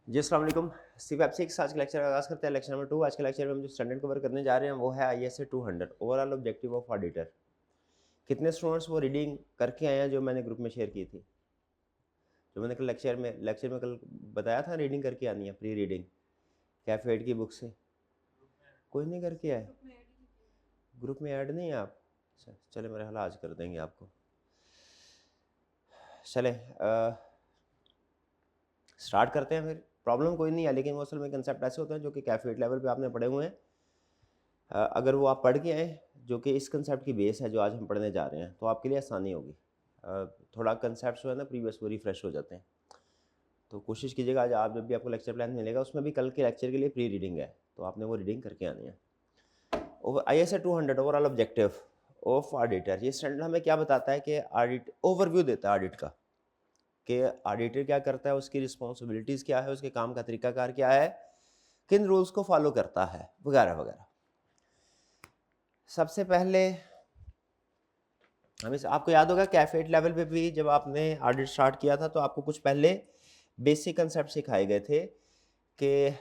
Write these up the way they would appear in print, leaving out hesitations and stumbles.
जी अस्सलाम वालेकुम। सीवैप 6 आज के लेक्चर का आगाज़ करते हैं। Lecture number 2। आज के लेक्चर में हम जो स्टैंडर्ड कवर करने जा रहे हैं वो है ISA 200 overall objective of auditor. कितने स्टूडेंट्स वो रीडिंग करके आए हैं जो मैंने ग्रुप में शेयर की थी, जो मैंने कल लेक्चर में कल बताया था रीडिंग करके आनी है, प्री रीडिंग कैफेड की बुक से। कोई नहीं करके आए? ग्रुप में ऐड नहीं है आप? चले मेरे ख्याल आज कर देंगे आपको। चले स्टार्ट करते हैं फिर। प्रॉब्लम कोई नहीं है, लेकिन वो असल में कंसेप्ट ऐसे होते हैं जो कि कैफेड लेवल पे आपने पढ़े हुए हैं। अगर वो आप पढ़ के आए जो कि इस कंसेप्ट की बेस है जो आज हम पढ़ने जा रहे हैं, तो आपके लिए आसानी होगी। थोड़ा कंसेप्ट जो है ना प्रीवियस वो रिफ्रेश हो जाते हैं। तो कोशिश कीजिएगा आज आप जब भी आपको लेक्चर प्लान मिलेगा उसमें भी कल के लेक्चर के लिए प्री रीडिंग है, तो आपने वो रीडिंग करके आनी है। ISA 200 overall objective of auditor, ये स्टैंडर्ड हमें क्या बताता है कि ऑडिट ओवरव्यू देता है ऑडिट का, कि ऑडिटर क्या करता है, उसकी रिस्पॉन्सिबिलिटीज़ क्या है, उसके काम का तरीकाकार क्या है, किन रूल्स को फॉलो करता है, वगैरह वगैरह। सबसे पहले हमें आपको याद होगा कैफेट लेवल पे भी जब आपने ऑडिट स्टार्ट किया था तो आपको कुछ पहले बेसिक कंसेप्ट सिखाए गए थे कि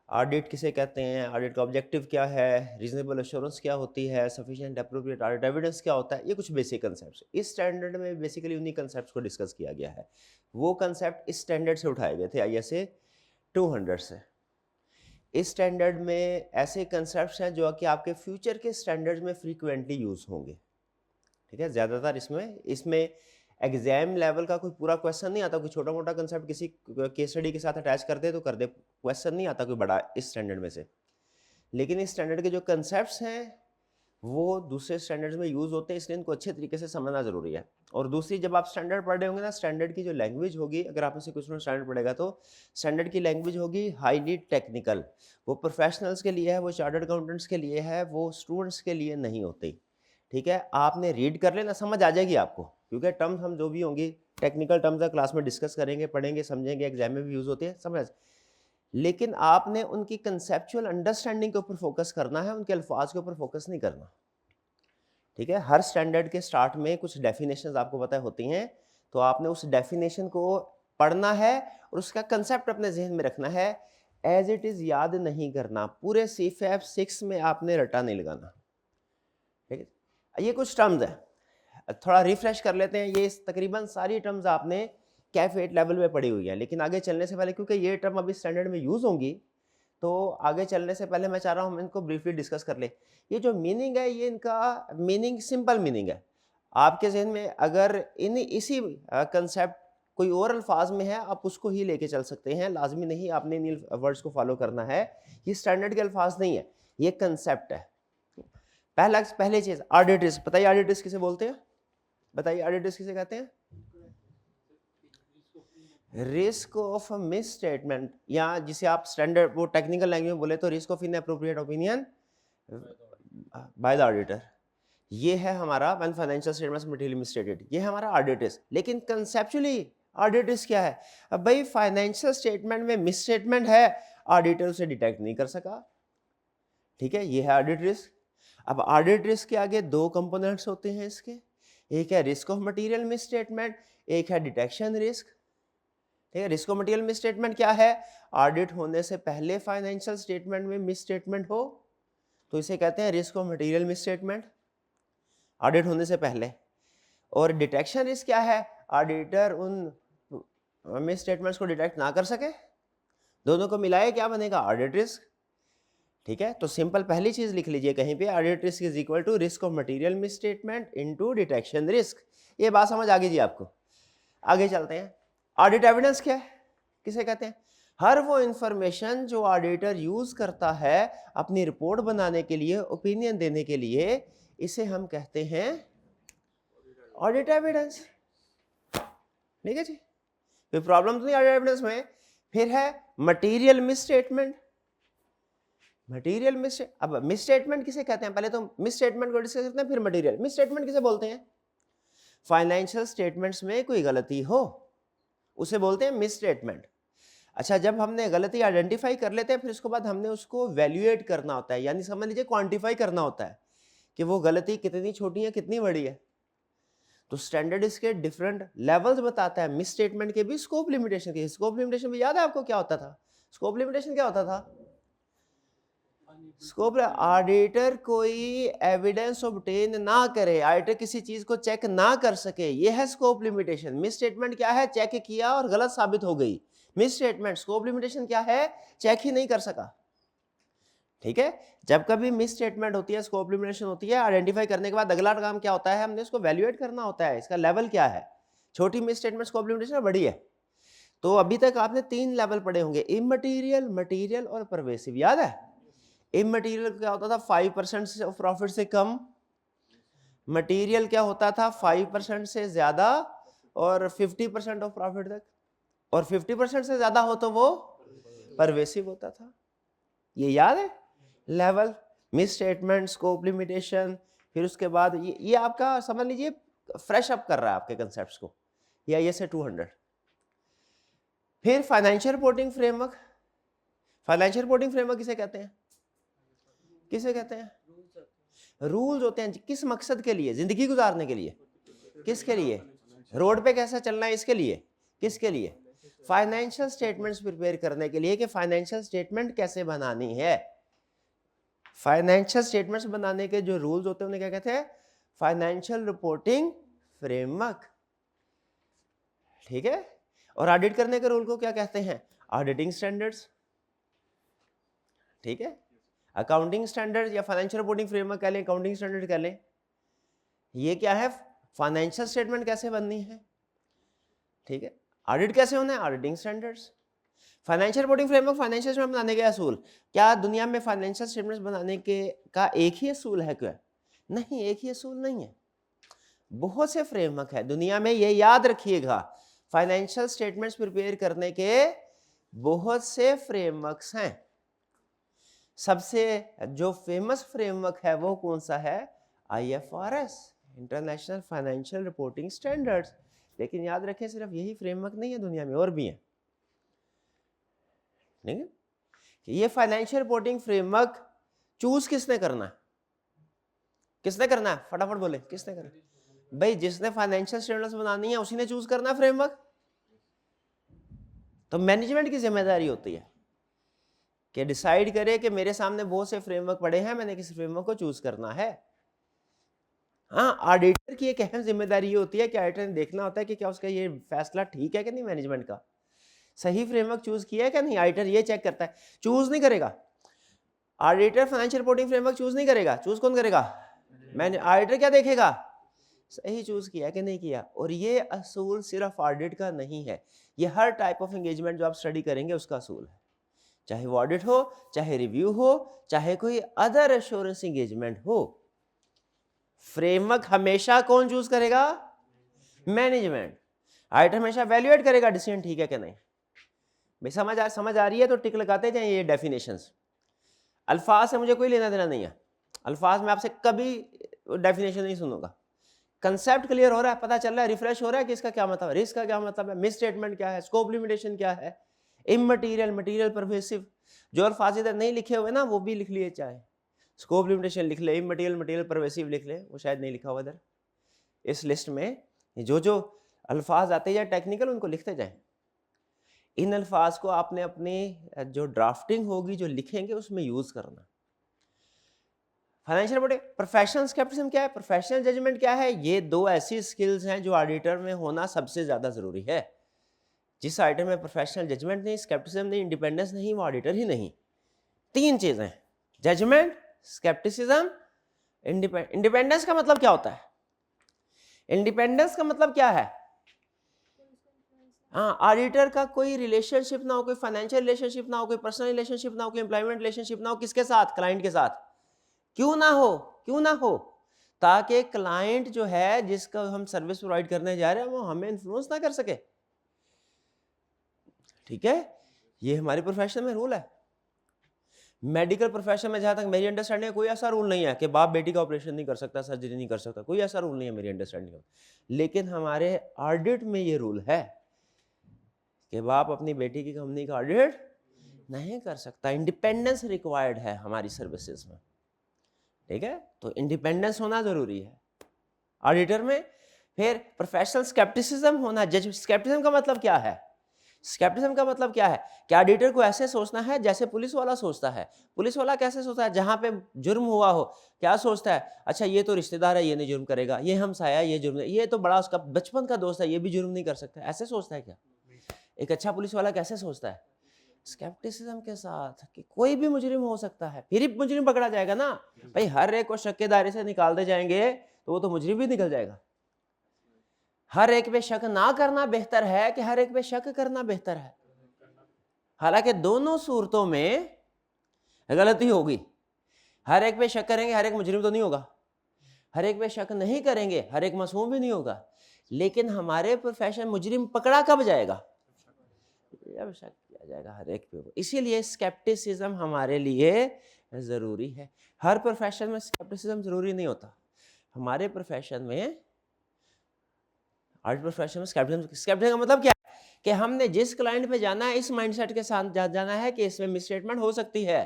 ऑडिट किसे कहते हैं, ऑडिट का ऑब्जेक्टिव क्या है, रीजनेबल एश्योरेंस क्या होती है, सफिशिएंट एप्रोप्रिएट ऑडिट एविडेंस क्या होता है। ये कुछ बेसिक कंसेप्ट्स इस स्टैंडर्ड में बेसिकली उन्हीं कंसेप्ट्स को डिस्कस किया गया है। वो कंसेप्ट इस स्टैंडर्ड से उठाए गए थे ISA 200 से। इस स्टैंडर्ड में ऐसे कंसेप्ट्स हैं जो कि आपके फ्यूचर के स्टैंडर्ड्स में फ्रीक्वेंटली यूज होंगे। ठीक है, ज़्यादातर इसमें एग्जाम लेवल का कोई पूरा क्वेश्चन नहीं आता। कोई छोटा मोटा कंसेप्ट किसी केस स्टडी के साथ अटैच कर दे तो कर दे, क्वेश्चन नहीं आता कोई बड़ा इस स्टैंडर्ड में से। लेकिन इस स्टैंडर्ड के जो कंसेप्ट्स हैं वो दूसरे स्टैंडर्ड्स में यूज़ होते हैं, इसलिए इनको अच्छे तरीके से समझना ज़रूरी है। और दूसरी, जब आप स्टैंडर्ड पढ़ रहे होंगे ना, स्टैंडर्ड की जो लैंग्वेज होगी, अगर आप इसे कुछ स्टैंडर्ड पढ़ेगा तो स्टैंडर्ड की लैंग्वेज होगी हाईली टेक्निकल। वो प्रोफेशनल्स के लिए है, वो चार्टर्ड अकाउंटेंट्स के लिए है, वो स्टूडेंट्स के लिए नहीं होती। ठीक है, आपने रीड कर लेना, समझ आ जाएगी आपको, क्योंकि टर्म्स हम जो भी होंगी टेक्निकल टर्म्स है, क्लास में डिस्कस करेंगे, पढ़ेंगे, समझेंगे, एग्जाम में भी यूज़ होते हैं, समझ। लेकिन आपने उनकी कंसेप्चुअल अंडरस्टैंडिंग के ऊपर फोकस करना है, उनके अल्फाज के ऊपर फोकस नहीं करना। ठीक है, हर स्टैंडर्ड के स्टार्ट में कुछ डेफिनेशंस आपको पता होती हैं, तो आपने उस डेफिनेशन को पढ़ना है और उसका कंसेप्ट अपने जहन में रखना है। एज इट इज़ याद नहीं करना, पूरे CFAP 6 में आपने रटा नहीं लगाना। ठीक है, ये कुछ टर्म्स है, थोड़ा रिफ्रेश कर लेते हैं। ये तकरीबन सारी टर्म्स आपने कैफ 8 लेवल में पढ़ी हुई है, लेकिन आगे चलने से पहले, क्योंकि ये टर्म अभी स्टैंडर्ड में यूज होंगी, तो आगे चलने से पहले मैं चाह रहा हूँ हम इनको ब्रीफली डिस्कस कर ले। ये जो मीनिंग है, ये इनका मीनिंग सिंपल मीनिंग है। आपके जहन में अगर इन इसी कंसेप्ट कोई और अल्फाज में है, आप उसको ही लेके चल सकते हैं, लाजमी नहीं आपने इन वर्ड्स को फॉलो करना है। ये स्टैंडर्ड के अल्फाज नहीं है, ये कंसेप्ट है। पहली चीज ऑडिट रिस्क, बताइए ऑडिट रिस्क किसे बोलते हैं? बताइए ऑडिट रिस्क किसे कहते हैं? रिस्क ऑफ मिस स्टेटमेंट, या जिसे आप स्टैंडर्ड वो टेक्निकल लैंग्वेज में बोले तो risk of inappropriate opinion by the auditor. ये है हमारा व्हेन फाइनेंशियल स्टेटमेंट्स मटेरियली मिसस्टेटेड, ये है हमारा ऑडिट रिस्क। लेकिन कंसेप्चुअली ऑडिट रिस्क क्या है? अब भाई फाइनेंशियल स्टेटमेंट में मिस स्टेटमेंट है, ऑडिटर उसे डिटेक्ट नहीं कर सका। ठीक है, ये है ऑडिट रिस्क। अब ऑडिट रिस्क के आगे दो कंपोनेंट्स होते हैं इसके, एक है risk of material miss statement, एक है डिटेक्शन रिस्क। ठीक है, risk of material miss statement क्या है? ऑडिट होने से पहले फाइनेंशियल स्टेटमेंट में मिस स्टेटमेंट हो तो इसे कहते हैं risk of material miss statement, audit होने से पहले। और डिटेक्शन रिस्क क्या है? ऑडिटर उन मिस स्टेटमेंट्स को डिटेक्ट ना कर सके। दोनों को मिलाए क्या बनेगा? Audit risk. ठीक है, तो सिंपल पहली चीज लिख लीजिए कहीं पे, audit risk is equal to risk of material misstatement into detection risk. ये बात समझ आ गई जी आपको? आगे चलते हैं। ऑडिट एविडेंस क्या है, किसे कहते हैं? हर वो इंफॉर्मेशन जो ऑडिटर यूज करता है अपनी रिपोर्ट बनाने के लिए, ओपिनियन देने के लिए, इसे हम कहते हैं ऑडिट एविडेंस। ठीक है जी, कोई प्रॉब्लम तो नहीं ऑडिट एविडेंस में? फिर है material miss statement. Material miss, अब मिस स्टेटमेंट किसे कहते हैं? पहले तो मिस स्टेटमेंट को डिस्कस करते हैं, फिर मटेरियल मिस स्टेटमेंट किसे बोलते हैं? फाइनेंशियल स्टेटमेंट्स में कोई गलती हो उसे बोलते हैं मिस स्टेटमेंट। अच्छा, जब हमने गलती आइडेंटिफाई कर लेते हैं, फिर उसके बाद हमने उसको वैल्यूएट करना होता है, यानी समझ लीजिए क्वांटिफाई करना होता है कि वो गलती कितनी छोटी है कितनी बड़ी है। तो स्टैंडर्ड इसके डिफरेंट लेवल्स बताता है, मिस स्टेटमेंट के भी, स्कोप लिमिटेशन के। स्कोप लिमिटेशन भी याद है आपको क्या होता था? स्कोप लिमिटेशन क्या होता था? स्कोप ऑडिटर कोई एविडेंस ऑब्टेन ना करे, ऑडिटर किसी चीज को चेक ना कर सके, ये है स्कोप लिमिटेशन। मिस स्टेटमेंट क्या है? चेक किया और गलत साबित हो गई, मिस स्टेटमेंट। स्कोप लिमिटेशन क्या है? चेक ही नहीं कर सका। ठीक है, जब कभी मिस स्टेटमेंट होती है, स्कोप लिमिटेशन होती है, आइडेंटिफाई करने के बाद अगला काम क्या होता है? हमने इसको वैल्यूएट करना होता है, इसका लेवल क्या है। छोटी मिस स्टेटमेंट स्कोप लिमिटेशन बड़ी है। तो अभी तक आपने 3 लेवल पढ़े होंगे, इममटीरियल, मटीरियल और परवेसिव। याद है? इममटीरियल क्या होता था? 5% ऑफ प्रॉफिट से कम। मटीरियल क्या होता था? 5% से ज्यादा और 50% ऑफ प्रॉफिट तक। और 50% से ज्यादा हो तो वो परवेसिव होता था। ये याद है? Level, miss statement, scope limitation. फिर उसके बाद ये आपका समझ लीजिए फ्रेश अप कर रहा है आपके कंसेप्ट्स को, या ये से 200। फिर financial reporting framework. Financial reporting framework किसे कहते हैं? किसे कहते हैं? रूल्स होते हैं। किस मकसद के लिए? जिंदगी गुजारने के लिए। किसके लिए? रोड पे कैसा चलना है इसके लिए। किसके लिए? फाइनेंशियल स्टेटमेंट्स प्रिपेयर करने के लिए, कि फाइनेंशियल स्टेटमेंट कैसे बनानी है। फाइनेंशियल स्टेटमेंट्स बनाने के जो रूल्स होते हैं उन्हें क्या कहते हैं? Financial reporting framework. ठीक है, और ऑडिट करने के रूल को क्या कहते हैं? Auditing standards. ठीक है, अकाउंटिंग स्टैंडर्ड या फाइनेंशियल रिपोर्टिंग फ्रेमवर्क कह लें, अकाउंटिंग स्टैंडर्ड कह लें। ये क्या है? फाइनेंशियल स्टेटमेंट कैसे बननी है। ठीक है, ऑडिट कैसे होना है? Auditing standards. Financial reporting framework, financial statement बनाने के असूल। क्या दुनिया में फाइनेंशियल स्टेटमेंट्स बनाने के का एक ही असूल है क्या? नहीं, एक ही असूल नहीं है, बहुत से फ्रेमवर्क है दुनिया में, ये याद रखिएगा। फाइनेंशियल स्टेटमेंट्स प्रिपेयर करने के बहुत से फ्रेमवर्क्स हैं। सबसे जो फेमस फ्रेमवर्क है वो कौन सा है? IFRS, international financial reporting standards. लेकिन याद रखें, सिर्फ यही फ्रेमवर्क नहीं है, दुनिया में और भी हैं। ठीक है, ये फाइनेंशियल रिपोर्टिंग फ्रेमवर्क चूज किसने करना है? किसने करना है? फटाफट बोले, किसने करना है? भाई जिसने फाइनेंशियल स्टेटमेंट्स बनानी है उसी ने चूज करना है फ्रेमवर्क। तो मैनेजमेंट की जिम्मेदारी होती है कि डिसाइड करे कि मेरे सामने बहुत से फ्रेमवर्क पड़े हैं, मैंने किस फ्रेमवर्क को चूज करना है। हाँ, ऑडिटर की एक अहम जिम्मेदारी ये होती है कि ऑडिटर ने देखना होता है कि क्या उसका ये फैसला ठीक है कि नहीं, मैनेजमेंट का सही फ्रेमवर्क चूज किया है कि नहीं। ऑडिटर ये चेक करता है, चूज नहीं करेगा auditor. Financial reporting framework choose नहीं करेगा, चूज कौन करेगा? मैंने। ऑडिटर क्या देखेगा? सही चूज किया कि नहीं किया। और ये असूल सिर्फ ऑडिट का नहीं है, ये हर टाइप ऑफ एंगेजमेंट जो आप स्टडी करेंगे उसका असूल है। चाहे वो ऑडिट हो, चाहे रिव्यू हो, चाहे कोई अदर एश्योरेंस एंगेजमेंट हो, फ्रेमवर्क हमेशा कौन चूज करेगा? मैनेजमेंट। ऑडिटर हमेशा वैल्यूएट करेगा डिसीजन ठीक है कि नहीं। भाई समझ आ रही है तो टिक लगाते जाए। ये डेफिनेशंस, अल्फाज से मुझे कोई लेना देना नहीं है, अल्फाज में आपसे कभी डेफिनेशन नहीं सुनूंगा। कंसेप्ट क्लियर हो रहा है, पता चल रहा है, रिफ्रेश हो रहा है कि इसका क्या मतलब है, रिस्क का क्या मतलब है, मिस स्टेटमेंट क्या है, स्कोप लिमिटेशन क्या है, इममटीरियल, मटीरियल, परवेसिव। जो अल्फाज इधर नहीं लिखे हुए ना वो भी लिख लिए, चाहे स्कोप लिमिटेशन लिख ले, इममटीरियल, मटीरियल, परवेसिव लिख ले, वो शायद नहीं लिखा हुआ इधर इस लिस्ट में। जो जो अल्फाज आते जाए टेक्निकल उनको लिखते जाएं। इन अल्फाज को आपने अपनी जो ड्राफ्टिंग होगी, जो लिखेंगे, उसमें यूज करना। फाइनेंशियल रिपोर्टिंग, प्रोफेशनल स्केप्टिसिज्म क्या है, प्रोफेशनल जजमेंट क्या है, ये दो ऐसी स्किल्स हैं जो ऑडिटर में होना सबसे ज्यादा जरूरी है। जिस ऑडिटर में प्रोफेशनल जजमेंट नहीं, स्केप्टिसिज्म नहीं, इंडिपेंडेंस नहीं, वो ऑडिटर ही नहीं। 3 चीजें, जजमेंट, स्केप्टिसिज्म, इंडिपेंडेंस का मतलब क्या होता है? इंडिपेंडेंस का मतलब क्या है? हाँ, ऑडिटर का कोई रिलेशनशिप ना हो, कोई फाइनेंशियल रिलेशनशिप ना हो, कोई पर्सनल रिलेशनशिप ना हो, कोई एम्प्लॉयमेंट रिलेशनशिप ना हो। किसके साथ? क्लाइंट के साथ। क्यों ना हो? क्यों ना हो? ताकि क्लाइंट जो है जिसका हम सर्विस प्रोवाइड करने जा रहे हैं वो हमें इन्फ्लुएंस ना कर सके। ठीक है, ये हमारे प्रोफेशन में रूल है। मेडिकल प्रोफेशन में जहां तक मेरी अंडरस्टैंडिंग है, कोई ऐसा रूल नहीं है कि बाप बेटी का ऑपरेशन नहीं कर सकता, सर्जरी नहीं कर सकता, कोई ऐसा रूल नहीं है मेरी अंडरस्टैंडिंग में। लेकिन हमारे ऑडिट में ये रूल है कि बाप अपनी बेटी की कंपनी का ऑडिट नहीं कर सकता। इंडिपेंडेंस रिक्वायर्ड है हमारी सर्विसेज में। ठीक है, तो इंडिपेंडेंस होना जरूरी है ऑडिटर में। फिर प्रोफेशनल स्केप्टिसिज्म होना। स्केप्टिसिज्म का मतलब क्या है? स्केप्टिसिज्म का मतलब क्या है कि ऑडिटर को ऐसे सोचना है जैसे पुलिस वाला सोचता है। पुलिस वाला कैसे सोचता है? जहां पे जुर्म हुआ हो, क्या सोचता है? अच्छा ये तो रिश्तेदार है, ये नहीं जुर्म करेगा, ये हमसाया है, ये जुर्म नहीं, ये तो बड़ा उसका बचपन का दोस्त है, ये भी जुर्म नहीं कर सकता। ऐसे सोचता है क्या? एक अच्छा पुलिस वाला कैसे सोचता है? स्केप्टिसिज्म के साथ कि कोई भी मुजरिम हो सकता है, फिर ही मुजरिम पकड़ा जाएगा ना भाई। हर एक को शक के दायरे से निकाल दे जाएंगे तो वो तो मुजरिम भी निकल जाएगा। हर एक पे शक ना करना बेहतर है कि हर एक पे शक करना बेहतर है? हालांकि दोनों सूरतों में गलती होगी। हर एक पे शक करेंगे, हर एक मुजरिम तो नहीं होगा। हर एक पे शक नहीं करेंगे, हर एक मासूम भी नहीं होगा। लेकिन हमारे प्रोफेशन मुजरिम पकड़ा कब जाएगा? जब शक किया जाएगा हर एक पे। इसीलिए स्केप्टिसिज्म हमारे लिए जरूरी है। हर प्रोफेशन में स्केप्टिसिज्म जरूरी नहीं होता। हमारे प्रोफेशन में, आर्ट प्रोफेशन में स्केप्टिसिज्म का मतलब क्या है कि हमने जिस क्लाइंट पे जाना है इस माइंडसेट के साथ जाना है कि इसमें मिसस्टेटमेंट हो सकती है।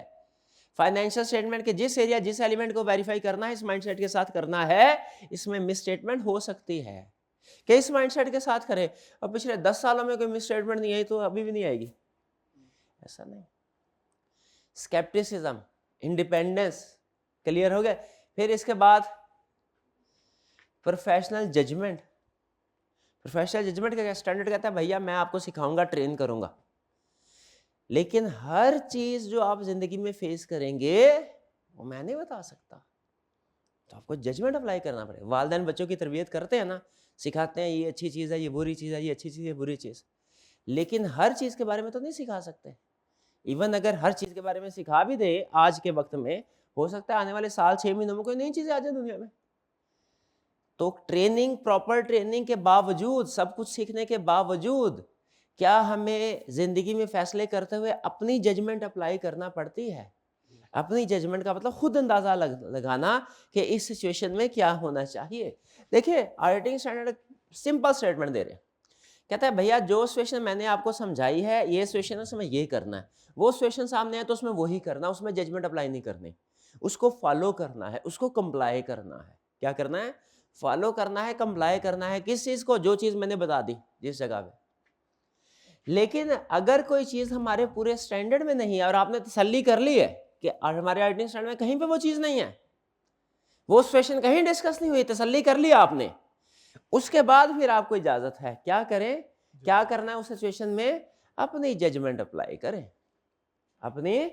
फाइनेंशियल स्टेटमेंट के जिस एरिया, जिस एलिमेंट को वेरीफाई करना है इस माइंडसेट के साथ करना है, इसमें मिसस्टेटमेंट हो सकती है। कि इस माइंडसेट के साथ करें और पिछले 10 सालों में कोई मिसस्टेटमेंट नहीं आई तो अभी भी नहीं आएगी, ऐसा नहीं। स्केप्टिसिज्म, इंडिपेंडेंस, क्लियर हो गया। फिर इसके बाद प्रोफेशनल जजमेंट। प्रोफेशनल जजमेंट का स्टैंडर्ड कहता है भैया मैं आपको सिखाऊंगा, ट्रेन करूंगा, लेकिन हर चीज जो आप जिंदगी में फेस करेंगे वो मैं नहीं बता सकता, तो आपको जजमेंट अप्लाई करना पड़ेगा। वालिदैन बच्चों की तरबियत करते हैं ना, सिखाते हैं ये अच्छी चीज़ है, ये बुरी चीज़ है, ये अच्छी चीज़ है, बुरी चीज़, लेकिन हर चीज़ के बारे में तो नहीं सिखा सकते। इवन अगर हर चीज़ के बारे में सिखा भी दे आज के वक्त में, हो सकता है आने वाले साल 6 महीनों में कोई नई चीज़ें आ जाए दुनिया में। तो ट्रेनिंग, प्रॉपर ट्रेनिंग के बावजूद, सब कुछ सीखने के बावजूद, क्या हमें जिंदगी में फैसले करते हुए अपनी जजमेंट अप्लाई करना पड़ती है। अपनी जजमेंट का मतलब खुद अंदाजा लगाना कि इस सिचुएशन में क्या होना चाहिए। देखिए ऑडिटिंग स्टैंडर्ड सिंपल स्टेटमेंट दे रहे हैं, कहता है भैया जो सिचुएशन मैंने आपको समझाई है, ये सिचुएशन है, उसमें ये करना है। वो सिचुएशन सामने है तो उसमें वही करना, उसमें जजमेंट अप्लाई नहीं करनी, उसको फॉलो करना है, उसको कंप्लाई करना है। क्या करना है? फॉलो करना है, कंप्लाई करना है। किस चीज को? जो चीज मैंने बता दी जिस जगह पे। लेकिन अगर कोई चीज हमारे पूरे स्टैंडर्ड में नहीं है और आपने तसल्ली कर ली है कि हमारे ऑडिटिंग स्टैंडर्ड में कहीं पे वो चीज नहीं है, वो सिचुएशन कहीं डिस्कस नहीं हुई, तसल्ली कर लिया आपने, उसके बाद फिर आपको इजाजत है क्या करें, क्या करना है उस सिचुएशन में? अपनी जजमेंट अप्लाई करें। अपनी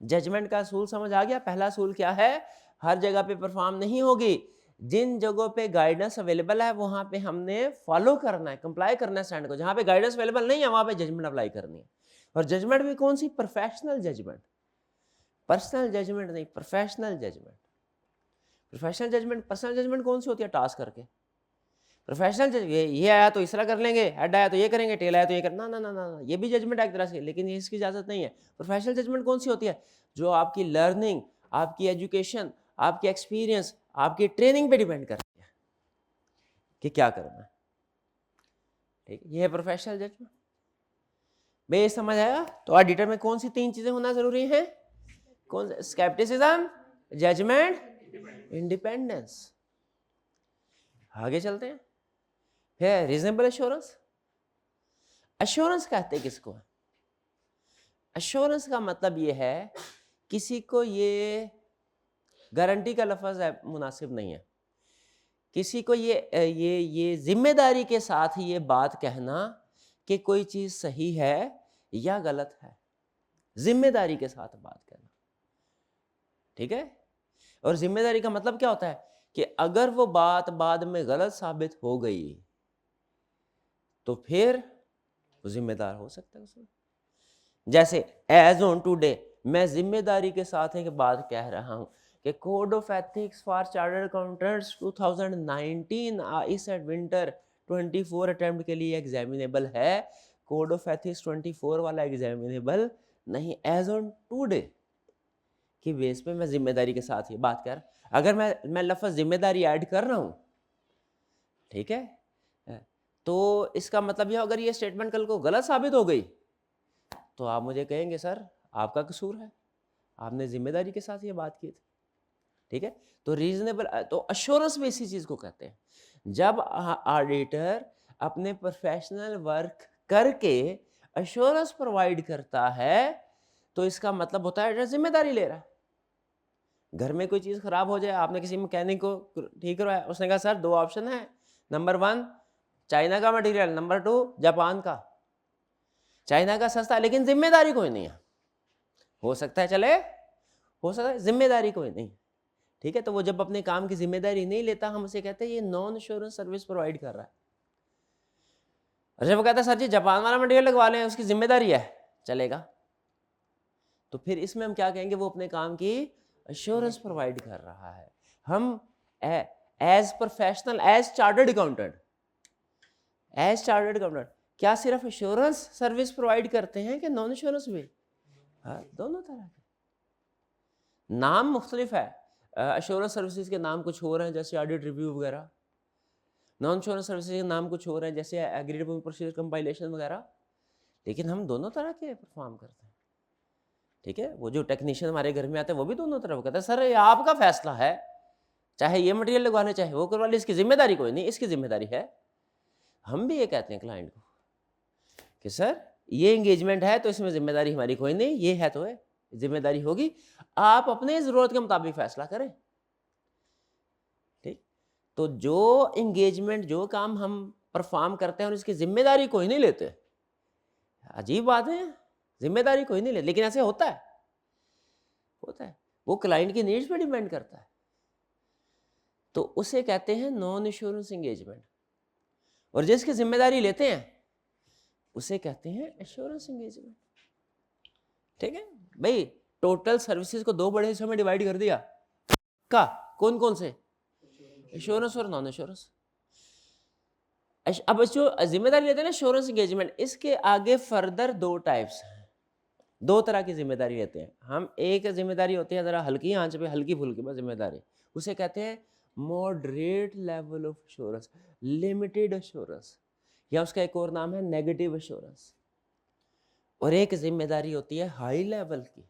जजमेंट का असूल समझ आ गया? पहला असूल क्या है? हर जगह पे परफॉर्म नहीं होगी, जिन जगहों पे गाइडेंस अवेलेबल है वहां पे हमने फॉलो करना है, कंप्लाई करना है स्टैंड को। जहां पे गाइडेंस अवेलेबल नहीं है वहां पे जजमेंट अप्लाई करनी है। और जजमेंट भी कौन सी? प्रोफेशनल जजमेंट, पर्सनल जजमेंट नहीं, professional judgement. Professional judgement, personal judgement कौन सी होती है? टास्क करके। प्रोफेशनल जजमेंट ये आया तो इस तरह कर लेंगे, हेड आया तो ये करेंगे, टेल आया तो ये करना, ना ना ना ना, ये भी जजमेंट है एक तरह से, लेकिन ये इसकी इजाजत नहीं है। प्रोफेशनल जजमेंट कौन सी होती है? जो आपकी लर्निंग, आपकी एजुकेशन, आपकी एक्सपीरियंस, आपकी ट्रेनिंग पे डिपेंड करती है कि क्या करना है। ठीक है, ये है प्रोफेशनल जजमेंट। बे समझ आया? तो ऑडिटर में कौन सी 3 चीजें होना जरूरी है? कौन? Scepticism, judgement, independence. आगे चलते हैं। है रीजनेबल एश्योरेंस। एश्योरेंस कहते हैं किसको? एश्योरेंस का मतलब ये है किसी को ये गारंटी का लफ्ज है मुनासिब नहीं है, किसी को ये जिम्मेदारी के साथ ये बात कहना कि कोई चीज सही है या गलत है, जिम्मेदारी के साथ बात करना। ठीक है? और जिम्मेदारी का मतलब क्या होता है कि अगर वो बात बाद में गलत साबित हो गई तो फिर वो जिम्मेदार हो सकता है उसमें। जैसे एज ऑन टुडे मैं जिम्मेदारी के साथ एक बात कह रहा हूं कि code of ethics for chartered accountants 2019 इस विंटर 24 अटेम्प्ट के लिए एग्जामिनेबल है। कोड ऑफ एथिक्स 24 वाला एग्जामिनेबल नहीं, एज ऑन टुडे की बेस पे मैं जिम्मेदारी के साथ ये बात कर, अगर मैं लफ्ज जिम्मेदारी ऐड कर रहा हूं, ठीक है, तो इसका मतलब यह अगर ये स्टेटमेंट कल को गलत साबित हो गई तो आप मुझे कहेंगे सर आपका कसूर है, आपने जिम्मेदारी के साथ ये बात की थी। ठीक है? तो रीजनेबल, तो अश्योरेंस भी इसी चीज को कहते हैं। जब ऑडिटर अपने प्रोफेशनल वर्क करके अश्योरेंस प्रोवाइड करता है तो इसका मतलब होता है ऑडिटर जिम्मेदारी ले रहा है। घर में कोई चीज़ खराब हो जाए, आपने किसी मैकेनिक को ठीक करवाया, उसने कहा सर 2 ऑप्शन है, नंबर 1 चाइना का मटेरियल, नंबर 2 जापान का। चाइना का सस्ता, लेकिन जिम्मेदारी कोई नहीं है। हो सकता है चले, हो सकता है, जिम्मेदारी कोई नहीं। ठीक है, तो वो जब अपने काम की जिम्मेदारी नहीं लेता, हम उसे कहते हैं ये नॉन एश्योरेंस सर्विस प्रोवाइड कर रहा है। और जब वो कहता है सर जी जापान वाला मटेरियल लगवा लें, उसकी जिम्मेदारी है, चलेगा। तो फिर इसमें हम क्या कहेंगे, वो अपने काम की एश्योरेंस प्रोवाइड कर रहा है। हम as professional, as chartered accountant, क्या सिर्फ एश्योरेंस सर्विस प्रोवाइड करते हैं कि नॉन एश्योरेंस भी? हाँ, दोनों तरह के। नाम मुख्तलिफ है, एश्योरेंस सर्विसेज के नाम कुछ हो रहे हैं जैसे ऑडिट रिव्यू वगैरह, नॉन एश्योरेंस सर्विसेज के नाम कुछ हो रहे हैं जैसे एग्रीड अपॉन प्रोसीजर कंपाइलेशन वगैरह, लेकिन हम दोनों तरह के परफॉर्म करते हैं। ठीक है, वो जो टेक्नीशियन हमारे घर में आते हैं वो भी दोनों तरफ कहते हैं सर ये आपका फैसला है, चाहे ये मटेरियल लगवाने चाहे वो करवा ले, इसकी जिम्मेदारी कोई नहीं, इसकी जिम्मेदारी है। हम भी ये कहते हैं क्लाइंट को कि सर ये एंगेजमेंट है तो इसमें जिम्मेदारी हमारी कोई नहीं, ये है तो है, जिम्मेदारी होगी, आप अपने ज़रूरत के मुताबिक फैसला करें। ठीक, तो जो एंगेजमेंट, जो काम हम परफॉर्म करते हैं और इसकी जिम्मेदारी कोई नहीं लेते, अजीब बात है, जिम्मेदारी कोई नहीं लेते, लेकिन ऐसे होता है, वो क्लाइंट की नीड्स पे डिपेंड करता है, तो उसे कहते हैं नॉन एश्योरेंस एंगेजमेंट। और जिसकी जिम्मेदारी लेते हैं उसे कहते हैं एश्योरेंस एंगेजमेंट। ठीक है भाई, टोटल सर्विसेज को 2 बड़े हिस्सों में डिवाइड कर दिया, का कौन कौन से? एश्योरेंस और नॉन एश्योरेंस। अब जो जिम्मेदारी लेते हैं ना एश्योरेंस एंगेजमेंट, इसके आगे फर्दर 2 टाइप्स हैं, 2 तरह की जिम्मेदारी लेते हैं हम। एक जिम्मेदारी होती है जरा हल्की आंच पे, हल्की फुल्की बस जिम्मेदारी, उसे कहते हैं moderate level of assurance, limited assurance, या उसका एक और नाम है नेगेटिव एश्योरेंस। और एक जिम्मेदारी होती है हाई लेवल की,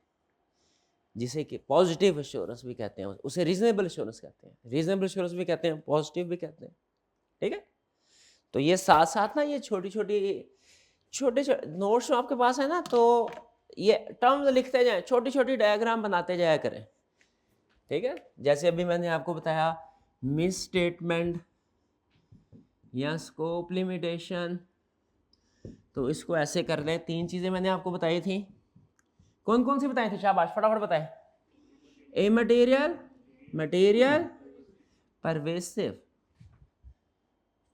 जिसे कि पॉजिटिव एश्योरेंस भी कहते हैं, उसे रीजनेबल एश्योरेंस कहते हैं, रीजनेबल एश्योरेंस भी कहते हैं, पॉजिटिव भी कहते हैं। ठीक है, तो ये साथ साथ ना ये छोटे छोटे नोट्स आपके पास है ना, तो ये टर्म्स लिखते जाएं, छोटी छोटी डायग्राम बनाते जाया करें। ठीक है, जैसे अभी मैंने आपको बताया मिस स्टेटमेंट या स्कोप लिमिटेशन, तो इसको ऐसे कर लें। 3 चीजें मैंने आपको बताई थी, कौन कौन सी बताई थी? शाबाश, फटाफट बताएं। A material pervasive.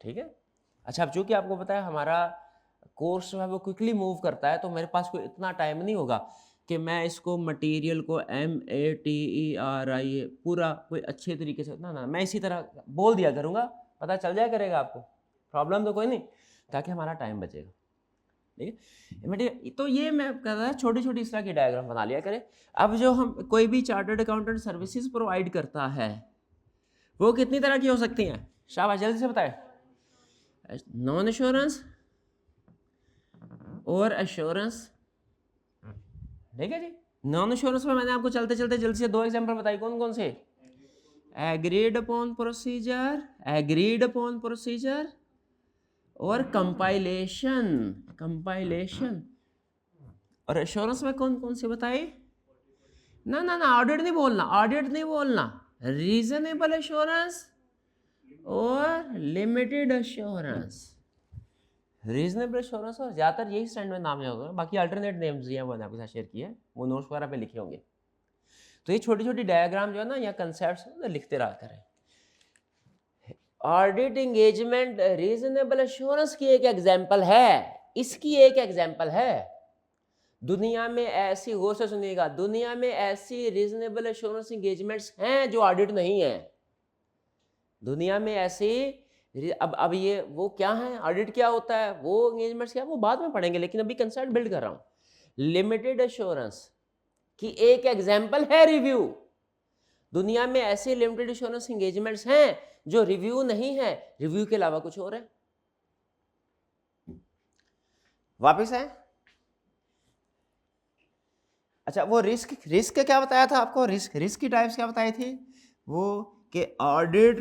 ठीक है, अच्छा, अब चूंकि आपको पता है हमारा कोर्स जो है वो क्विकली मूव करता है, तो मेरे पास कोई इतना टाइम नहीं होगा कि मैं इसको मटेरियल को MATERIAL पूरा कोई अच्छे तरीके से ना मैं इसी तरह बोल दिया करूँगा, पता चल जाया करेगा आपको, प्रॉब्लम तो कोई नहीं, ताकि हमारा टाइम बचेगा। ठीक है, तो ये मैं कह रहा था छोटी छोटी इस तरह की डायग्राम बना लिया करें। अब जो हम कोई भी चार्टर्ड अकाउंटेंट सर्विसेज प्रोवाइड करता है वो कितनी तरह की हो सकती हैं? शाबाश, जल्दी से बताएं। नॉन एश्योरेंस और एश्योरेंस। ठीक है जी, नॉन एश्योरेंस में मैंने आपको चलते चलते जल्दी से 2 एग्जांपल बताई, कौन कौन से? एग्रीड अपॉन प्रोसीजर और कंपाइलेशन। और एश्योरेंस में कौन कौन से बताए? ना ऑडिट नहीं बोलना, रीजनेबल एश्योरेंस और लिमिटेड एश्योरेंस। रीजनेबल एश्योरेंस और ज़्यादातर यही स्टैंड में नाम याद होगा, बाकी अल्टरनेट नेम्स हैं वो मैंने आपके साथ शेयर किए हैं, वो नोट्स वगैरह पे लिखे होंगे। तो ये छोटी छोटी डायग्राम जो है ना या कंसेप्ट्स लिखते रहा करें। ऑडिट एंगेजमेंट रीजनेबल एश्योरेंस की एक एग्जांपल है, इसकी एक एग्जांपल है। दुनिया में ऐसी, गौर से सुनिएगा, दुनिया में ऐसी रीजनेबल एश्योरेंस एंगेजमेंट्स हैं जो ऑडिट नहीं है। दुनिया में ऐसी, अब ये वो क्या है, ऑडिट क्या होता है, वो एंगेजमेंट्स क्या है, वो बाद में पढ़ेंगे, लेकिन अभी कंसेप्ट बिल्ड कर रहा हूं। लिमिटेड एश्योरेंस की एक एग्जांपल है रिव्यू। दुनिया में ऐसे लिमिटेड एश्योरेंस एंगेजमेंट्स हैं जो रिव्यू नहीं है, रिव्यू के अलावा कुछ और है। वापस है, अच्छा, वो रिस्क क्या बताया था आपको? रिस्क की टाइप्स क्या बताई थी? वो कि ऑडिट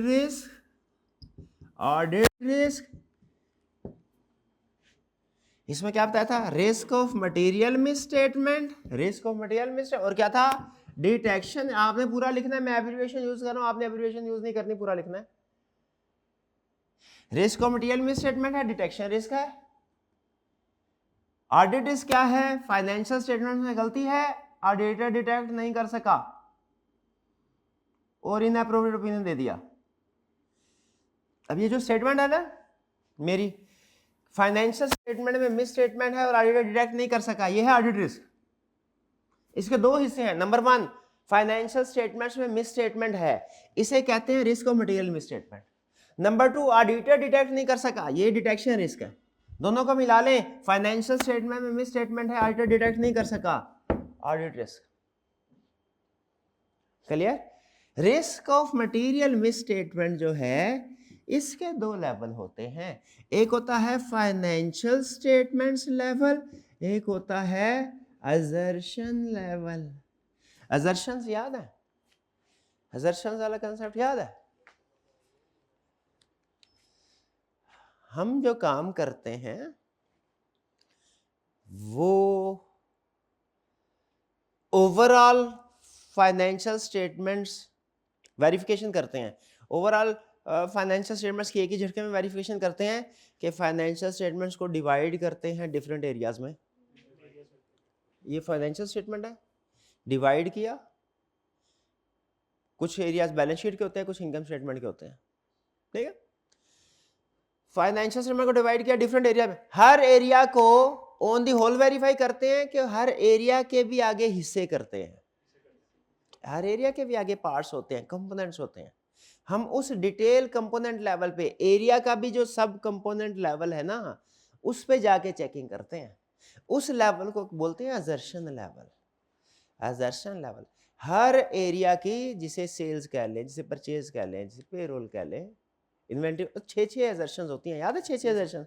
ऑडिट रिस्क, इसमें क्या बताया था, risk of material misstatement, risk of material misstatement, और क्या था, डिटेक्शन। आपने पूरा लिखना है, मैं एब्रिविएशन यूज कर रहा हूं, आपने एब्रिविएशन यूज नहीं करनी, पूरा लिखना है। रिस्क ऑफ मटेरियल मिसस्टेटमेंट है, डिटेक्शन रिस्क है। ऑडिट रिस्क क्या है, फाइनेंशियल स्टेटमेंट में गलती है, ऑडिटर डिटेक्ट नहीं कर सका और इनएप्रोप्रिएट ओपिनियन दे दिया। अब ये जो स्टेटमेंट है ना मेरी, फाइनेंशियल स्टेटमेंट में मिस स्टेटमेंट है और ऑडिटर डिटेक्ट नहीं कर सका, ये है ऑडिट रिस्क। इसके दो हिस्से हैं। नंबर 1, फाइनेंशियल स्टेटमेंट्स में मिस स्टेटमेंट है, इसे कहते हैं risk of material miss statement. Number 2, auditor detect नहीं कर सका, ये डिटेक्शन रिस्क है। दोनों को मिला लें, फाइनेंशियल स्टेटमेंट में मिस स्टेटमेंट है, ऑडिटर डिटेक्ट नहीं कर सका, audit risk. Clear? Risk of material miss statement जो है, इसके दो लेवल होते हैं, एक होता है फाइनेंशियल स्टेटमेंट्स लेवल, एक होता है असर्शन लेवल। असर्शंस याद है? असर्शंस वाला कंसेप्ट याद है? हम जो काम करते हैं वो ओवरऑल फाइनेंशियल स्टेटमेंट्स वेरिफिकेशन करते हैं। ओवरऑल फाइनेंशियल स्टेटमेंट्स की एक ही झटके में वेरिफिकेशन करते हैं कि फाइनेंशियल स्टेटमेंट्स को डिवाइड करते हैं डिफरेंट एरियाज में। ये फाइनेंशियल स्टेटमेंट है, डिवाइड किया, कुछ एरियाज बैलेंस शीट के होते हैं, कुछ इनकम स्टेटमेंट के होते हैं, ठीक है। फाइनेंशियल स्टेटमेंट को डिवाइड किया डिफरेंट एरिया में, हर एरिया को ऑन दी होल वेरीफाई करते हैं कि हर एरिया के भी आगे हिस्से करते हैं, हर एरिया के भी आगे पार्ट्स होते हैं, कंपोनेंट्स होते हैं। हम उस डिटेल कंपोनेंट लेवल पे, एरिया का भी जो सब कंपोनेंट लेवल है ना, उस पे जाके चेकिंग करते हैं। उस लेवल को बोलते हैं असर्शन लेवल। असर्शन लेवल हर एरिया की, जिसे सेल्स कह लें, जिसे परचेज कह लें, जिसे पेरोल कह लें, इन्वेंटरी, 6 असर्शंस होती हैं, याद है 6 असर्शन?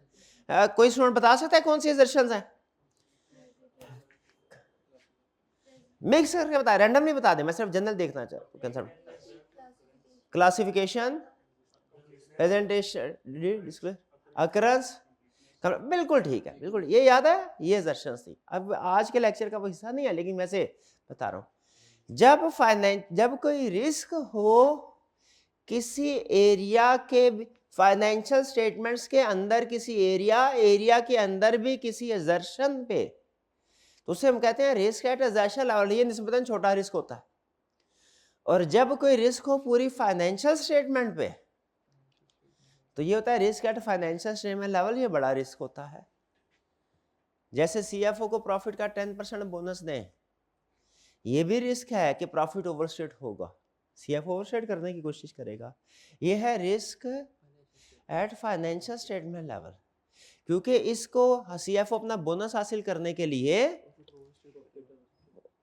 कोई स्टूडेंट बता सकता है कौन सी असर्शंस हैं? मिक्स करके बता, रैंडम नहीं बता दे, मैं सिर्फ जनरल देखना चाहता हूं concept. Classification, presentation, display, occurrence, बिल्कुल ठीक है, बिल्कुल ये याद है, ये असर्शंस थी। अब आज के लेक्चर का वो हिस्सा नहीं है, लेकिन वैसे बता रहा हूं। जब कोई रिस्क हो किसी एरिया के, फाइनेंशियल स्टेटमेंट्स के अंदर किसी एरिया के अंदर भी किसी असर्शन पे, तो उसे हम कहते हैं रिस्क एट असर्शन लेवल। ये निस्बतन छोटा रिस्क होता है। और जब कोई रिस्क हो पूरी फाइनेंशियल स्टेटमेंट पे, तो ये होता है risk at financial statement level, ये बड़ा रिस्क होता है। जैसे सीएफओ को प्रॉफिट का 10% बोनस दें, ये भी रिस्क है कि प्रॉफिट ओवरस्टेट होगा, सीएफओ ओवरस्टेट करने की कोशिश करेगा। ये है risk at financial statement level, क्योंकि इसको सीएफओ अपना बोनस हासिल करने के लिए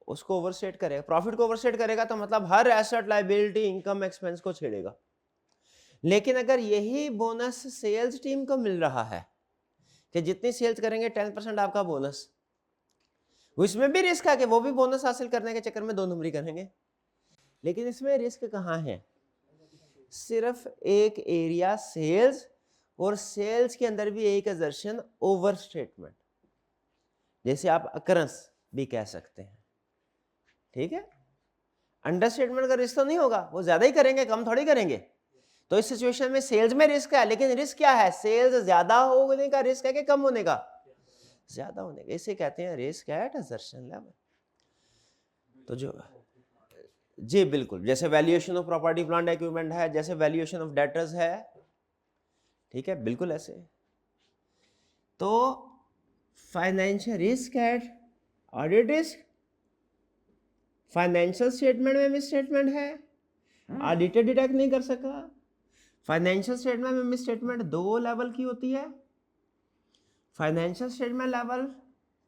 उसको ओवरस्टेट करेगा, प्रॉफिट को ओवरस्टेट करेगा, तो मतलब हर एसेट, लायबिलिटी, इनकम, एक्सपेंस को छेड़ेगा। लेकिन अगर यही बोनस सेल्स टीम को मिल रहा है कि जितनी सेल्स करेंगे 10% आपका बोनस, उसमें भी रिस्क है कि वो भी बोनस हासिल करने के चक्कर में 2 नंबरी करेंगे। लेकिन इसमें रिस्क कहाँ है? सिर्फ एक एरिया सेल्स, और सेल्स के अंदर भी एक असर्शन ओवर स्टेटमेंट, जैसे आप अकरेंस भी कह सकते हैं, ठीक है। अंडर स्टेटमेंट का रिस्क तो नहीं होगा, वो ज्यादा ही करेंगे, कम थोड़ी करेंगे। तो इस सिचुएशन में सेल्स में रिस्क है, लेकिन रिस्क क्या है? सेल्स ज्यादा होने का रिस्क है कि कम होने का? ज्यादा होने का। इसे कहते हैं रिस्क एट असर्शन लेवल। तो जो जी बिल्कुल, जैसे valuation of property plant equipment है, जैसे वैल्यूएशन ऑफ डेटर्स है, ठीक है, बिल्कुल ऐसे। तो financial risk at audit risk, financial statement में मिस स्टेटमेंट है, ऑडिटर डिटेक्ट नहीं कर सका। फाइनेंशियल स्टेटमेंट में मिस स्टेटमेंट 2 लेवल की होती है। फाइनेंशियल स्टेटमेंट लेवल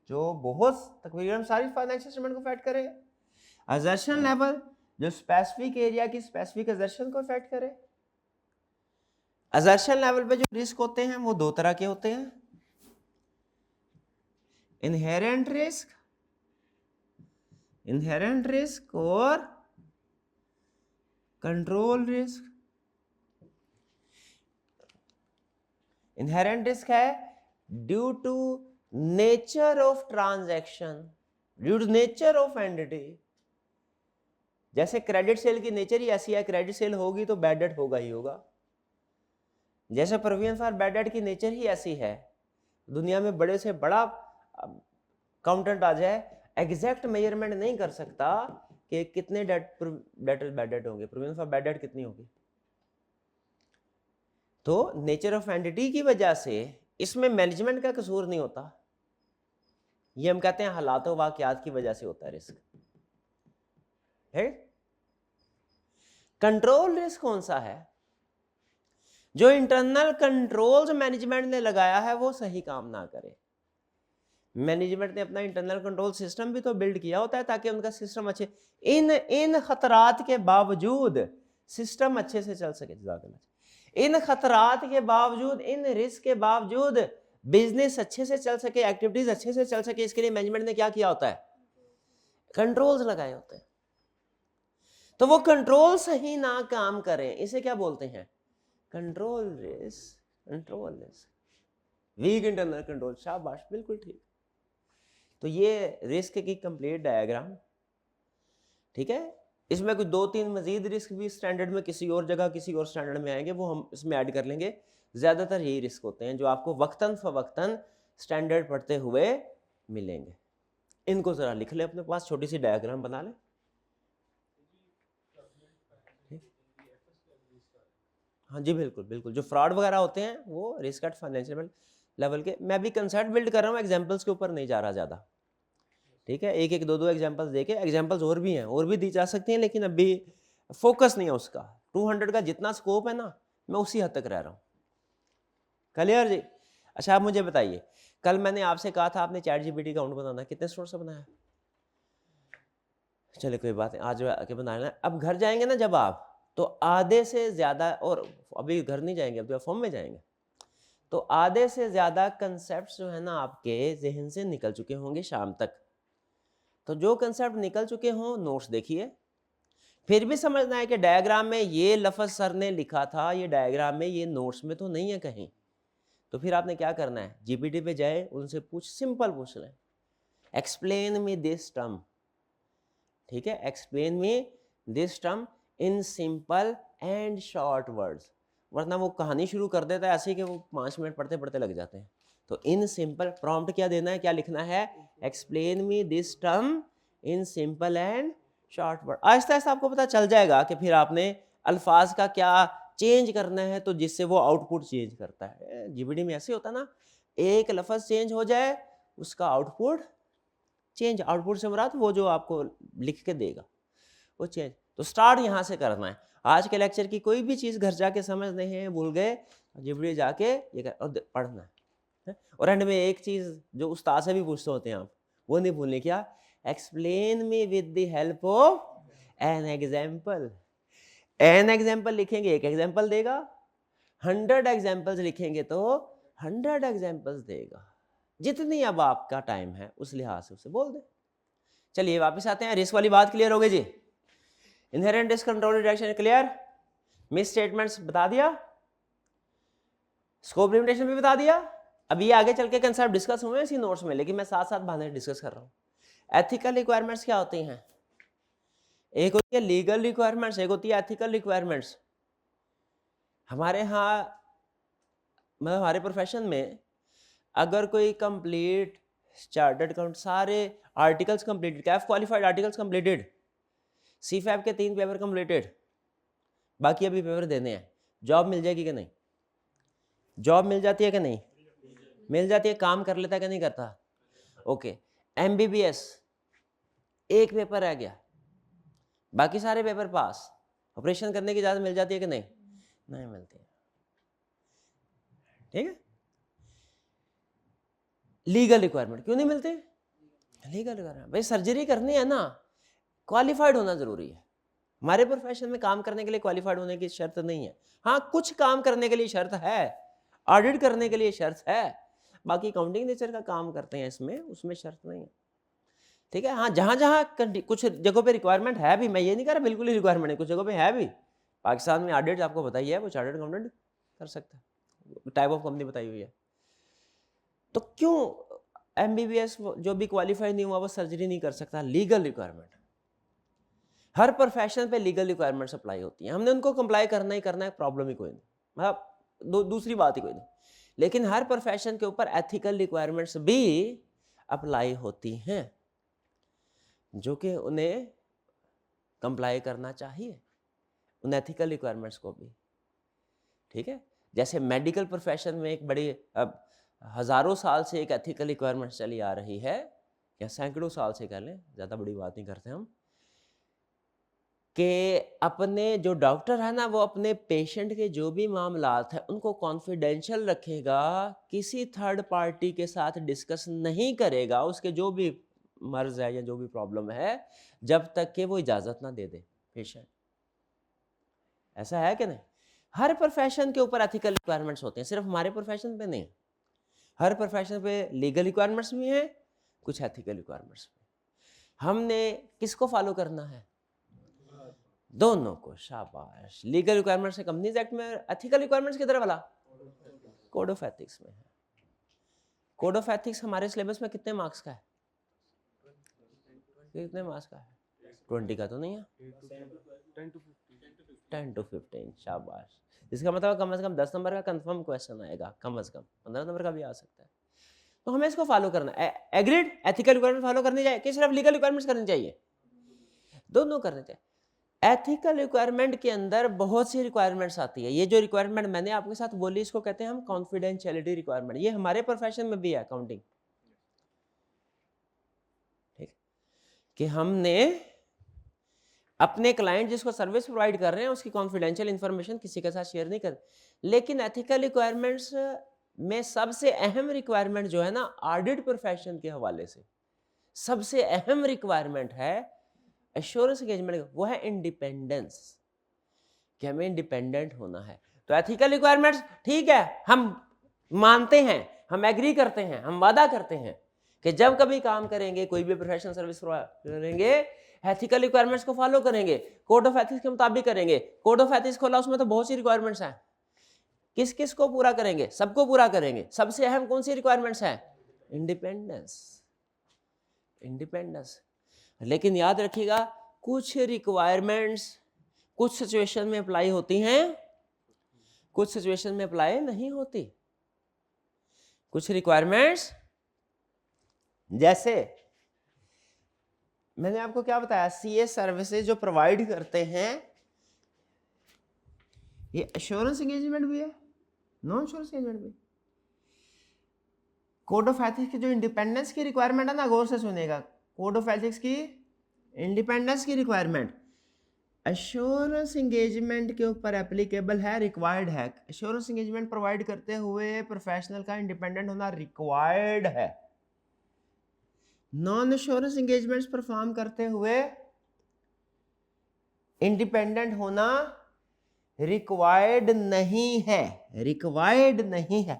जो बहुत तकरीबन सारी फाइनेंशियल स्टेटमेंट को अफेक्ट करे। असर्शन लेवल जो स्पेसिफिक एरिया की स्पेसिफिक असर्शन को अफेक्ट करे। असर्शन लेवल पे जो रिस्क होते हैं वो 2 तरह के होते हैं, इनहेरेंट रिस्क और कंट्रोल रिस्क। इनहेरेंट रिस्क है due to nature of transaction, due to nature of entity. जैसे क्रेडिट सेल की नेचर ही ऐसी है, क्रेडिट सेल होगी तो बैड डेट होगा ही होगा। जैसे प्रोविजन फॉर बैड डेट की नेचर ही ऐसी है, दुनिया में बड़े से बड़ा अकाउंटेंट आ जाए एग्जैक्ट मेजरमेंट नहीं कर सकता कि कितने डेट बैड डेट होंगे, प्रोविजन फॉर बैड डेट कितनी होगी। तो नेचर ऑफ एंटिटी की वजह से इसमें मैनेजमेंट का कसूर नहीं होता, ये हम कहते हैं हालातों वाकयात की वजह से होता है रिस्क है। कंट्रोल रिस्क कौन सा है? जो इंटरनल कंट्रोल्स मैनेजमेंट ने लगाया है वो सही काम ना करे। मैनेजमेंट ने अपना इंटरनल कंट्रोल सिस्टम भी तो बिल्ड किया होता है ताकि उनका सिस्टम अच्छे, इन खतरात के बावजूद सिस्टम अच्छे से चल सके। इन खतरात के बावजूद, इन रिस्क के बावजूद बिजनेस अच्छे से चल सके, एक्टिविटीज अच्छे से चल सके, इसके लिए मैनेजमेंट ने क्या किया होता है? कंट्रोल्स लगाए होते हैं। तो वो कंट्रोल सही ना काम करें, इसे क्या बोलते हैं? Control risk. Control risk, weak internal control, शाबाश, बिल्कुल ठीक। तो ये रिस्क की कंप्लीट डायग्राम, ठीक है। इसमें कुछ 2-3 मजीद रिस्क भी स्टैंडर्ड में किसी और जगह किसी और स्टैंडर्ड में आएंगे, वो हम इसमें ऐड कर लेंगे। ज़्यादातर यही रिस्क होते हैं जो आपको वक्तन फवक्तन स्टैंडर्ड पढ़ते हुए मिलेंगे। इनको ज़रा लिख ले अपने पास, छोटी सी डायग्राम बना ले। हाँ जी, बिल्कुल बिल्कुल। जो फ्रॉड वगैरह होते हैं वो रिस्क एट फाइनेंशियल लेवल के, मैं भी कंसेप्ट बिल्ड कर रहा हूँ, एग्जाम्पल्स के ऊपर नहीं जा रहा ज़्यादा, ठीक है। एक एक दो एग्जाम्पल्स देके, एग्जाम्पल्स और भी हैं, और भी दी जा सकती हैं, लेकिन अभी फोकस नहीं है उसका। 200 का जितना स्कोप है ना, मैं उसी हद तक रह रहा हूँ। क्लियर जी? अच्छा, आप मुझे बताइए, कल मैंने आपसे कहा था आपने चैट जीपीटी अकाउंट बनाना, कितने स्टोर से बनाया? चले कोई बात नहीं, आज आके बनाना। अब घर जाएंगे ना जब आप, तो आधे से ज़्यादा, और अभी घर नहीं जाएंगे, अब फॉर्म में जाएंगे, तो आधे से ज़्यादा कंसेप्ट जो है ना आपके जहन से निकल चुके होंगे शाम तक। तो जो कंसेप्ट निकल चुके हों, नोट्स देखिए। फिर भी समझना है कि डायग्राम में ये लफ्ज़ सर ने लिखा था, ये डायग्राम में, ये नोट्स में तो नहीं है कहीं। तो फिर आपने क्या करना है? जीपीटी पे जाए, उनसे सिंपल पूछ लें, एक्सप्लेन मी दिस टर्म, ठीक है, explain me this term in simple and short words. वरना वो कहानी शुरू कर देता है ऐसे कि वो 5 मिनट पढ़ते पढ़ते लग जाते हैं। तो इन सिंपल, प्रॉम्प्ट क्या देना है, क्या लिखना है? Explain me this term in simple and short word. Aahista Aahista आपको पता चल जाएगा कि फिर आपने अल्फाज का क्या चेंज करना है, तो जिससे वो आउटपुट चेंज करता है। जीपीटी में ऐसे होता है ना, एक लफ्ज़ चेंज हो जाए, उसका आउटपुट चेंज। आउटपुट से मुराद वो जो आपको लिख के देगा वो चेंज। तो स्टार्ट यहाँ से करना है। आज के लेक्चर की कोई भी चीज़ घर जाके समझ नहीं है, भूल गए, जीपीटी जाके ये पढ़ना है। और एंड में एक चीज़ जो उस्ताद से भी पूछते होते हैं आप, वो नहीं भूलने, क्या? Explain me with the help of an example. An example लिखेंगे, एक एग्जाम्पल देगा। 100 एग्जाम्पल्स लिखेंगे तो 100 एग्जाम्पल्स देगा। जितनी अब आपका टाइम है उस लिहाज से उसे बोल दे। चलिए वापस आते हैं, रिस्क वाली बात क्लियर हो गई जी? Inherent risk, control, reduction clear? Misstatements बता दिया, स्कोप लिमिटेशन भी बता दिया। अब ये आगे चल के कंसेप्ट डिस्कस हुए इसी नोट्स में, लेकिन मैं साथ साथ बहाने डिस्कस कर रहा हूँ। एथिकल रिक्वायरमेंट्स क्या होती हैं? एक होती है लीगल रिक्वायरमेंट्स, एक होती है एथिकल रिक्वायरमेंट्स। हमारे यहाँ, मतलब हमारे प्रोफेशन में, अगर कोई कंप्लीट चार्टर्ड अकाउंट, सारे articles completed, CAF qualified articles completed, सीफैप के 3 पेपर कंप्लीटेड, बाकी अभी पेपर देने हैं, जॉब मिल जाएगी कि नहीं? जॉब मिल जाती है कि नहीं? मिल जाती है। काम कर लेता है कि नहीं करता? ओके। एमबीबीएस, एक पेपर रह गया, बाकी सारे पेपर पास, ऑपरेशन करने की इजाजत मिल जाती है कि नहीं? नहीं मिलती है, ठीक है। लीगल रिक्वायरमेंट क्यों नहीं मिलते? लीगल रिक्वायरमेंट, भाई सर्जरी करनी है ना, क्वालिफाइड होना जरूरी है। हमारे प्रोफेशन में काम करने के लिए क्वालिफाइड होने की शर्त नहीं है। हाँ, कुछ काम करने के लिए शर्त है, ऑडिट करने के लिए शर्त है, बाकी अकाउंटिंग नेचर का काम करते हैं इसमें, उसमें शर्त नहीं है, ठीक है। हाँ, जहाँ जहाँ कुछ जगहों पे रिक्वायरमेंट है भी, मैं ये नहीं कह रहा बिल्कुल ही रिक्वायरमेंट है, कुछ जगहों पे है भी। पाकिस्तान में ऑडिट आपको बताइए है, वो चार्टर्ड अकाउंटेंट कर सकता है, टाइप ऑफ कंपनी बताई हुई है। तो क्यों एमबीबीएस जो भी क्वालिफाई नहीं हुआ वो सर्जरी नहीं कर सकता? लीगल रिक्वायरमेंट, हर प्रोफेशन पे लीगल रिक्वायरमेंट्स अप्लाई होती हैं, हमने उनको कंप्लाई करना ही करना है, प्रॉब्लम ही कोई नहीं, मतलब दूसरी बात ही कोई नहीं। लेकिन हर प्रोफेशन के ऊपर एथिकल रिक्वायरमेंट्स भी अप्लाई होती हैं जो कि उन्हें कंप्लाई करना चाहिए, उन एथिकल रिक्वायरमेंट्स को भी, ठीक है। जैसे मेडिकल प्रोफेशन में एक बड़ी, अब हज़ारों साल से एक एथिकल रिक्वायरमेंट चली आ रही है, या सैकड़ों साल से कह लें, ज़्यादा बड़ी बात नहीं करते हम, कि अपने जो डॉक्टर है ना वो अपने पेशेंट के जो भी मामलात हैं उनको कॉन्फिडेंशियल रखेगा, किसी थर्ड पार्टी के साथ डिस्कस नहीं करेगा उसके जो भी मर्ज है या जो भी प्रॉब्लम है, जब तक कि वो इजाज़त ना दे दे पेशेंट। ऐसा है कि नहीं? हर प्रोफेशन के ऊपर एथिकल रिक्वायरमेंट्स होते हैं, सिर्फ हमारे प्रोफेशन पे नहीं, हर प्रोफेशन पे लीगल रिक्वायरमेंट्स भी हैं, कुछ एथिकल रिक्वायरमेंट्स भी। हमने किसको फॉलो करना है? दोनों को। शाबाश। लीगल रिक्वायरमेंट्स है कंपनीज एक्ट में, एथिकल रिक्वायरमेंट्स किधर वाला? कोड ऑफ एथिक्स में है। कोड ऑफ एथिक्स हमारे सिलेबस में कितने मार्क्स का है? कितने मार्क्स का है? 20 का तो नहीं है, 10 to 15। शाबाश। इसका मतलब कम से कम 10 नंबर का कंफर्म क्वेश्चन आएगा, कम से कम 15 नंबर का भी आ सकता है। तो हमें इसको फॉलो करना है। एग्रीड? एथिकल रिक्वायरमेंट फॉलो करनी चाहिए कि सिर्फ लीगल रिक्वायरमेंट्स करनी चाहिए? दोनों करने चाहिए। एथिकल रिक्वायरमेंट के अंदर बहुत सी रिक्वायरमेंट्स आती है। ये जो रिक्वायरमेंट मैंने आपके साथ बोली इसको कहते हैं हम कॉन्फिडेंशियलिटी रिक्वायरमेंट। ये हमारे प्रोफेशन में भी है, अकाउंटिंग, ठीक, कि हमने अपने क्लाइंट जिसको सर्विस प्रोवाइड कर रहे हैं उसकी कॉन्फिडेंशियल इंफॉर्मेशन किसी के साथ शेयर नहीं कर। लेकिन एथिकल रिक्वायरमेंट्स में सबसे अहम रिक्वायरमेंट जो है ना, ऑडिट प्रोफेशन के हवाले से सबसे अहम रिक्वायरमेंट है एश्योरेंस एंगेजमेंट, वो है इंडिपेंडेंस, कि हमें इंडिपेंडेंट होना है। तो एथिकल रिक्वायरमेंट्स ठीक है, हम मानते हैं, हम एग्री करते हैं, हम वादा करते हैं कि जब कभी काम करेंगे, कोई भी प्रोफेशनल सर्विस करेंगे, एथिकल रिक्वायरमेंट्स को फॉलो करेंगे, कोड ऑफ एथिक्स के मुताबिक करेंगे। कोड ऑफ एथिक्स खोला, उसमें तो बहुत सी रिक्वायरमेंट्स हैं, किस किस को पूरा करेंगे? सबको पूरा करेंगे। सबसे अहम कौन सी रिक्वायरमेंट्स हैं? Independence, independence. लेकिन याद रखिएगा, कुछ रिक्वायरमेंट्स कुछ सिचुएशन में अप्लाई होती हैं, कुछ सिचुएशन में अप्लाई नहीं होती। कुछ रिक्वायरमेंट्स, जैसे मैंने आपको क्या बताया, सीए सर्विसेज जो प्रोवाइड करते हैं, ये एश्योरेंस एंगेजमेंट भी है, नॉन एश्योरेंस एंगेजमेंट भी। कोड ऑफ एथिक्स की जो इंडिपेंडेंस की रिक्वायरमेंट है ना, गौर से सुनेगा, कोड ऑफ एथिक्स की इंडिपेंडेंस की रिक्वायरमेंट एश्योरेंस एंगेजमेंट के ऊपर एप्लीकेबल है, रिक्वायर्ड है। एश्योरेंस एंगेजमेंट प्रोवाइड करते हुए प्रोफेशनल का इंडिपेंडेंट होना रिक्वायर्ड है। नॉन एश्योरेंस एंगेजमेंट्स परफॉर्म करते हुए इंडिपेंडेंट होना रिक्वायर्ड नहीं है, रिक्वायर्ड नहीं है।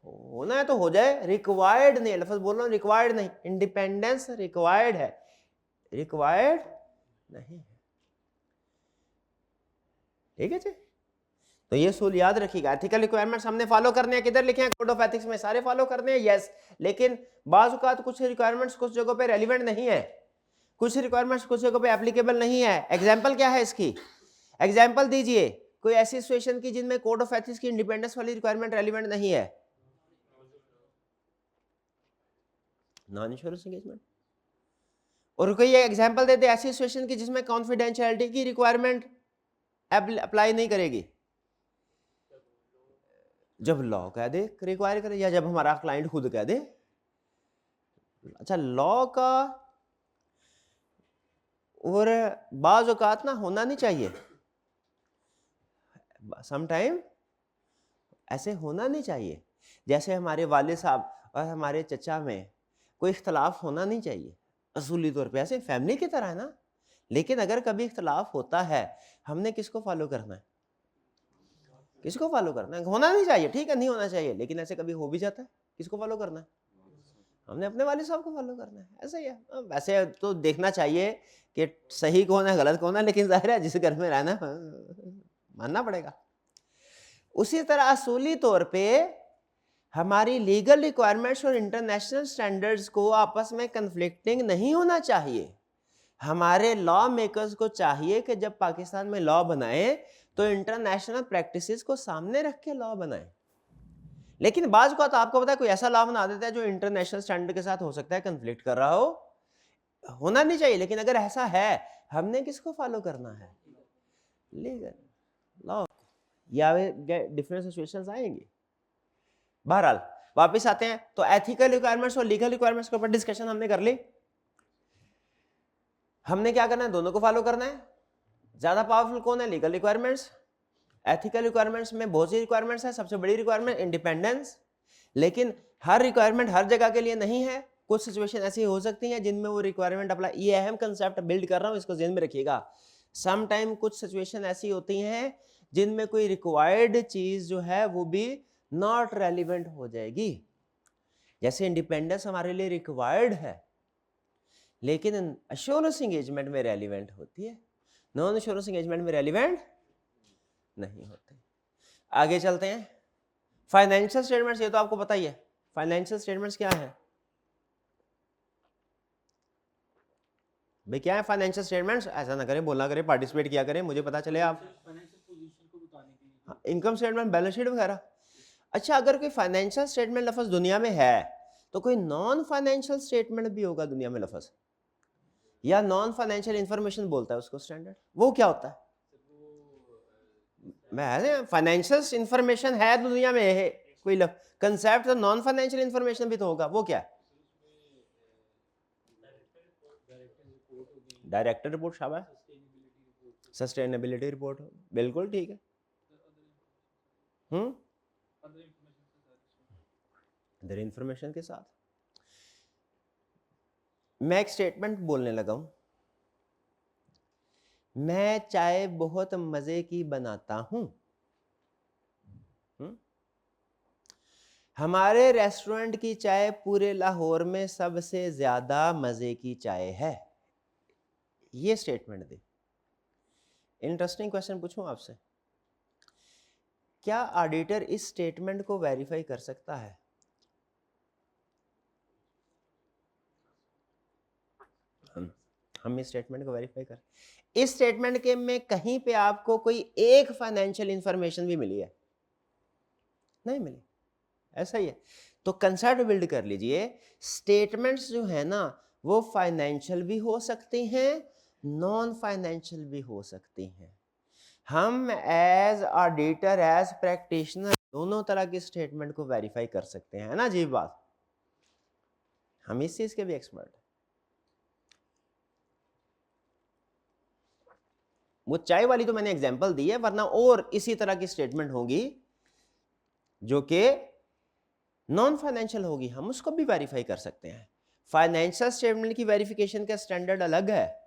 होना है तो हो जाए, रिक्वायर्ड नहीं है, लफ्ज बोल रहा हूं, रिक्वायर्ड नहीं। इंडिपेंडेंस रिक्वायर्ड है, रिक्वायर्ड नहीं है, ठीक है जी। तो ये सूल याद रखिएगा। एथिकल रिक्वायरमेंट्स हमने फॉलो करने हैं, किधर लिखे हैं? कोड ऑफ एथिक्स में। सारे फॉलो करने हैं, यस। लेकिन बाज़ औक़ात कुछ रिक्वायरमेंट्स कुछ जगहों पे रेलिवेंट नहीं है, कुछ रिक्वायरमेंट्स कुछ जगहों पे एप्लीकेबल नहीं है। एग्जांपल क्या है इसकी? एग्जांपल दीजिए कोई ऐसी सिचुएशन की जिनमें कोड ऑफ एथिक्स की इंडिपेंडेंस वाली रिक्वायरमेंट रेलिवेंट नहीं है। Non assurance engagement. और कोई एग्जांपल दे दे ऐसी सिचुएशन की जिसमें कॉन्फिडेंशियलिटी की रिक्वायरमेंट अप्लाई नहीं करेगी। जब लॉ कह दे रिक्वायर करे, या जब हमारा क्लाइंट खुद कह दे। अच्छा, लॉ का और बाज़ औक़ात ना होना नहीं चाहिए, समटाइम ऐसे होना नहीं चाहिए। जैसे हमारे वाले साहब और हमारे चचा में कोई इख्तलाफ होना नहीं चाहिए असूली तौर पे, ऐसे फैमिली की तरह है ना। लेकिन अगर कभी इख्तलाफ होता है, हमने किसको फॉलो करना है? किसको फॉलो करना है? होना नहीं चाहिए, ठीक है, नहीं होना चाहिए, लेकिन ऐसे कभी हो भी जाता है, किसको फॉलो करना है? हमने अपने वाले साहब को फॉलो करना है। ऐसा ही है। वैसे तो देखना चाहिए कि सही कौन है गलत कौन है, लेकिन जाहिर है जिस घर में रहना मानना पड़ेगा। उसी तरह असूली तौर पे हमारी लीगल रिक्वायरमेंट्स और इंटरनेशनल स्टैंडर्ड्स को आपस में कन्फ्लिक्टिंग नहीं होना चाहिए। हमारे लॉ मेकर्स को चाहिए कि जब पाकिस्तान में लॉ बनाए तो इंटरनेशनल प्रैक्टिसेस को सामने रख के लॉ बनाए। लेकिन बाज को तो आपको पता है कोई ऐसा लॉ बना देता है जो इंटरनेशनल स्टैंडर्ड के साथ हो सकता है कन्फ्लिक्ट कर रहा हो, होना नहीं चाहिए। लेकिन अगर ऐसा है, हमने किसको फॉलो करना है? Legal law. या डिफरेंट सिचुएशंस आएंगी। बहरहाल वापस आते हैं, तो एथिकल रिक्वायरमेंट्स और लीगल रिक्वायरमेंट्स के ऊपर डिस्कशन हमने कर ली। हमने क्या करना है? दोनों को फॉलो करना है। ज्यादा पावरफुल कौन है? Legal requirements. एथिकल रिक्वायरमेंट्स में बहुत सी रिक्वायरमेंट्स है। सबसे बड़ी रिक्वायरमेंट इंडिपेंडेंस, लेकिन हर रिक्वायरमेंट हर जगह के लिए नहीं है। कुछ सिचुएशन ऐसी हो सकती हैं जिनमें वो रिक्वायरमेंट अप्लाई, ये अहम कंसेप्ट बिल्ड कर रहा हूं, इसको ध्यान में रखिएगा। सम टाइम कुछ सिचुएशन ऐसी होती हैं जिनमें कोई रिक्वायर्ड चीज जो है वो भी नॉट रेलिवेंट हो जाएगी। जैसे इंडिपेंडेंस हमारे लिए रिक्वायर्ड है लेकिन अश्योरेंस एंगेजमेंट में रेलिवेंट होती है, नॉन अश्योरेंस एंगेजमेंट में रेलिवेंट नहीं होते। आगे चलते हैं। फाइनेंशियल स्टेटमेंट्स, ये तो आपको पता ही है। फाइनेंशियल स्टेटमेंट्स क्या है भाई? क्या है फाइनेंशियल स्टेटमेंट्स? ऐसा ना करें, बोलना करें, पार्टिसिपेट किया करें, मुझे पता चले आप। इनकम स्टेटमेंट, बैलेंस शीट वगैरह। अच्छा, अगर कोई फाइनेंशियल स्टेटमेंट लफ्ज दुनिया में है तो कोई नॉन फाइनेंशियल स्टेटमेंट भी होगा दुनिया में लफ्ज, या नॉन फाइनेंशियल इंफॉर्मेशन बोलता है उसको स्टैंडर्ड। वो क्या होता है? मैं फाइनेंशियल इंफॉर्मेशन है दुनिया में है कोई कंसेप्ट, तो नॉन फाइनेंशियल इंफॉर्मेशन भी तो होगा। वो क्या है? डायरेक्टर रिपोर्ट, शाबाश। सस्टेनेबिलिटी रिपोर्ट, बिल्कुल ठीक है। अदर इंफॉर्मेशन के साथ। मैं एक स्टेटमेंट बोलने लगा हूं, मैं चाय बहुत मजे की बनाता हूं। हमारे रेस्टोरेंट की चाय पूरे लाहौर में सबसे ज्यादा मजे की चाय है। ये स्टेटमेंट दे। इंटरेस्टिंग क्वेश्चन पूछूं आपसे, क्या ऑडिटर इस स्टेटमेंट को वेरीफाई कर सकता है? हम इस स्टेटमेंट को वेरीफाई कर, इस स्टेटमेंट के में कहीं पे आपको कोई एक फाइनेंशियल इंफॉर्मेशन भी मिली है? नहीं मिली। ऐसा ही है। तो कंसेप्ट बिल्ड कर लीजिए, स्टेटमेंट्स जो है ना वो फाइनेंशियल भी हो सकती हैं, नॉन फाइनेंशियल भी हो सकती हैं। हम एज ऑडिटर, एज प्रैक्टिशनर दोनों तरह की स्टेटमेंट को वेरीफाई कर सकते हैं, है ना जी बात? हम इस चीज के भी एक्सपर्ट हैं। वो चाय वाली तो मैंने एग्जांपल दी है, वरना और इसी तरह की स्टेटमेंट होगी जो कि नॉन फाइनेंशियल होगी, हम उसको भी वेरीफाई कर सकते हैं। फाइनेंशियल स्टेटमेंट की वेरिफिकेशन का स्टैंडर्ड अलग है,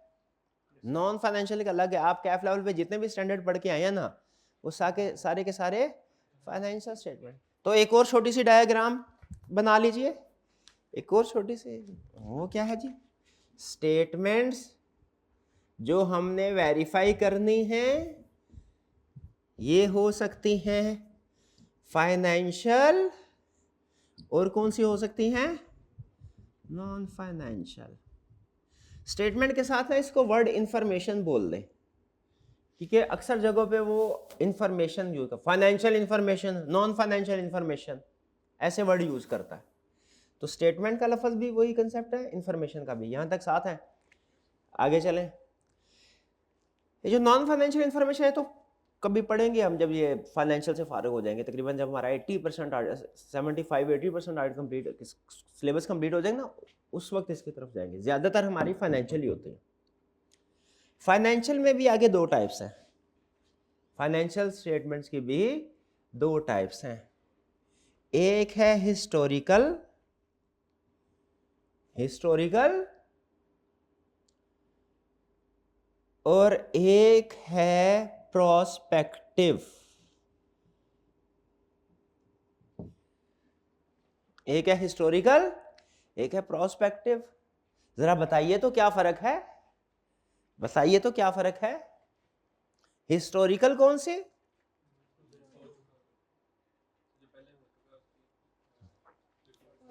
नॉन फाइनेंशियल का अलग है। आप कैफ लेवल पे जितने भी स्टैंडर्ड पढ़ के आए हैं ना, वो सारे के सारे फाइनेंशियल स्टेटमेंट। तो एक और छोटी सी डायग्राम बना लीजिए, एक और छोटी सी। वो क्या है जी? स्टेटमेंट्स जो हमने वेरीफाई करनी है ये हो सकती हैं फाइनेंशियल, और कौन सी हो सकती हैं? Non financial. स्टेटमेंट के साथ है इसको वर्ड इंफॉर्मेशन बोल दें, क्योंकि अक्सर जगहों पे वो इंफॉर्मेशन यूज कर, financial information, non financial information, ऐसे वर्ड यूज करता है। तो स्टेटमेंट का लफ्ज भी वही कंसेप्ट है, इंफॉर्मेशन का भी, यहां तक साथ है। आगे चलें। ये जो नॉन फाइनेंशियल इंफॉर्मेशन है तो कभी पढ़ेंगे हम जब ये फाइनेंशियल से फारिग हो जाएंगे, तकरीबन जब हमारा 80% 75-80% आर्ट कंप्लीट, सिलेबस कंप्लीट हो जाएगा ना, उस वक्त इसकी तरफ जाएंगे। ज़्यादातर हमारी फाइनेंशियल ही होती है। फाइनेंशियल में भी आगे दो टाइप्स हैं, फाइनेंशियल स्टेटमेंट्स की भी दो टाइप्स हैं। एक है हिस्टोरिकल और एक है प्रोस्पेक्टिव। एक है हिस्टोरिकल, एक है प्रोस्पेक्टिव। जरा बताइए तो क्या फर्क है? बताइए तो क्या फर्क है? हिस्टोरिकल कौन से?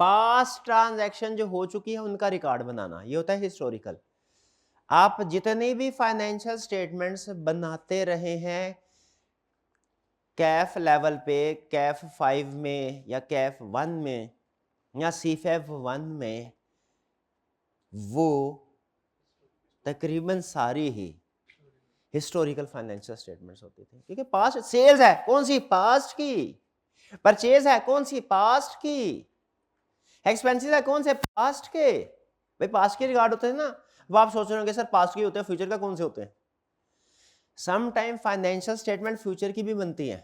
पास्ट ट्रांजैक्शन जो हो चुकी है उनका रिकॉर्ड बनाना, ये होता है हिस्टोरिकल। आप जितने भी फाइनेंशियल स्टेटमेंट्स बनाते रहे हैं कैफ लेवल पे, कैफ 5 में या कैफ 1 में या सीफेफ 1 में, वो तकरीबन सारी ही हिस्टोरिकल फाइनेंशियल स्टेटमेंट्स होती थी। क्योंकि पास्ट सेल्स है कौन सी, पास्ट की। परचेज है कौन सी, पास्ट की। एक्सपेंसेस है कौन से, पास्ट के। भाई पास्ट के रिकॉर्ड होते हैं ना। अब आप सोच रहे होंगे सर पास्ट के होते हैं, फ्यूचर का कौन से होते हैं। Some time financial statement future की भी बनती है।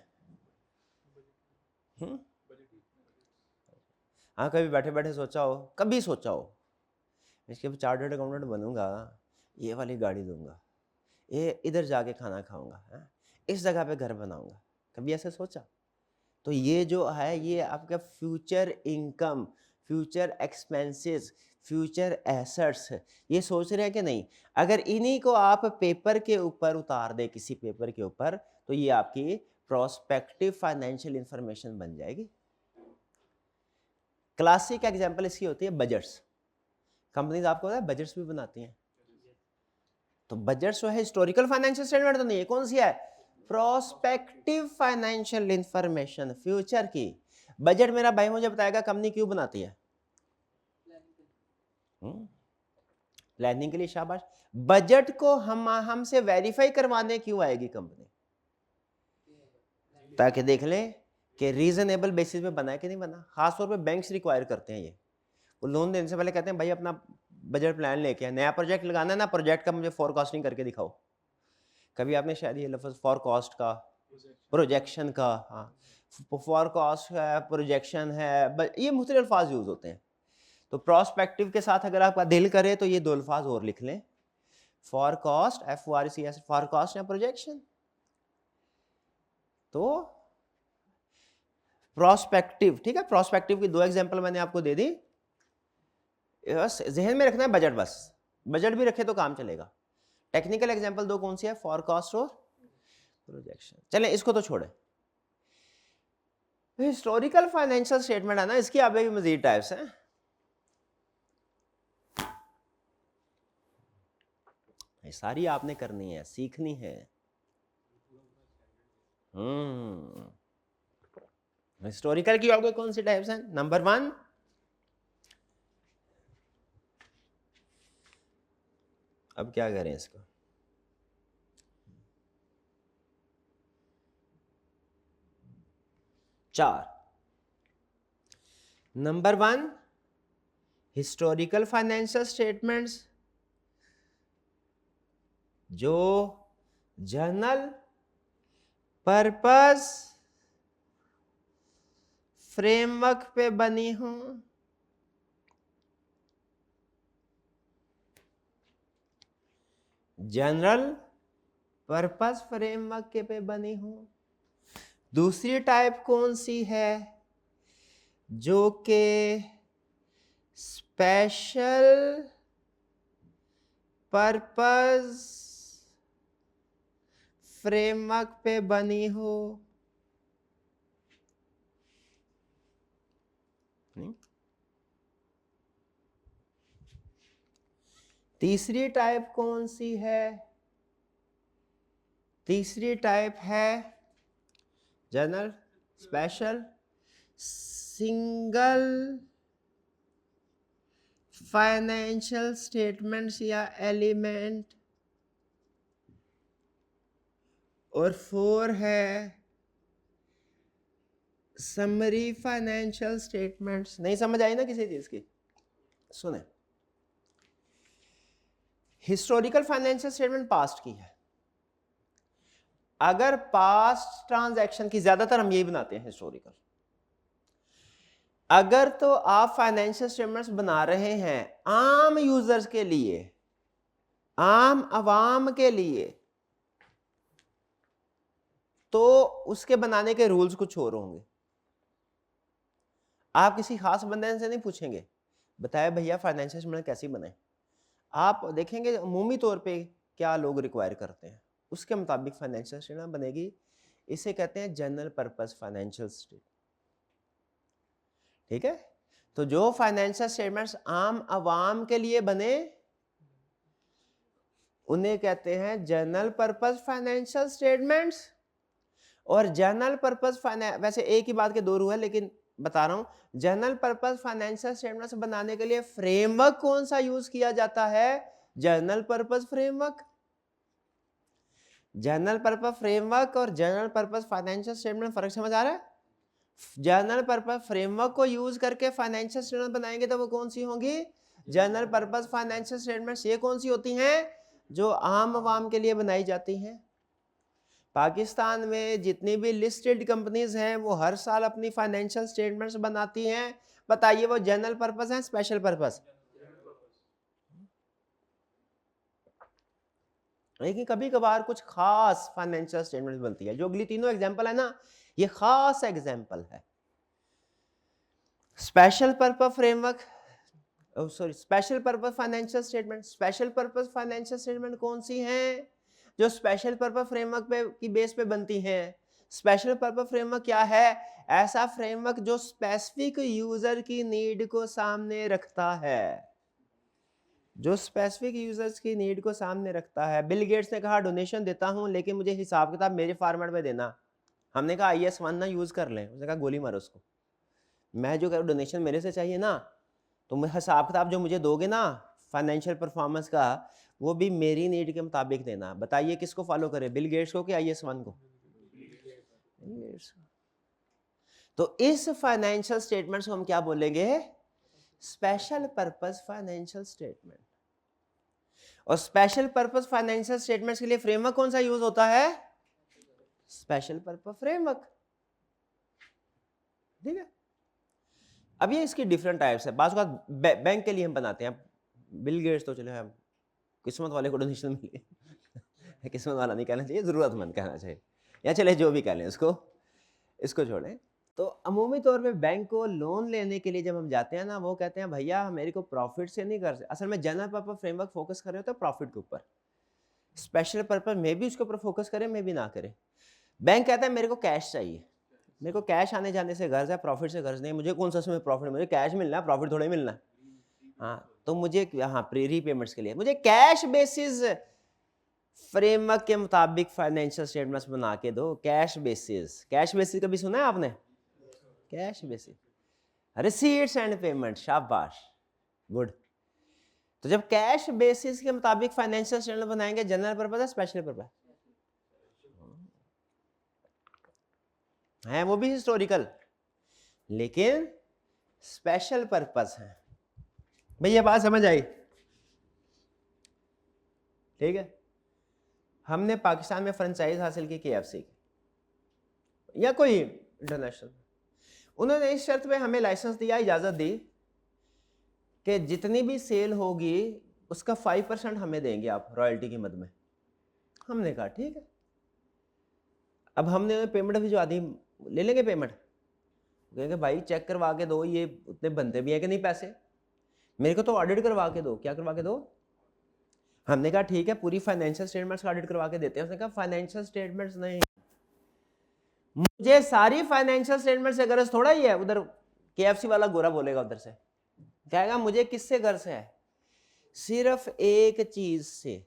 हाँ, कभी बैठे बैठे सोचा हो, कभी सोचा हो इसके चार्टर्ड अकाउंटेंट बनूंगा, ये वाली गाड़ी दूंगा, ये इधर जाके खाना खाऊंगा, इस जगह पे घर बनाऊंगा, कभी ऐसे सोचा। तो ये जो है ये आपका future income, future expenses, future assets, ये सोच रहे हैं कि नहीं। अगर इन्हीं को आप पेपर के ऊपर उतार दे, किसी पेपर के ऊपर, तो ये आपकी प्रोस्पेक्टिव फाइनेंशियल इंफॉर्मेशन बन जाएगी। क्लासिक एग्जांपल इसकी होती है बजट्स। कंपनीज आपको पता है बजट्स भी बनाती हैं। तो बजट्स जो है हिस्टोरिकल फाइनेंशियल स्टेटमेंट तो नहीं है, कौन सी है, प्रोस्पेक्टिव फाइनेंशियल इंफॉर्मेशन, फ्यूचर की। बजट मेरा भाई मुझे बताएगा कंपनी क्यों बनाती है, प्लानिंग के लिए, शाबाश। बजट को हमसे वेरीफाई करवाने क्यों आएगी कंपनी, ताकि देख लें कि रीजनेबल बेसिस पे बना है कि नहीं बना। खासतौर पे बैंक्स रिक्वायर करते हैं ये। वो लोन देने से पहले कहते हैं भाई अपना बजट प्लान लेके आए, नया प्रोजेक्ट लगाना है ना, प्रोजेक्ट का मुझे फोरकास्टिंग करके दिखाओ। कभी आपने शायद ये लफ्ज फोरकास्ट का, प्रोजेक्शन का, हाँ, फोरकास्ट है, प्रोजेक्शन है, ये मुख्तलिफ अल्फाज यूज होते हैं। तो प्रोस्पेक्टिव के साथ अगर आपका दिल करे तो ये दो अल्फाज और लिख लें, फोरकास्ट, FORCAST, फोरकास्ट या प्रोजेक्शन। तो प्रोस्पेक्टिव, ठीक है। प्रोस्पेक्टिव की दो एग्जांपल मैंने आपको दे दी, बस जहन में रखना है बजट, बस बजट भी रखे तो काम चलेगा। टेक्निकल एग्जांपल दो कौन सी है, फोरकास्ट और प्रोजेक्शन। चलें इसको तो छोड़े। हिस्टोरिकल फाइनेंशियल स्टेटमेंट है ना, इसकी आगे भी मजीद टाइप्स हैं। ये सारी आपने करनी है, सीखनी है। हिस्टोरिकल की आगे कौन सी टाइप्स हैं, नंबर 1, अब क्या करें इसको, चार। नंबर 1 हिस्टोरिकल फाइनेंशियल स्टेटमेंट्स जो जनरल पर्पस फ्रेमवर्क पे बनी हो, जनरल पर्पस फ्रेमवर्क के पे बनी हो। दूसरी टाइप कौन सी है, जो कि स्पेशल पर्पस फ्रेमवर्क पे बनी हो। तीसरी टाइप कौन सी है, तीसरी टाइप है general, special, single financial statements या एलिमेंट। और 4 है समरी फाइनेंशियल स्टेटमेंट्स। नहीं समझ आई ना किसी चीज की, सुने। हिस्टोरिकल फाइनेंशियल स्टेटमेंट पास्ट की है। अगर पास्ट ट्रांजैक्शन की, ज्यादातर हम यही बनाते हैं हिस्टोरिकल। अगर तो आप फाइनेंशियल स्टेटमेंट्स बना रहे हैं आम यूजर्स के लिए, आम अवाम के लिए, तो उसके बनाने के रूल्स कुछ और होंगे। आप किसी खास बंदे से नहीं पूछेंगे बताए भैया फाइनेंशियल स्टेटमेंट कैसी बनाए। आप देखेंगे अमूमी तौर पे क्या लोग रिक्वायर करते हैं, उसके मुताबिक फाइनेंशियल स्टेटमेंट बनेगी। इसे कहते हैं जनरल पर्पस फाइनेंशियल स्टेटमेंट, ठीक है। तो जो फाइनेंशियल स्टेटमेंट्स आम आवाम के लिए बने उन्हें कहते हैं जनरल पर्पस फाइनेंशियल स्टेटमेंट्स। और जनरल पर्पस वैसे एक ही बात के दो रूह है, लेकिन बता रहा हूं जनरल पर्पस फाइनेंशियल स्टेटमेंट्स बनाने के लिए फ्रेमवर्क कौन सा यूज किया जाता है? General purpose framework. General purpose framework और जनरल पर्पस फाइनेंशियल स्टेटमेंट फर्क समझ आ रहा है? जनरल पर्पस फ्रेमवर्क को यूज करके फाइनेंशियल स्टेटमेंट बनाएंगे तो वो कौन सी होंगी? General purpose financial statements. ये कौन सी होती हैं? जो आम आवाम के लिए बनाई जाती हैं। पाकिस्तान में जितनी भी लिस्टेड कंपनीज हैं वो हर साल अपनी फाइनेंशियल स्टेटमेंट्स बनाती हैं। बताइए वो जनरल पर्पस है स्पेशल पर्पस? लेकिन कभी कभार कुछ खास फाइनेंशियल स्टेटमेंट बनती है। जो अगली तीनों एग्जांपल है ना, ये खास एग्जांपल है। Special purpose framework, sorry special purpose financial statement. Special purpose financial statement कौन सी हैं? जो स्पेशल पर्पस फ्रेमवर्क पे की बेस पे बनती हैं। स्पेशल पर्पस फ्रेमवर्क क्या है? ऐसा फ्रेमवर्क जो स्पेसिफिक यूजर की नीड को सामने रखता है। जो स्पेसिफिक यूजर्स की नीड को सामने रखता है। बिल गेट्स ने कहा डोनेशन देता हूं लेकिन मुझे हिसाब किताब मेरे फॉर्मेट में देना। हमने कहा IS-1 ना यूज कर लें। उसने कहा गोली मारो उसको, मैं जो कह डोनेशन मेरे से चाहिए ना, तो मैं हिसाब किताब जो मुझे दोगे ना फाइनेंशियल परफॉर्मेंस का, वो भी मेरी नीड के मुताबिक देना। बताइए किसको फॉलो करे, बिल गेट्स को कि IS-1 को? तो इस फाइनेंशियल स्टेटमेंट्स को हम क्या बोलेंगे? Special purpose financial statement. और स्पेशल पर्पस फाइनेंशियल स्टेटमेंट्स के लिए फ्रेमवर्क कौन सा यूज होता है? Special purpose framework. ठीक है। अब ये इसकी डिफरेंट टाइप्स है। बात बैंक के लिए हम बनाते हैं। बिल गेट्स तो चलो हम किस्मत वाले को डोनेशन मिले किस्मत वाला नहीं कहना चाहिए, जरूरतमंद कहना चाहिए, या चले जो भी कह लें इसको छोड़ें। तो अमूमी तौर पे बैंक को लोन लेने के लिए जब हम जाते हैं ना, वो कहते हैं भैया मेरे को प्रॉफिट से नहीं कर सकते। असल में जनरल पर्पस फ्रेमवर्क फोकस कर रहे होते हैं प्रॉफिट के ऊपर। स्पेशल पर्पस में भी उसके ऊपर फोकस करें, में भी ना करें। बैंक कहता है मेरे को कैश चाहिए, मेरे को कैश आने जाने से गर्ज है, प्रॉफिट से गर्ज नहीं। मुझे कौन सा उसमें प्रॉफिट, मुझे कैश मिलना है, प्रॉफिट थोड़ा ही मिलना है। हाँ तो मुझे हाँ प्री पेमेंट्स के लिए मुझे कैश बेसिस फ्रेमवर्क के मुताबिक फाइनेंशियल स्टेटमेंट्स बना के दो। कैश बेसिस, कैश बेसिस कभी सुना है आपने? Cash basis, receipts and payment, शाबाश, गुड। तो जब कैश बेसिस के मुताबिक फाइनेंशियल स्टेटमेंट बनाएंगे, जनरल पर्पस है स्पेशल पर्पस है? वो भी हिस्टोरिकल लेकिन स्पेशल पर्पस है। भैया बात समझ आई? ठीक है। हमने पाकिस्तान में फ्रेंचाइज हासिल की KFC की या कोई इंटरनेशनल, उन्होंने इस शर्त पे हमें लाइसेंस दिया, इजाजत दी कि जितनी भी सेल होगी उसका 5% हमें देंगे आप रॉयल्टी की मद में। हमने कहा ठीक है। अब हमने पेमेंट भिजवा दी, ले लेंगे पेमेंट। कहेंगे भाई चेक करवा के दो, ये उतने बनते भी हैं कि नहीं पैसे, मेरे को तो ऑडिट करवा के दो। क्या करवा के दो? हमने कहा ठीक है पूरी फाइनेंशियल स्टेटमेंट्स का ऑडिट करवा के देते हैं। उसने कहा फाइनेंशियल स्टेटमेंट्स नहीं, मुझे सारी फाइनेंशियल स्टेटमेंट से गर्ज थोड़ा ही है। उधर KFC वाला गोरा बोलेगा उधर से, कहेगा मुझे किससे गर्ज है? सिर्फ एक चीज से,